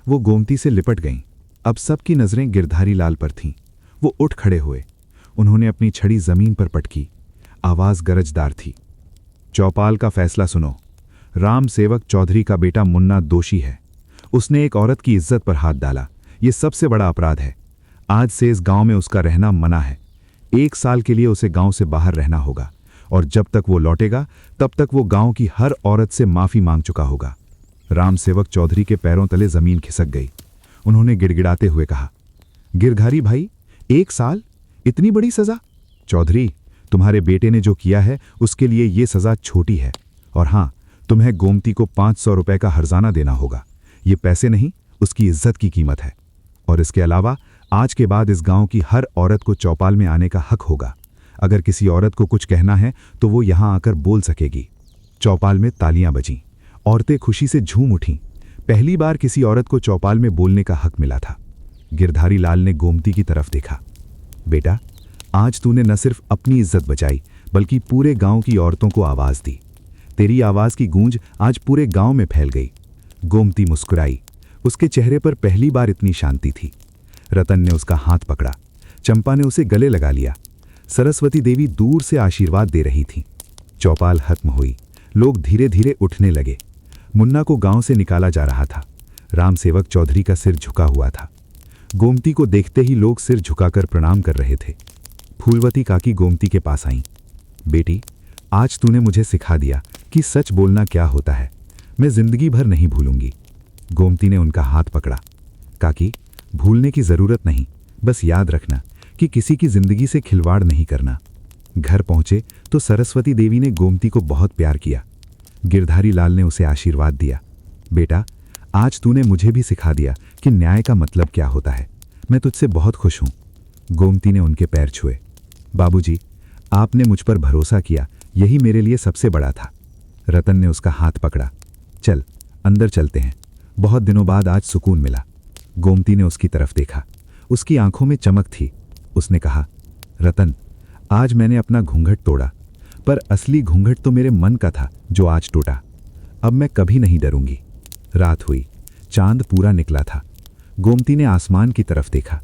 वो गोमती से लिपट गईं। अब सबकी नज़रें गिरधारी लाल पर थीं। वो उठ खड़े हुए। उन्होंने अपनी छड़ी जमीन पर पटकी। आवाज़ गरजदार थी। चौपाल का फैसला सुनो। राम सेवक चौधरी का बेटा मुन्ना दोषी है। उसने एक औरत की इज्जत पर हाथ डाला। ये सबसे बड़ा अपराध है। आज से इस गांव में उसका रहना मना है। 1 साल के लिए उसे गांव से बाहर रहना होगा, और जब तक वो लौटेगा तब तक वो गांव की हर औरत से माफ़ी मांग चुका होगा। राम सेवक चौधरी के पैरों तले जमीन खिसक गई। उन्होंने गिड़गिड़ाते हुए कहा, गिरधारी भाई, 1 साल? इतनी बड़ी सजा? चौधरी, तुम्हारे बेटे ने जो किया है उसके लिए ये सजा छोटी है। और हाँ, तुम्हें गोमती को 500 रुपए का हर्जाना देना होगा। ये पैसे नहीं, उसकी इज्जत की कीमत है। और इसके अलावा आज के बाद इस गांव की हर औरत को चौपाल में आने का हक होगा। अगर किसी औरत को कुछ कहना है तो वो यहां आकर बोल सकेगी। चौपाल में तालियां बजीं। औरतें खुशी से झूम उठीं। पहली बार किसी औरत को चौपाल में बोलने का हक मिला था। गिरधारी लाल ने गोमती की तरफ देखा। बेटा, आज तूने न सिर्फ अपनी इज्जत बचाई, बल्कि पूरे गांव की औरतों को आवाज दी। तेरी आवाज की गूंज आज पूरे गांव में फैल गई। गोमती मुस्कुराई। उसके चेहरे पर पहली बार इतनी शांति थी। रतन ने उसका हाथ पकड़ा। चंपा ने उसे गले लगा लिया। सरस्वती देवी दूर से आशीर्वाद दे रही थी। चौपाल खत्म हुई। लोग धीरे धीरे उठने लगे। मुन्ना को गांव से निकाला जा रहा था। राम सेवक चौधरी का सिर झुका हुआ था। गोमती को देखते ही लोग सिर झुकाकर प्रणाम कर रहे थे। फूलवती काकी गोमती के पास आईं। बेटी, आज तूने मुझे सिखा दिया कि सच बोलना क्या होता है। मैं जिंदगी भर नहीं भूलूंगी। गोमती ने उनका हाथ पकड़ा। काकी, भूलने की जरूरत नहीं, बस याद रखना कि किसी की जिंदगी से खिलवाड़ नहीं करना। घर पहुंचे तो सरस्वती देवी ने गोमती को बहुत प्यार किया। गिरधारी लाल ने उसे आशीर्वाद दिया। बेटा, आज तूने मुझे भी सिखा दिया कि न्याय का मतलब क्या होता है। मैं तुझसे बहुत खुश हूं। गोमती ने उनके पैर छुए। बाबूजी, आपने मुझ पर भरोसा किया, यही मेरे लिए सबसे बड़ा था। रतन ने उसका हाथ पकड़ा। चल, अंदर चलते हैं। बहुत दिनों बाद आज सुकून मिला। गोमती ने उसकी तरफ देखा। उसकी आंखों में चमक थी। उसने कहा, रतन, आज मैंने अपना घूंघट तोड़ा, पर असली घूंघट तो मेरे मन का था जो आज टूटा। अब मैं कभी नहीं डरूंगी। रात हुई। चांद पूरा निकला था। गोमती ने आसमान की तरफ देखा।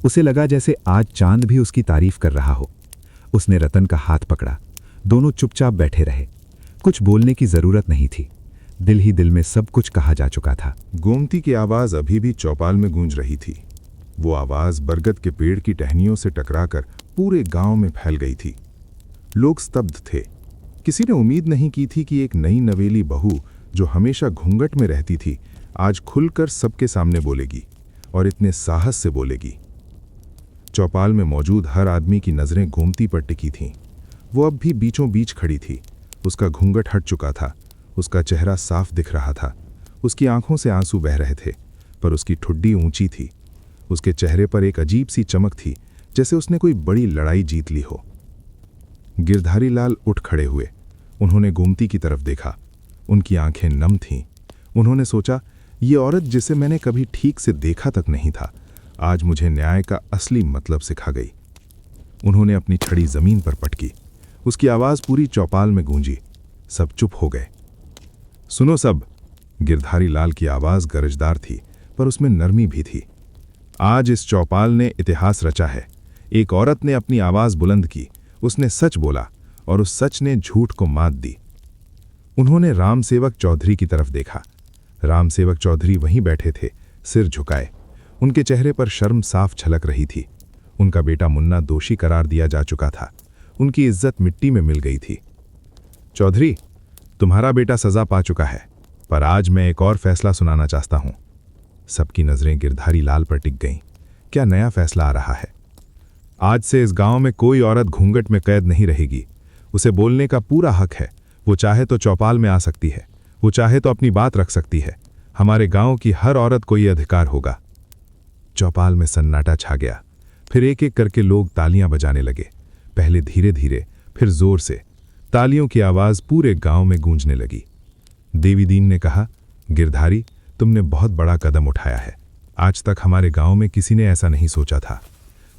उसे लगा जैसे आज चांद भी उसकी तारीफ कर रहा हो। उसने रतन का हाथ पकड़ा। दोनों चुपचाप बैठे रहे। कुछ बोलने की जरूरत नहीं थी। दिल ही दिल में सब कुछ कहा जा चुका था। गोमती की आवाज अभी भी चौपाल में गूंज रही थी। वो आवाज बरगद के पेड़ की टहनियों से टकराकर पूरे गांव में फैल गई थी। लोग स्तब्ध थे। किसी ने उम्मीद नहीं की थी कि एक नई नवेली बहू जो हमेशा घूंघट में रहती थी, आज खुलकर सबके सामने बोलेगी, और इतने साहस से बोलेगी। चौपाल में मौजूद हर आदमी की नजरें गोमती पर टिकी थीं। वो अब भी बीचों बीच खड़ी थी। उसका घूंघट हट चुका था। उसका चेहरा साफ दिख रहा था। उसकी आंखों से आंसू बह रहे थे, पर उसकी ठुड्डी ऊंची थी। उसके चेहरे पर एक अजीब सी चमक थी, जैसे उसने कोई बड़ी लड़ाई जीत ली हो। गिरधारी लाल उठ खड़े हुए। उन्होंने गोमती की तरफ देखा। उनकी आंखें नम थीं। उन्होंने सोचा, ये औरत जिसे मैंने कभी ठीक से देखा तक नहीं था, आज मुझे न्याय का असली मतलब सिखा गई। उन्होंने अपनी छड़ी जमीन पर पटकी। उसकी आवाज पूरी चौपाल में गूंजी। सब चुप हो गए। सुनो सब। गिरधारी लाल की आवाज गरजदार थी, पर उसमें नरमी भी थी। आज इस चौपाल ने इतिहास रचा है। एक औरत ने अपनी आवाज बुलंद की। उसने सच बोला, और उस सच ने झूठ को मात दी। उन्होंने राम सेवक चौधरी की तरफ देखा। राम सेवक चौधरी वहीं बैठे थे, सिर झुकाए। उनके चेहरे पर शर्म साफ झलक रही थी। उनका बेटा मुन्ना दोषी करार दिया जा चुका था। उनकी इज्जत मिट्टी में मिल गई थी। चौधरी, तुम्हारा बेटा सजा पा चुका है, पर आज मैं एक और फैसला सुनाना चाहता हूं। सबकी नजरें गिरधारी लाल पर टिक गईं। क्या नया फैसला आ रहा है? आज से इस गांव में कोई औरत घूंघट में कैद नहीं रहेगी। उसे बोलने का पूरा हक है। वो चाहे तो चौपाल में आ सकती है, वो चाहे तो अपनी बात रख सकती है। हमारे गांव की हर औरत को ये अधिकार होगा। चौपाल में सन्नाटा छा गया। फिर एक एक करके लोग तालियां बजाने लगे, पहले धीरे धीरे, फिर जोर से। तालियों की आवाज पूरे गांव में गूंजने लगी। देवी दीन ने कहा, गिरधारी, तुमने बहुत बड़ा कदम उठाया है। आज तक हमारे गांव में किसी ने ऐसा नहीं सोचा था।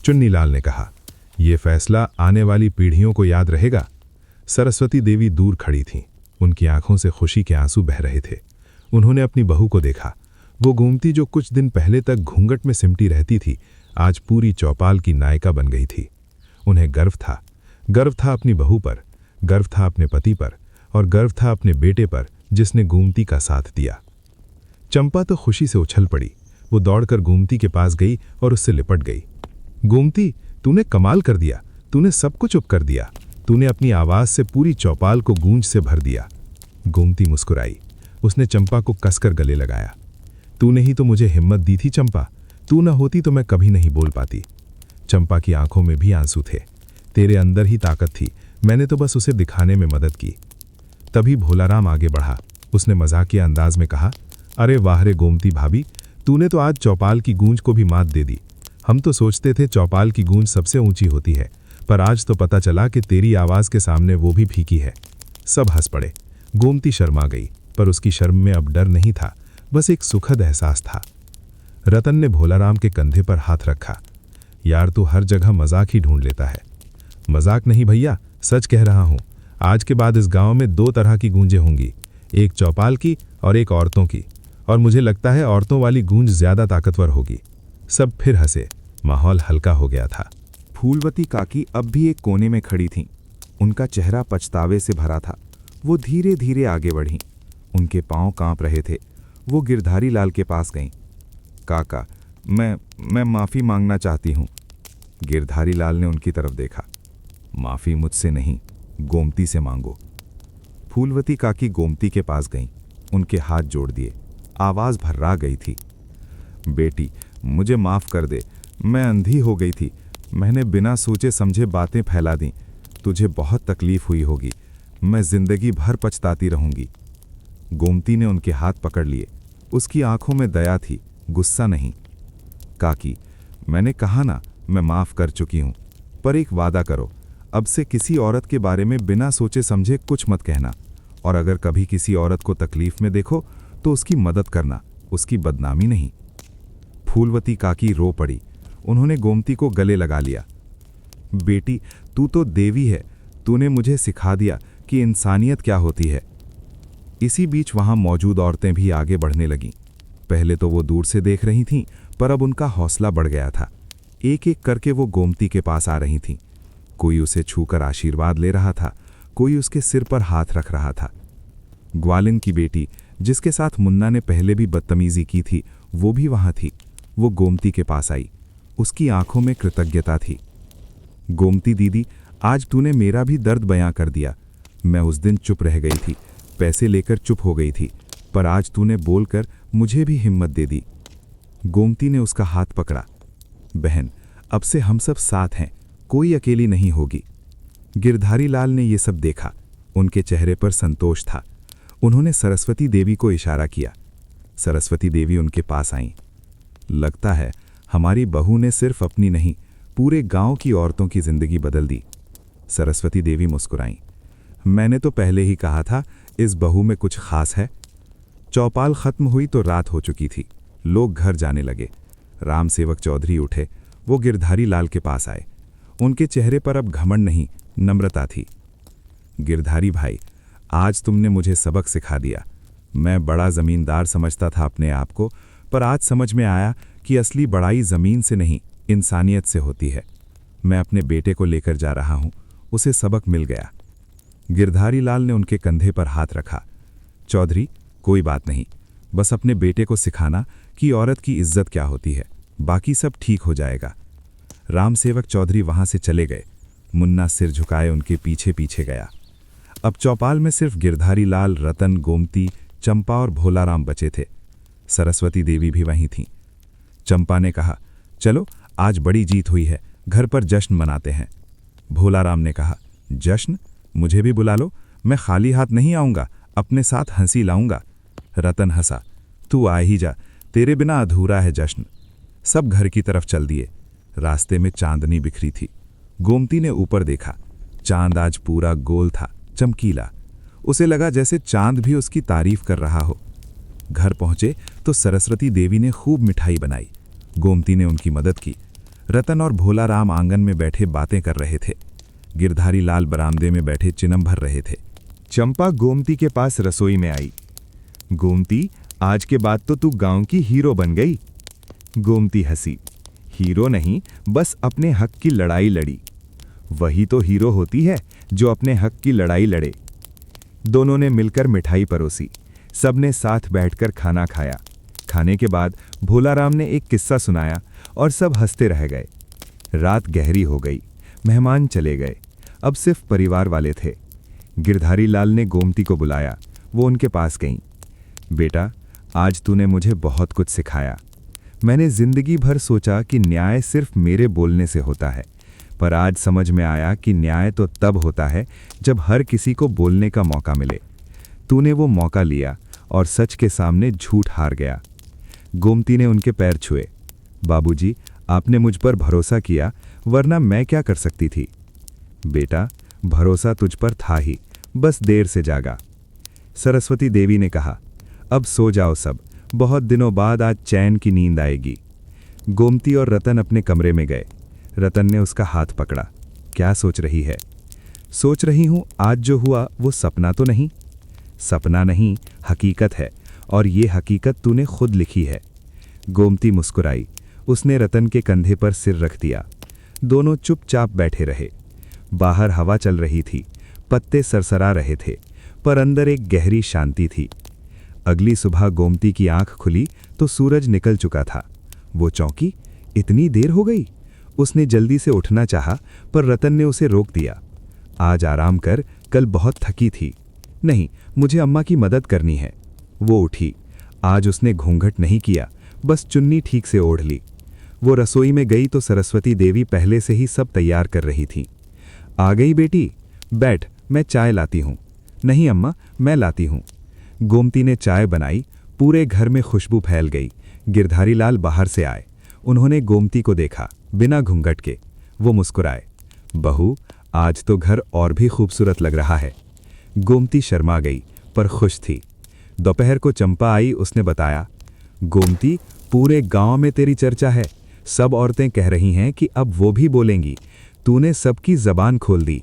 चुन्नीलाल ने कहा, यह फैसला आने वाली पीढ़ियों को याद रहेगा। सरस्वती देवी दूर खड़ी थीं। उनकी आंखों से खुशी के आंसू बह रहे थे। उन्होंने अपनी बहू को देखा। वो गोमती जो कुछ दिन पहले तक घूंघट में सिमटी रहती थी, आज पूरी चौपाल की नायिका बन गई थी। उन्हें गर्व था। गर्व था अपनी बहू पर, गर्व था अपने पति पर, और गर्व था अपने बेटे पर जिसने गोमती का साथ दिया। चंपा तो खुशी से उछल पड़ी। वो दौड़कर गोमती के पास गई और उससे लिपट गई। गोमती, तूने कमाल कर दिया। तूने सब कुछ चुप कर दिया। तूने अपनी आवाज से पूरी चौपाल को गूंज से भर दिया। गोमती मुस्कुराई। उसने चंपा को कसकर गले लगाया। तूने ही तो मुझे हिम्मत दी थी चंपा। तू न होती तो मैं कभी नहीं बोल पाती। चंपा की आंखों में भी आंसू थे। तेरे अंदर ही ताकत थी, मैंने तो बस उसे दिखाने में मदद की। तभी भोलाराम आगे बढ़ा। उसने मजाकिया अंदाज में कहा, अरे वाह रे गोमती भाभी, तूने तो आज चौपाल की गूंज को भी मात दे दी। हम तो सोचते थे चौपाल की गूंज सबसे ऊंची होती है, पर आज तो पता चला कि तेरी आवाज के सामने वो भी फीकी है। सब हंस पड़े। गोमती शर्मा गई, पर उसकी शर्म में अब डर नहीं था, बस एक सुखद एहसास था। रतन ने भोलाराम के कंधे पर हाथ रखा। यार, तू हर जगह मजाक ही ढूंढ लेता है। मजाक नहीं भैया, सच कह रहा हूं। आज के बाद इस गांव में 2 तरह की गूंजें होंगी, एक चौपाल की और एक औरतों की, और मुझे लगता है औरतों वाली गूंज ज्यादा ताकतवर होगी। सब फिर हंसे। माहौल हल्का हो गया था। फूलवती काकी अब भी एक कोने में खड़ी थीं। उनका चेहरा पछतावे से भरा था। वो धीरे धीरे आगे बढ़ीं। उनके पांव कांप रहे थे। वो गिरधारी लाल के पास गईं। काका, मैं माफ़ी मांगना चाहती हूँ। गिरधारी लाल ने उनकी तरफ देखा। माफ़ी मुझसे नहीं, गोमती से मांगो। फूलवती काकी गोमती के पास गईं। उनके हाथ जोड़ दिए। आवाज़ भर्रा गई थी। बेटी, मुझे माफ़ कर दे। मैं अंधी हो गई थी। मैंने बिना सोचे समझे बातें फैला दी। तुझे बहुत तकलीफ हुई होगी। मैं जिंदगी भर पछताती रहूंगी। गोमती ने उनके हाथ पकड़ लिए। उसकी आंखों में दया थी, गुस्सा नहीं। काकी, मैंने कहा ना, मैं माफ़ कर चुकी हूं, पर एक वादा करो, अब से किसी औरत के बारे में बिना सोचे समझे कुछ मत कहना, और अगर कभी किसी औरत को तकलीफ में देखो तो उसकी मदद करना, उसकी बदनामी नहीं। फूलवती काकी रो पड़ी। उन्होंने गोमती को गले लगा लिया। बेटी, तू तो देवी है। तूने मुझे सिखा दिया कि इंसानियत क्या होती है। इसी बीच वहां मौजूद औरतें भी आगे बढ़ने लगीं। पहले तो वो दूर से देख रही थीं, पर अब उनका हौसला बढ़ गया था। एक एक करके वो गोमती के पास आ रही थीं। कोई उसे छूकर आशीर्वाद ले रहा था, कोई उसके सिर पर हाथ रख रहा था। ग्वालिन की बेटी, जिसके साथ मुन्ना ने पहले भी बदतमीजी की थी, वो भी वहां थी। वो गोमती के पास आई। उसकी आंखों में कृतज्ञता थी। गोमती दीदी, आज तूने मेरा भी दर्द बयां कर दिया। मैं उस दिन चुप रह गई थी, पैसे लेकर चुप हो गई थी, पर आज तूने बोलकर मुझे भी हिम्मत दे दी। गोमती ने उसका हाथ पकड़ा। बहन, अब से हम सब साथ हैं, कोई अकेली नहीं होगी। गिरधारी लाल ने ये सब देखा। उनके चेहरे पर संतोष था। उन्होंने सरस्वती देवी को इशारा किया। सरस्वती देवी उनके पास आईं। लगता है हमारी बहू ने सिर्फ अपनी नहीं, पूरे गांव की औरतों की जिंदगी बदल दी। सरस्वती देवी मुस्कुराईं। मैंने तो पहले ही कहा था, इस बहू में कुछ खास है। चौपाल खत्म हुई तो रात हो चुकी थी। लोग घर जाने लगे। राम सेवक चौधरी उठे। वो गिरधारी लाल के पास आए। उनके चेहरे पर अब घमंड नहीं, नम्रता थी। गिरधारी भाई, आज तुमने मुझे सबक सिखा दिया। मैं बड़ा जमींदार समझता था अपने आप को, पर आज समझ में आया कि असली बड़ाई जमीन से नहीं, इंसानियत से होती है। मैं अपने बेटे को लेकर जा रहा हूं, उसे सबक मिल गया। गिरधारी लाल ने उनके कंधे पर हाथ रखा। चौधरी, कोई बात नहीं, बस अपने बेटे को सिखाना कि औरत की इज्जत क्या होती है, बाकी सब ठीक हो जाएगा। राम सेवक चौधरी वहां से चले गए। मुन्ना सिर झुकाए उनके पीछे पीछे गया। अब चौपाल में सिर्फ गिरधारी लाल, रतन, गोमती, चंपा और भोलाराम बचे थे। सरस्वती देवी भी वहीं थीं। चंपा ने कहा, चलो आज बड़ी जीत हुई है, घर पर जश्न मनाते हैं। भोलाराम ने कहा, जश्न? मुझे भी बुला लो, मैं खाली हाथ नहीं आऊँगा, अपने साथ हंसी लाऊंगा। रतन हंसा, तू आ ही जा, तेरे बिना अधूरा है जश्न। सब घर की तरफ चल दिए। रास्ते में चांदनी बिखरी थी। गोमती ने ऊपर देखा, चांद आज पूरा गोल था, चमकीला। उसे लगा जैसे चांद भी उसकी तारीफ कर रहा हो। घर पहुंचे तो सरस्वती देवी ने खूब मिठाई बनाई। गोमती ने उनकी मदद की। रतन और भोलाराम आंगन में बैठे बातें कर रहे थे। गिरधारी लाल बरामदे में बैठे चिनम भर रहे थे। चंपा गोमती के पास रसोई में आई। गोमती, आज के बाद तो तू गांव की हीरो बन गई। गोमती हंसी, हीरो नहीं, बस अपने हक की लड़ाई लड़ी। वही तो हीरो होती है जो अपने हक की लड़ाई लड़े। दोनों ने मिलकर मिठाई परोसी। सबने साथ बैठकर खाना खाया। खाने के बाद भोलाराम ने एक किस्सा सुनाया और सब हंसते रह गए। रात गहरी हो गई। मेहमान चले गए। अब सिर्फ परिवार वाले थे। गिरधारी लाल ने गोमती को बुलाया। वो उनके पास गईं। बेटा, आज तूने मुझे बहुत कुछ सिखाया। मैंने जिंदगी भर सोचा कि न्याय सिर्फ मेरे बोलने से होता है, पर आज समझ में आया कि न्याय तो तब होता है जब हर किसी को बोलने का मौका मिले। तूने वो मौका लिया और सच के सामने झूठ हार गया। गोमती ने उनके पैर छुए। बाबूजी, आपने मुझ पर भरोसा किया, वरना मैं क्या कर सकती थी। बेटा, भरोसा तुझ पर था ही, बस देर से जागा। सरस्वती देवी ने कहा, अब सो जाओ सब, बहुत दिनों बाद आज चैन की नींद आएगी। गोमती और रतन अपने कमरे में गए। रतन ने उसका हाथ पकड़ा। क्या सोच रही है? सोच रही हूं आज जो हुआ वो सपना तो नहीं। सपना नहीं, हकीकत है, और ये हकीकत तूने खुद लिखी है। गोमती मुस्कुराई। उसने रतन के कंधे पर सिर रख दिया। दोनों चुपचाप बैठे रहे। बाहर हवा चल रही थी, पत्ते सरसरा रहे थे, पर अंदर एक गहरी शांति थी। अगली सुबह गोमती की आंख खुली तो सूरज निकल चुका था। वो चौंकी, इतनी देर हो गई। उसने जल्दी से उठना चाहा, पर रतन ने उसे रोक दिया। आज आराम कर, कल बहुत थकी थी। नहीं, मुझे अम्मा की मदद करनी है। वो उठी। आज उसने घूंघट नहीं किया, बस चुन्नी ठीक से ओढ़ ली। वो रसोई में गई तो सरस्वती देवी पहले से ही सब तैयार कर रही थी। आ गई बेटी, बैठ, मैं चाय लाती हूँ। नहीं अम्मा, मैं लाती हूँ। गोमती ने चाय बनाई। पूरे घर में खुशबू फैल गई। गिरधारी लाल बाहर से आए। उन्होंने गोमती को देखा, बिना घूंघट के। वो मुस्कुराए। बहू, आज तो घर और भी खूबसूरत लग रहा है। गोमती शर्मा गई, पर खुश थी। दोपहर को चंपा आई। उसने बताया, गोमती, पूरे गांव में तेरी चर्चा है। सब औरतें कह रही हैं कि अब वो भी बोलेंगी। तूने सबकी जबान खोल दी।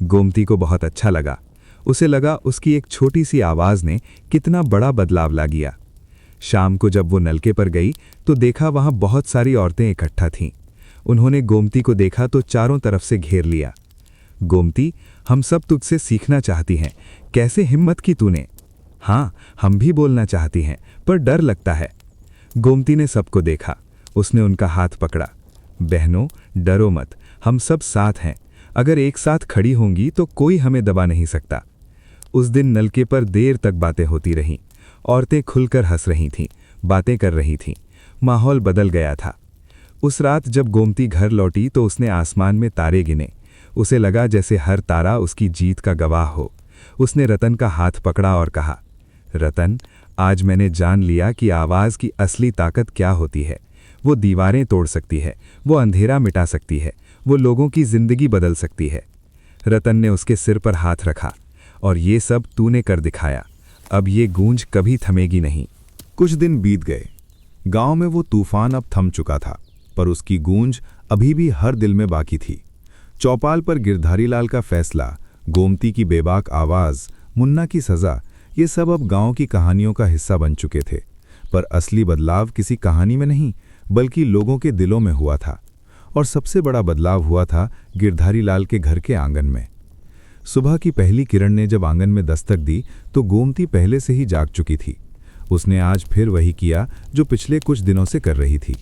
गोमती को बहुत अच्छा लगा। उसे लगा उसकी एक छोटी सी आवाज़ ने कितना बड़ा बदलाव ला दिया। शाम को जब वो नलके पर गई तो देखा वहां बहुत सारी औरतें इकट्ठा थीं। उन्होंने गोमती को देखा तो चारों तरफ से घेर लिया। गोमती, हम सब तुझसे सीखना चाहती हैं। कैसे हिम्मत की तूने? हाँ, हम भी बोलना चाहती हैं, पर डर लगता है। गोमती ने सबको देखा। उसने उनका हाथ पकड़ा। बहनों, डरो मत, हम सब साथ हैं। अगर एक साथ खड़ी होंगी तो कोई हमें दबा नहीं सकता। उस दिन नलके पर देर तक बातें होती रहीं। औरतें खुलकर हंस रही थीं, बातें कर रही थीं। माहौल बदल गया था। उस रात जब गोमती घर लौटी तो उसने आसमान में तारे गिने। उसे लगा जैसे हर तारा उसकी जीत का गवाह हो। उसने रतन का हाथ पकड़ा और कहा, रतन, आज मैंने जान लिया कि आवाज़ की असली ताकत क्या होती है। वो दीवारें तोड़ सकती है, वो अंधेरा मिटा सकती है, वो लोगों की जिंदगी बदल सकती है। रतन ने उसके सिर पर हाथ रखा। और ये सब तूने कर दिखाया। अब ये गूंज कभी थमेगी नहीं। कुछ दिन बीत गए। गांव में वो तूफान अब थम चुका था, पर उसकी गूंज अभी भी हर दिल में बाकी थी। चौपाल पर गिरधारी लाल का फैसला, गोमती की बेबाक आवाज़, मुन्ना की सज़ा, ये सब अब गांव की कहानियों का हिस्सा बन चुके थे। पर असली बदलाव किसी कहानी में नहीं, बल्कि लोगों के दिलों में हुआ था। और सबसे बड़ा बदलाव हुआ था गिरधारी लाल के घर के आंगन में। सुबह की पहली किरण ने जब आंगन में दस्तक दी तो गोमती पहले से ही जाग चुकी थी। उसने आज फिर वही किया जो पिछले कुछ दिनों से कर रही थी।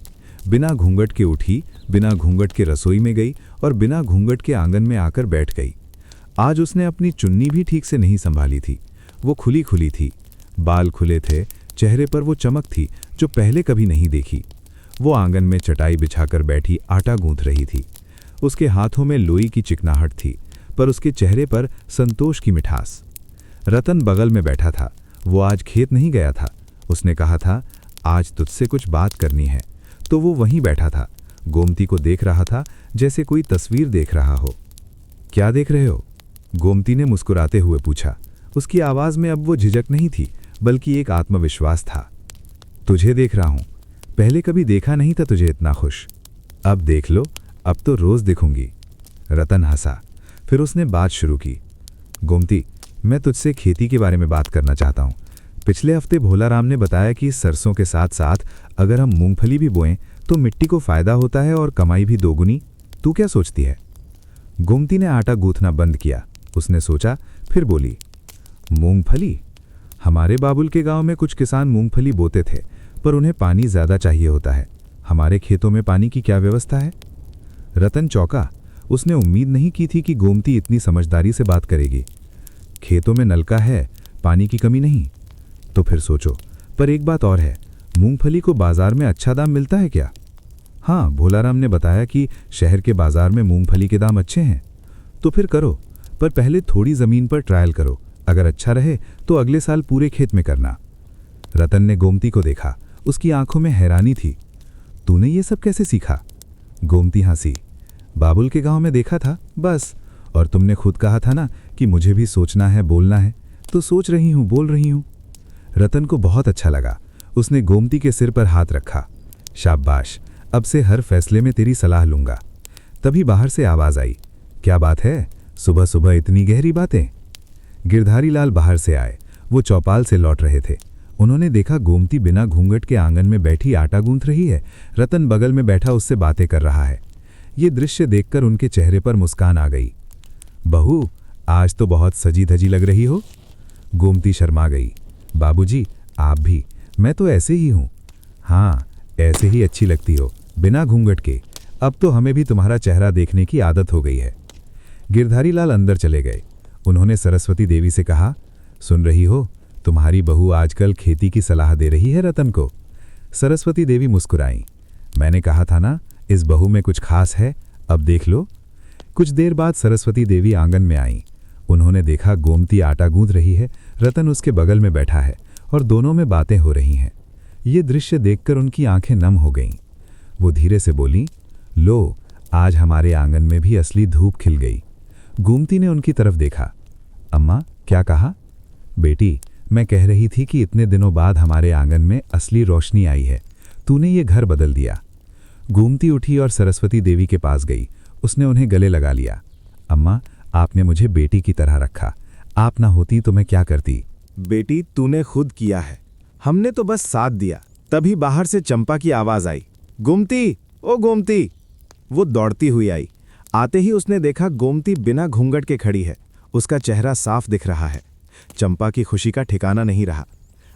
बिना घूंघट के उठी, बिना घूंघट के रसोई में गई और बिना घूंघट के आंगन में आकर बैठ गई। आज उसने अपनी चुन्नी भी ठीक से नहीं संभाली थी। वो खुली खुली थी, बाल खुले थे, चेहरे पर वो चमक थी जो पहले कभी नहीं देखी। वो आंगन में चटाई बिछाकर बैठी आटा गूंथ रही थी। उसके हाथों में लोई की चिकनाहट थी, पर उसके चेहरे पर संतोष की मिठास। रतन बगल में बैठा था। वो आज खेत नहीं गया था। उसने कहा था, आज तुझसे कुछ बात करनी है, तो वो वहीं बैठा था। गोमती को देख रहा था जैसे कोई तस्वीर देख रहा हो। क्या देख रहे हो? गोमती ने मुस्कुराते हुए पूछा। उसकी आवाज में अब वो झिझक नहीं थी, बल्कि एक आत्मविश्वास था। तुझे देख रहा हूं। पहले कभी देखा नहीं था तुझे इतना खुश। अब देख लो, अब तो रोज दिखूंगी। रतन हंसा। फिर उसने बात शुरू की। गोमती, मैं तुझसे खेती के बारे में बात करना चाहता हूं। पिछले हफ्ते भोलाराम ने बताया कि सरसों के साथ साथ अगर हम मूंगफली भी बोएं तो मिट्टी को फायदा होता है और कमाई भी दोगुनी। तू क्या सोचती है? गोमती ने आटा गूंथना बंद किया। उसने सोचा, फिर बोली, मूंगफली? हमारे बाबुल के गांव में कुछ किसान मूंगफली बोते थे, पर उन्हें पानी ज्यादा चाहिए होता है। हमारे खेतों में पानी की क्या व्यवस्था है? रतन चौंका। उसने उम्मीद नहीं की थी कि गोमती इतनी समझदारी से बात करेगी। खेतों में नलका है, पानी की कमी नहीं। तो फिर सोचो, पर एक बात और है, मूंगफली को बाजार में अच्छा दाम मिलता है क्या? हाँ, भोलाराम ने बताया कि शहर के बाजार में मूंगफली के दाम अच्छे हैं। तो फिर करो, पर पहले थोड़ी जमीन पर ट्रायल करो। अगर अच्छा रहे तो अगले साल पूरे खेत में करना। रतन ने गोमती को देखा। उसकी आंखों में हैरानी थी। तूने ये सब कैसे सीखा? गोमती हंसी। बाबुल के गांव में देखा था, बस। और तुमने खुद कहा था ना कि मुझे भी सोचना है, बोलना है, तो सोच रही हूं, बोल रही हूं। रतन को बहुत अच्छा लगा। उसने गोमती के सिर पर हाथ रखा। शाबाश, अब से हर फैसले में तेरी सलाह लूंगा। तभी बाहर से आवाज आई। क्या बात है? सुबह सुबह इतनी गहरी बातें? गिरधारी लाल बाहर से आए। वो चौपाल से लौट रहे थे। उन्होंने देखा गोमती बिना घूंघट के आंगन में बैठी आटा गूंथ रही है। रतन बगल में बैठा उससे बातें कर रहा है। ये दृश्य देखकर उनके चेहरे पर मुस्कान आ गई। बहू, आज तो बहुत सजी धजी लग रही हो। गोमती शर्मा गई। बाबूजी, आप भी। मैं तो ऐसे ही हूं। हाँ, ऐसे ही अच्छी लगती हो, बिना घूंघट के। अब तो हमें भी तुम्हारा चेहरा देखने की आदत हो गई है। गिरधारी लाल अंदर चले गए। उन्होंने सरस्वती देवी से कहा, सुन रही हो, तुम्हारी बहू आजकल खेती की सलाह दे रही है रतन को। सरस्वती देवी मुस्कुराई। मैंने कहा था ना, इस बहू में कुछ खास है, अब देख लो। कुछ देर बाद सरस्वती देवी आंगन में आईं। उन्होंने देखा गोमती आटा गूंथ रही है, रतन उसके बगल में बैठा है और दोनों में बातें हो रही हैं। ये दृश्य देखकर उनकी आंखें नम हो गईं। वो धीरे से बोली, लो, आज हमारे आंगन में भी असली धूप खिल गई। गोमती ने उनकी तरफ देखा। अम्मा, क्या कहा? बेटी, मैं कह रही थी कि इतने दिनों बाद हमारे आंगन में असली रोशनी आई है। तूने ये घर बदल दिया। गोमती उठी और सरस्वती देवी के पास गई। उसने उन्हें गले लगा लिया। अम्मा, आपने मुझे बेटी की तरह रखा। आप ना होती तो मैं क्या करती? बेटी, तूने खुद किया है, हमने तो बस साथ दिया। तभी बाहर से चंपा की आवाज आई, गोमती, ओ गोमती। वो दौड़ती हुई आई। आते ही उसने देखा गोमती बिना घूंघट के खड़ी है। उसका चेहरा साफ दिख रहा है। चंपा की खुशी का ठिकाना नहीं रहा।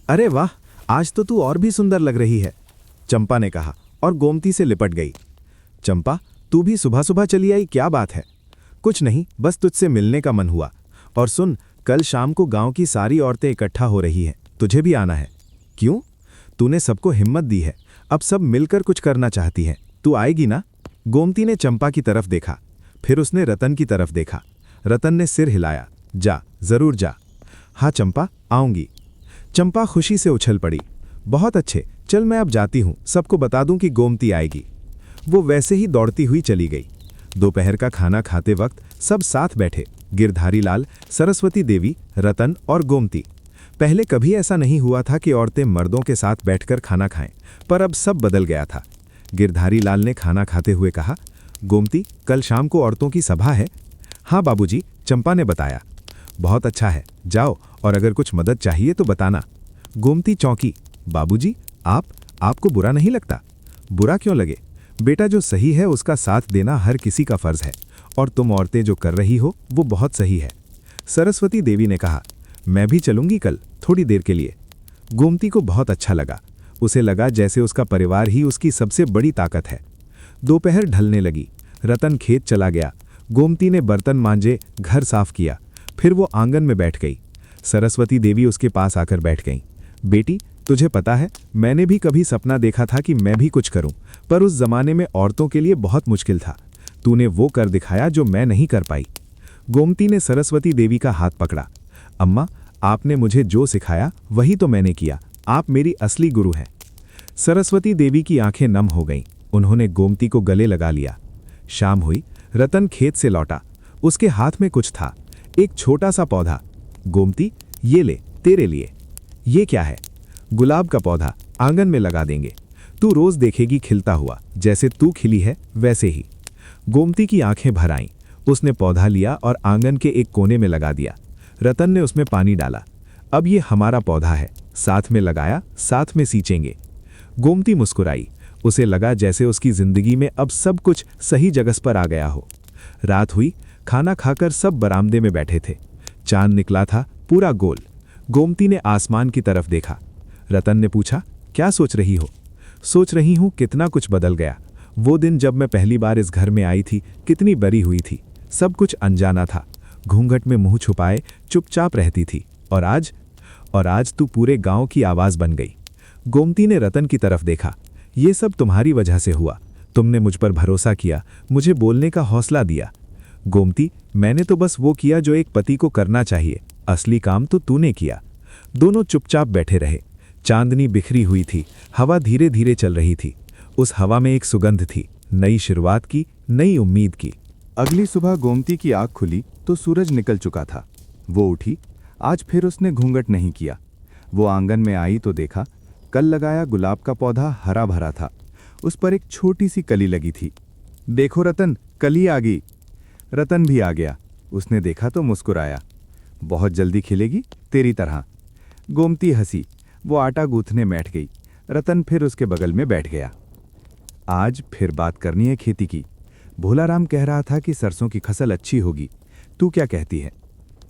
अरे वाह, आज तो तू और भी सुंदर लग रही है, चंपा ने कहा और गोमती से लिपट गई। चंपा, तू भी सुबह सुबह चली आई, क्या बात है? कुछ नहीं, बस तुझसे मिलने का मन हुआ। और सुन, कल शाम को गांव की सारी औरतें इकट्ठा हो रही हैं, तुझे भी आना है। क्यों? तूने सबको हिम्मत दी है, अब सब मिलकर कुछ करना चाहती हैं। तू आएगी ना? गोमती ने चंपा की तरफ देखा, फिर उसने रतन की तरफ देखा। रतन ने सिर हिलाया। जा, जरूर जा। हाँ चंपा, आऊंगी। चंपा खुशी से उछल पड़ी। बहुत अच्छे, चल मैं अब जाती हूं, सबको बता दूं कि गोमती आएगी। वो वैसे ही दौड़ती हुई चली गई। दोपहर का खाना खाते वक्त सब साथ बैठे, गिरधारी लाल, सरस्वती देवी, रतन और गोमती। पहले कभी ऐसा नहीं हुआ था कि औरतें मर्दों के साथ बैठकर खाना खाएं, पर अब सब बदल गया था। गिरधारी लाल ने खाना खाते हुए कहा, गोमती, कल शाम को औरतों की सभा है। हाँ बाबूजी, चंपा ने बताया। बहुत अच्छा है, जाओ, और अगर कुछ मदद चाहिए तो बताना। गोमती चौंकी। बाबूजी, आपको बुरा नहीं लगता? बुरा क्यों लगे? बेटा, जो सही है उसका साथ देना हर किसी का फर्ज है, और तुम औरतें जो कर रही हो वो बहुत सही है। सरस्वती देवी ने कहा, मैं भी चलूंगी कल, थोड़ी देर के लिए। गोमती को बहुत अच्छा लगा। उसे लगा जैसे उसका परिवार ही उसकी सबसे बड़ी ताकत है। दोपहर ढलने लगी। रतन खेत चला गया। गोमती ने बर्तन मांजे, घर साफ किया। फिर वो आंगन में बैठ गई। सरस्वती देवी उसके पास आकर बैठ गईं। बेटी, तुझे पता है, मैंने भी कभी सपना देखा था कि मैं भी कुछ करूं, पर उस जमाने में औरतों के लिए बहुत मुश्किल था। तूने वो कर दिखाया जो मैं नहीं कर पाई। गोमती ने सरस्वती देवी का हाथ पकड़ा। अम्मा, आपने मुझे जो सिखाया वही तो मैंने किया। आप मेरी असली गुरु हैं। सरस्वती देवी की आंखें नम हो गईं। उन्होंने गोमती को गले लगा लिया। शाम हुई। रतन खेत से लौटा। उसके हाथ में कुछ था, एक छोटा सा पौधा। गोमती, ये ले, तेरे लिए। ये क्या है? गुलाब का पौधा, आंगन में लगा देंगे। तू रोज देखेगी खिलता हुआ, जैसे तू खिली है वैसे ही। गोमती की आंखें भर आईं। उसने पौधा लिया और आंगन के एक कोने में लगा दिया। रतन ने उसमें पानी डाला। अब ये हमारा पौधा है, साथ में लगाया, साथ में सींचेंगे। गोमती मुस्कुराई। उसे लगा जैसे उसकी जिंदगी में अब सब कुछ सही जगह पर आ गया हो। रात हुई। खाना खाकर सब बरामदे में बैठे थे। चांद निकला था, पूरा गोल। गोमती ने आसमान की तरफ देखा। रतन ने पूछा, क्या सोच रही हो? सोच रही हूं कितना कुछ बदल गया। वो दिन जब मैं पहली बार इस घर में आई थी, कितनी बरी हुई थी। सब कुछ अनजाना था। घूंघट में मुंह छुपाए चुपचाप रहती थी। और आज तू पूरे गांव की आवाज बन गई। गोमती ने रतन की तरफ देखा। ये सब तुम्हारी वजह से हुआ। तुमने मुझ पर भरोसा किया, मुझे बोलने का हौसला दिया। गोमती, मैंने तो बस वो किया जो एक पति को करना चाहिए। असली काम तो तूने किया। दोनों चुपचाप बैठे रहे। चांदनी बिखरी हुई थी। हवा धीरे धीरे चल रही थी। उस हवा में एक सुगंध थी, नई शुरुआत की, नई उम्मीद की। अगली सुबह गोमती की आंख खुली तो सूरज निकल चुका था। वो उठी। आज फिर उसने घूंघट नहीं किया। वो आंगन में आई तो देखा, कल लगाया गुलाब का पौधा हरा भरा था। उस पर एक छोटी सी कली लगी थी। देखो रतन, कली आ गई। रतन भी आ गया। उसने देखा तो मुस्कुराया। बहुत जल्दी खिलेगी, तेरी तरह। गोमती हंसी। वो आटा गूंथने बैठ गई। रतन फिर उसके बगल में बैठ गया। आज फिर बात करनी है खेती की। भोलाराम कह रहा था कि सरसों की फसल अच्छी होगी। तू क्या कहती है?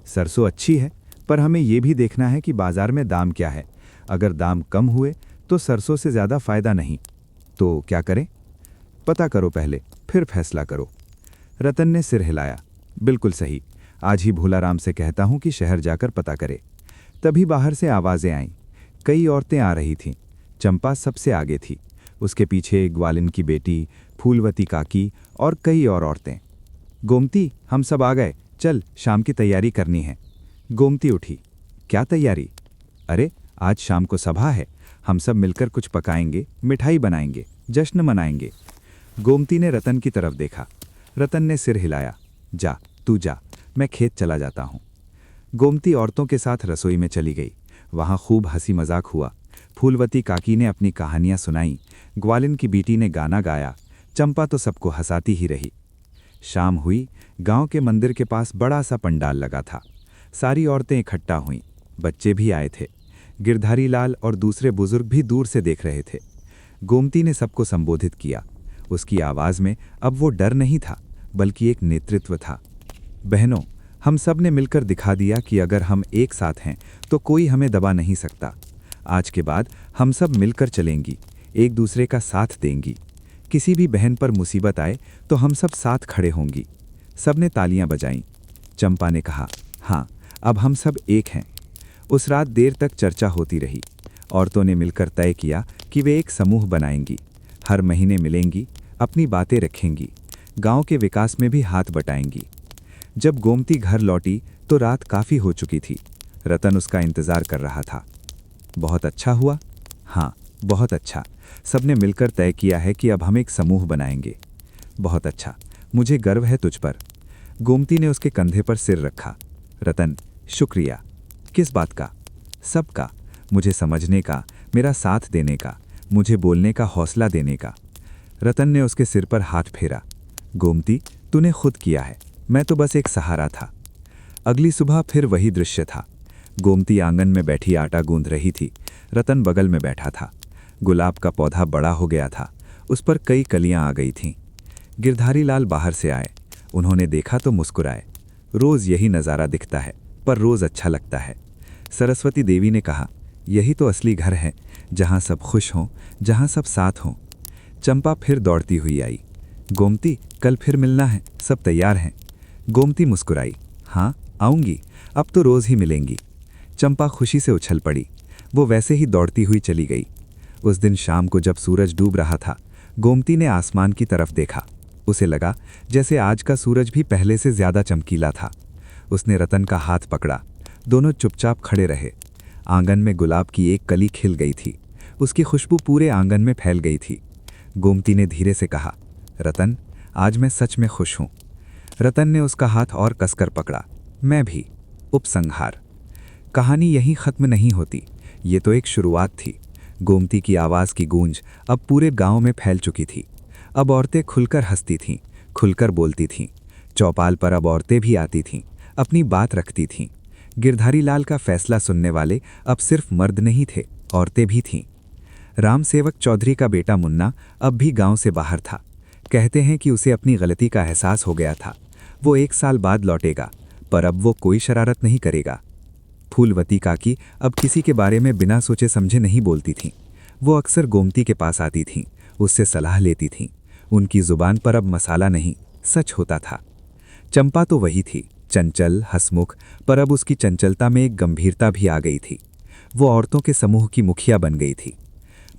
सरसों अच्छी है, पर हमें यह भी देखना है कि बाजार में दाम क्या है। अगर दाम कम हुए तो सरसों से ज़्यादा फायदा नहीं। तो क्या करें? पता करो पहले, फिर फैसला करो। रतन ने सिर हिलाया। बिल्कुल सही। आज ही भोलाराम से कहता हूं कि शहर जाकर पता करे। तभी बाहर से आवाज़ें आईं। कई औरतें आ रही थीं। चंपा सबसे आगे थी। उसके पीछे ग्वालिन की बेटी, फूलवती काकी और कई और औरतें। गोमती, हम सब आ गए, चल शाम की तैयारी करनी है। गोमती उठी। क्या तैयारी? अरे, आज शाम को सभा है। हम सब मिलकर कुछ पकाएंगे, मिठाई बनाएंगे, जश्न मनाएंगे। गोमती ने रतन की तरफ देखा। रतन ने सिर हिलाया। जा, तू जा, मैं खेत चला जाता हूँ। गोमती औरतों के साथ रसोई में चली गई। वहाँ खूब हंसी मजाक हुआ। फूलवती काकी ने अपनी कहानियाँ सुनाई। ग्वालिन की बेटी ने गाना गाया। चंपा तो सबको हंसाती ही रही। शाम हुई। गांव के मंदिर के पास बड़ा सा पंडाल लगा था। सारी औरतें इकट्ठा हुईं। बच्चे भी आए थे। गिरधारी लाल और दूसरे बुजुर्ग भी दूर से देख रहे थे। गोमती ने सबको संबोधित किया। उसकी आवाज़ में अब वो डर नहीं था, बल्कि एक नेतृत्व था। बहनों, हम सब ने मिलकर दिखा दिया कि अगर हम एक साथ हैं तो कोई हमें दबा नहीं सकता। आज के बाद हम सब मिलकर चलेंगी, एक दूसरे का साथ देंगी। किसी भी बहन पर मुसीबत आए तो हम सब साथ खड़े होंगी। सबने तालियां बजाईं। चंपा ने कहा, हाँ, अब हम सब एक हैं। उस रात देर तक चर्चा होती रही। औरतों ने मिलकर तय किया कि वे एक समूह बनाएंगी। हर महीने मिलेंगी, अपनी बातें रखेंगी, गांव के विकास में भी हाथ बटाएंगी। जब गोमती घर लौटी तो रात काफ़ी हो चुकी थी। रतन उसका इंतज़ार कर रहा था। बहुत अच्छा हुआ। हाँ, बहुत अच्छा। सबने मिलकर तय किया है कि अब हम एक समूह बनाएंगे। बहुत अच्छा, मुझे गर्व है तुझ पर। गोमती ने उसके कंधे पर सिर रखा। रतन, शुक्रिया। किस बात का? सबका। मुझे समझने का, मेरा साथ देने का, मुझे बोलने का हौसला देने का। रतन ने उसके सिर पर हाथ फेरा। गोमती, तूने खुद किया है, मैं तो बस एक सहारा था। अगली सुबह फिर वही दृश्य था। गोमती आंगन में बैठी आटा गूंथ रही थी। रतन बगल में बैठा था। गुलाब का पौधा बड़ा हो गया था। उस पर कई कलियां आ गई थीं। गिरधारी लाल बाहर से आए। उन्होंने देखा तो मुस्कुराए। रोज़ यही नज़ारा दिखता है, पर रोज़ अच्छा लगता है। सरस्वती देवी ने कहा, यही तो असली घर है, जहाँ सब खुश हों, जहाँ सब साथ हों। चंपा फिर दौड़ती हुई आई। गोमती, कल फिर मिलना है, सब तैयार हैं। गोमती मुस्कुराई। हाँ, आऊँगी, अब तो रोज़ ही मिलेंगी। चंपा खुशी से उछल पड़ी। वो वैसे ही दौड़ती हुई चली गई। उस दिन शाम को जब सूरज डूब रहा था, गोमती ने आसमान की तरफ देखा। उसे लगा जैसे आज का सूरज भी पहले से ज्यादा चमकीला था। उसने रतन का हाथ पकड़ा। दोनों चुपचाप खड़े रहे। आंगन में गुलाब की एक कली खिल गई थी। उसकी खुशबू पूरे आंगन में फैल गई थी। गोमती ने धीरे से कहा, रतन, आज मैं सच में खुश हूं। रतन ने उसका हाथ और कसकर पकड़ा। मैं भी। उपसंहार। कहानी यहीं खत्म नहीं होती, ये तो एक शुरुआत थी। गोमती की आवाज़ की गूंज अब पूरे गांव में फैल चुकी थी। अब औरतें खुलकर हंसती थीं, खुलकर बोलती थीं। चौपाल पर अब औरतें भी आती थीं, अपनी बात रखती थीं। गिरधारी लाल का फैसला सुनने वाले अब सिर्फ मर्द नहीं थे, औरतें भी थीं। राम सेवक चौधरी का बेटा मुन्ना अब भी गांव से बाहर था। कहते हैं कि उसे अपनी गलती का एहसास हो गया था। वो 1 साल बाद लौटेगा, पर अब वो कोई शरारत नहीं करेगा। फूलवती काकी अब किसी के बारे में बिना सोचे समझे नहीं बोलती थीं। वो अक्सर गोमती के पास आती थीं, उससे सलाह लेती थीं। उनकी जुबान पर अब मसाला नहीं, सच होता था। चंपा तो वही थी, चंचल, हंसमुख, पर अब उसकी चंचलता में एक गंभीरता भी आ गई थी। वो औरतों के समूह की मुखिया बन गई थी।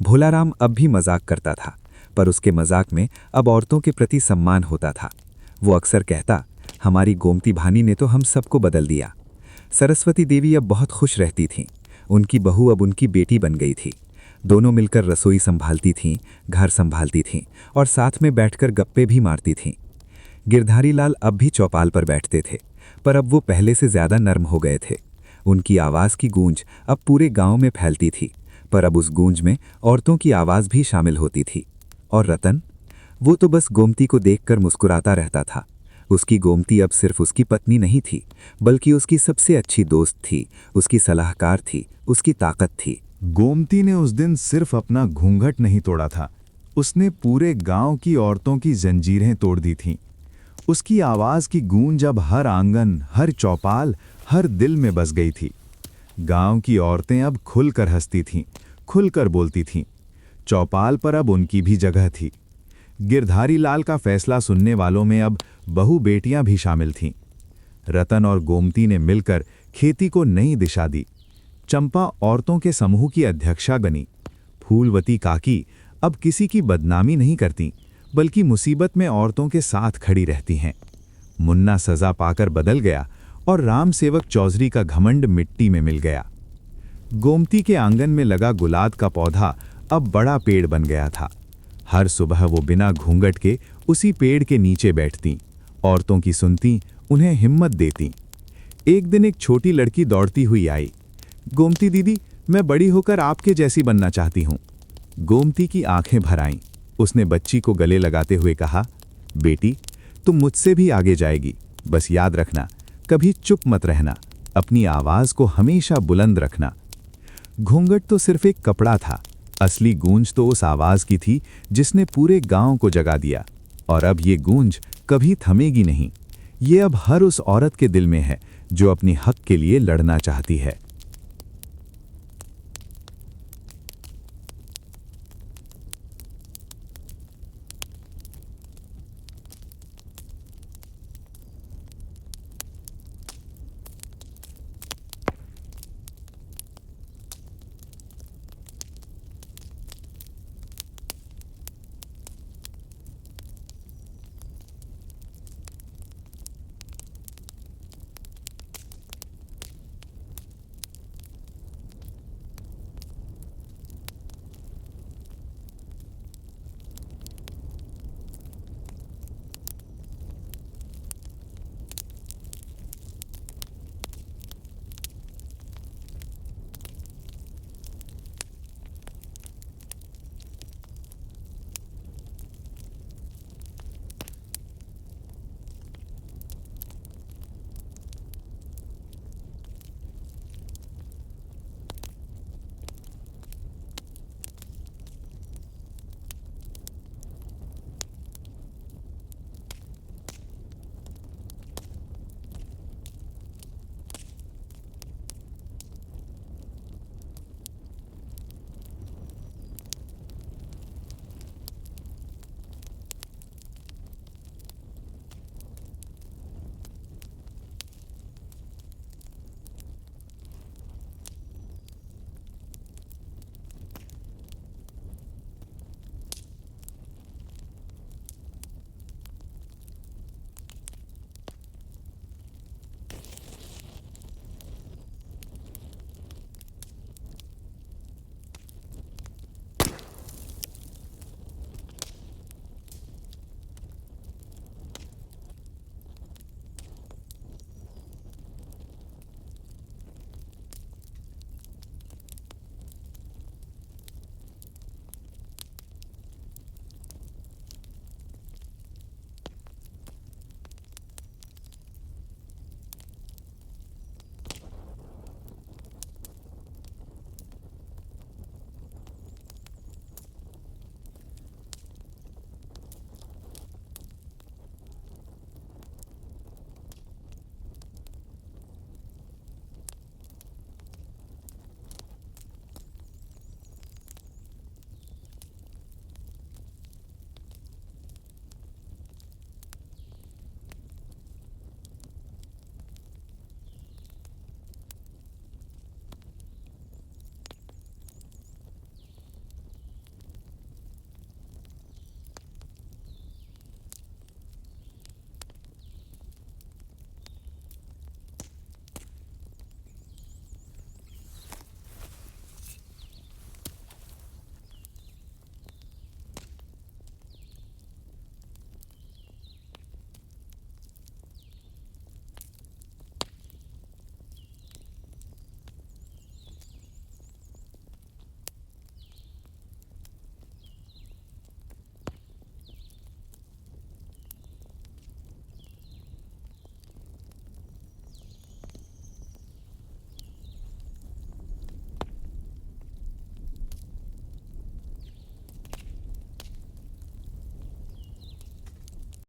भोलाराम अब भी मजाक करता था, पर उसके मजाक में अब औरतों के प्रति सम्मान होता था। वो अक्सर कहता, हमारी गोमती भानी ने तो हम सबको बदल दिया। सरस्वती देवी अब बहुत खुश रहती थीं। उनकी बहू अब उनकी बेटी बन गई थी। दोनों मिलकर रसोई संभालती थीं, घर संभालती थीं और साथ में बैठकर गप्पे भी मारती थीं। गिरधारी लाल अब भी चौपाल पर बैठते थे, पर अब वो पहले से ज़्यादा नर्म हो गए थे। उनकी आवाज़ की गूंज अब पूरे गांव में फैलती थी, पर अब उस गूंज में औरतों की आवाज़ भी शामिल होती थी। और रतन, वो तो बस गोमती को देखकर मुस्कुराता रहता था। उसकी गोमती अब सिर्फ उसकी पत्नी नहीं थी, बल्कि उसकी सबसे अच्छी दोस्त थी, उसकी सलाहकार थी, उसकी ताकत थी। गोमती ने उस दिन सिर्फ अपना घूंघट नहीं तोड़ा था, उसने पूरे गांव की औरतों की जंजीरें तोड़ दी थीं। उसकी आवाज़ की गूंज अब हर आंगन, हर चौपाल, हर दिल में बस गई थी। गांव की औरतें अब खुलकर हंसती थीं, खुलकर बोलती थीं। चौपाल पर अब उनकी भी जगह थी। गिरधारी लाल का फैसला सुनने वालों में अब बहू बेटियां भी शामिल थीं। रतन और गोमती ने मिलकर खेती को नई दिशा दी। चंपा औरतों के समूह की अध्यक्षा बनी। फूलवती काकी अब किसी की बदनामी नहीं करती, बल्कि मुसीबत में औरतों के साथ खड़ी रहती हैं। मुन्ना सजा पाकर बदल गया और राम सेवक चौधरी का घमंड मिट्टी में मिल गया। गोमती के आंगन में लगा गुलाब का पौधा अब बड़ा पेड़ बन गया था। हर सुबह वो बिना घूंघट के उसी पेड़ के नीचे बैठती, औरतों की सुनती, उन्हें हिम्मत देती। एक दिन एक छोटी लड़की दौड़ती हुई आई। गोमती दीदी, मैं बड़ी होकर आपके जैसी बनना चाहती हूँ। गोमती की आंखें भर आईं। उसने बच्ची को गले लगाते हुए कहा, बेटी, तुम मुझसे भी आगे जाएगी, बस याद रखना, कभी चुप मत रहना, अपनी आवाज़ को हमेशा बुलंद रखना। घूंघट तो सिर्फ एक कपड़ा था, असली गूंज तो उस आवाज़ की थी जिसने पूरे गांव को जगा दिया। और अब ये गूंज कभी थमेगी नहीं। ये अब हर उस औरत के दिल में है जो अपनी हक के लिए लड़ना चाहती है।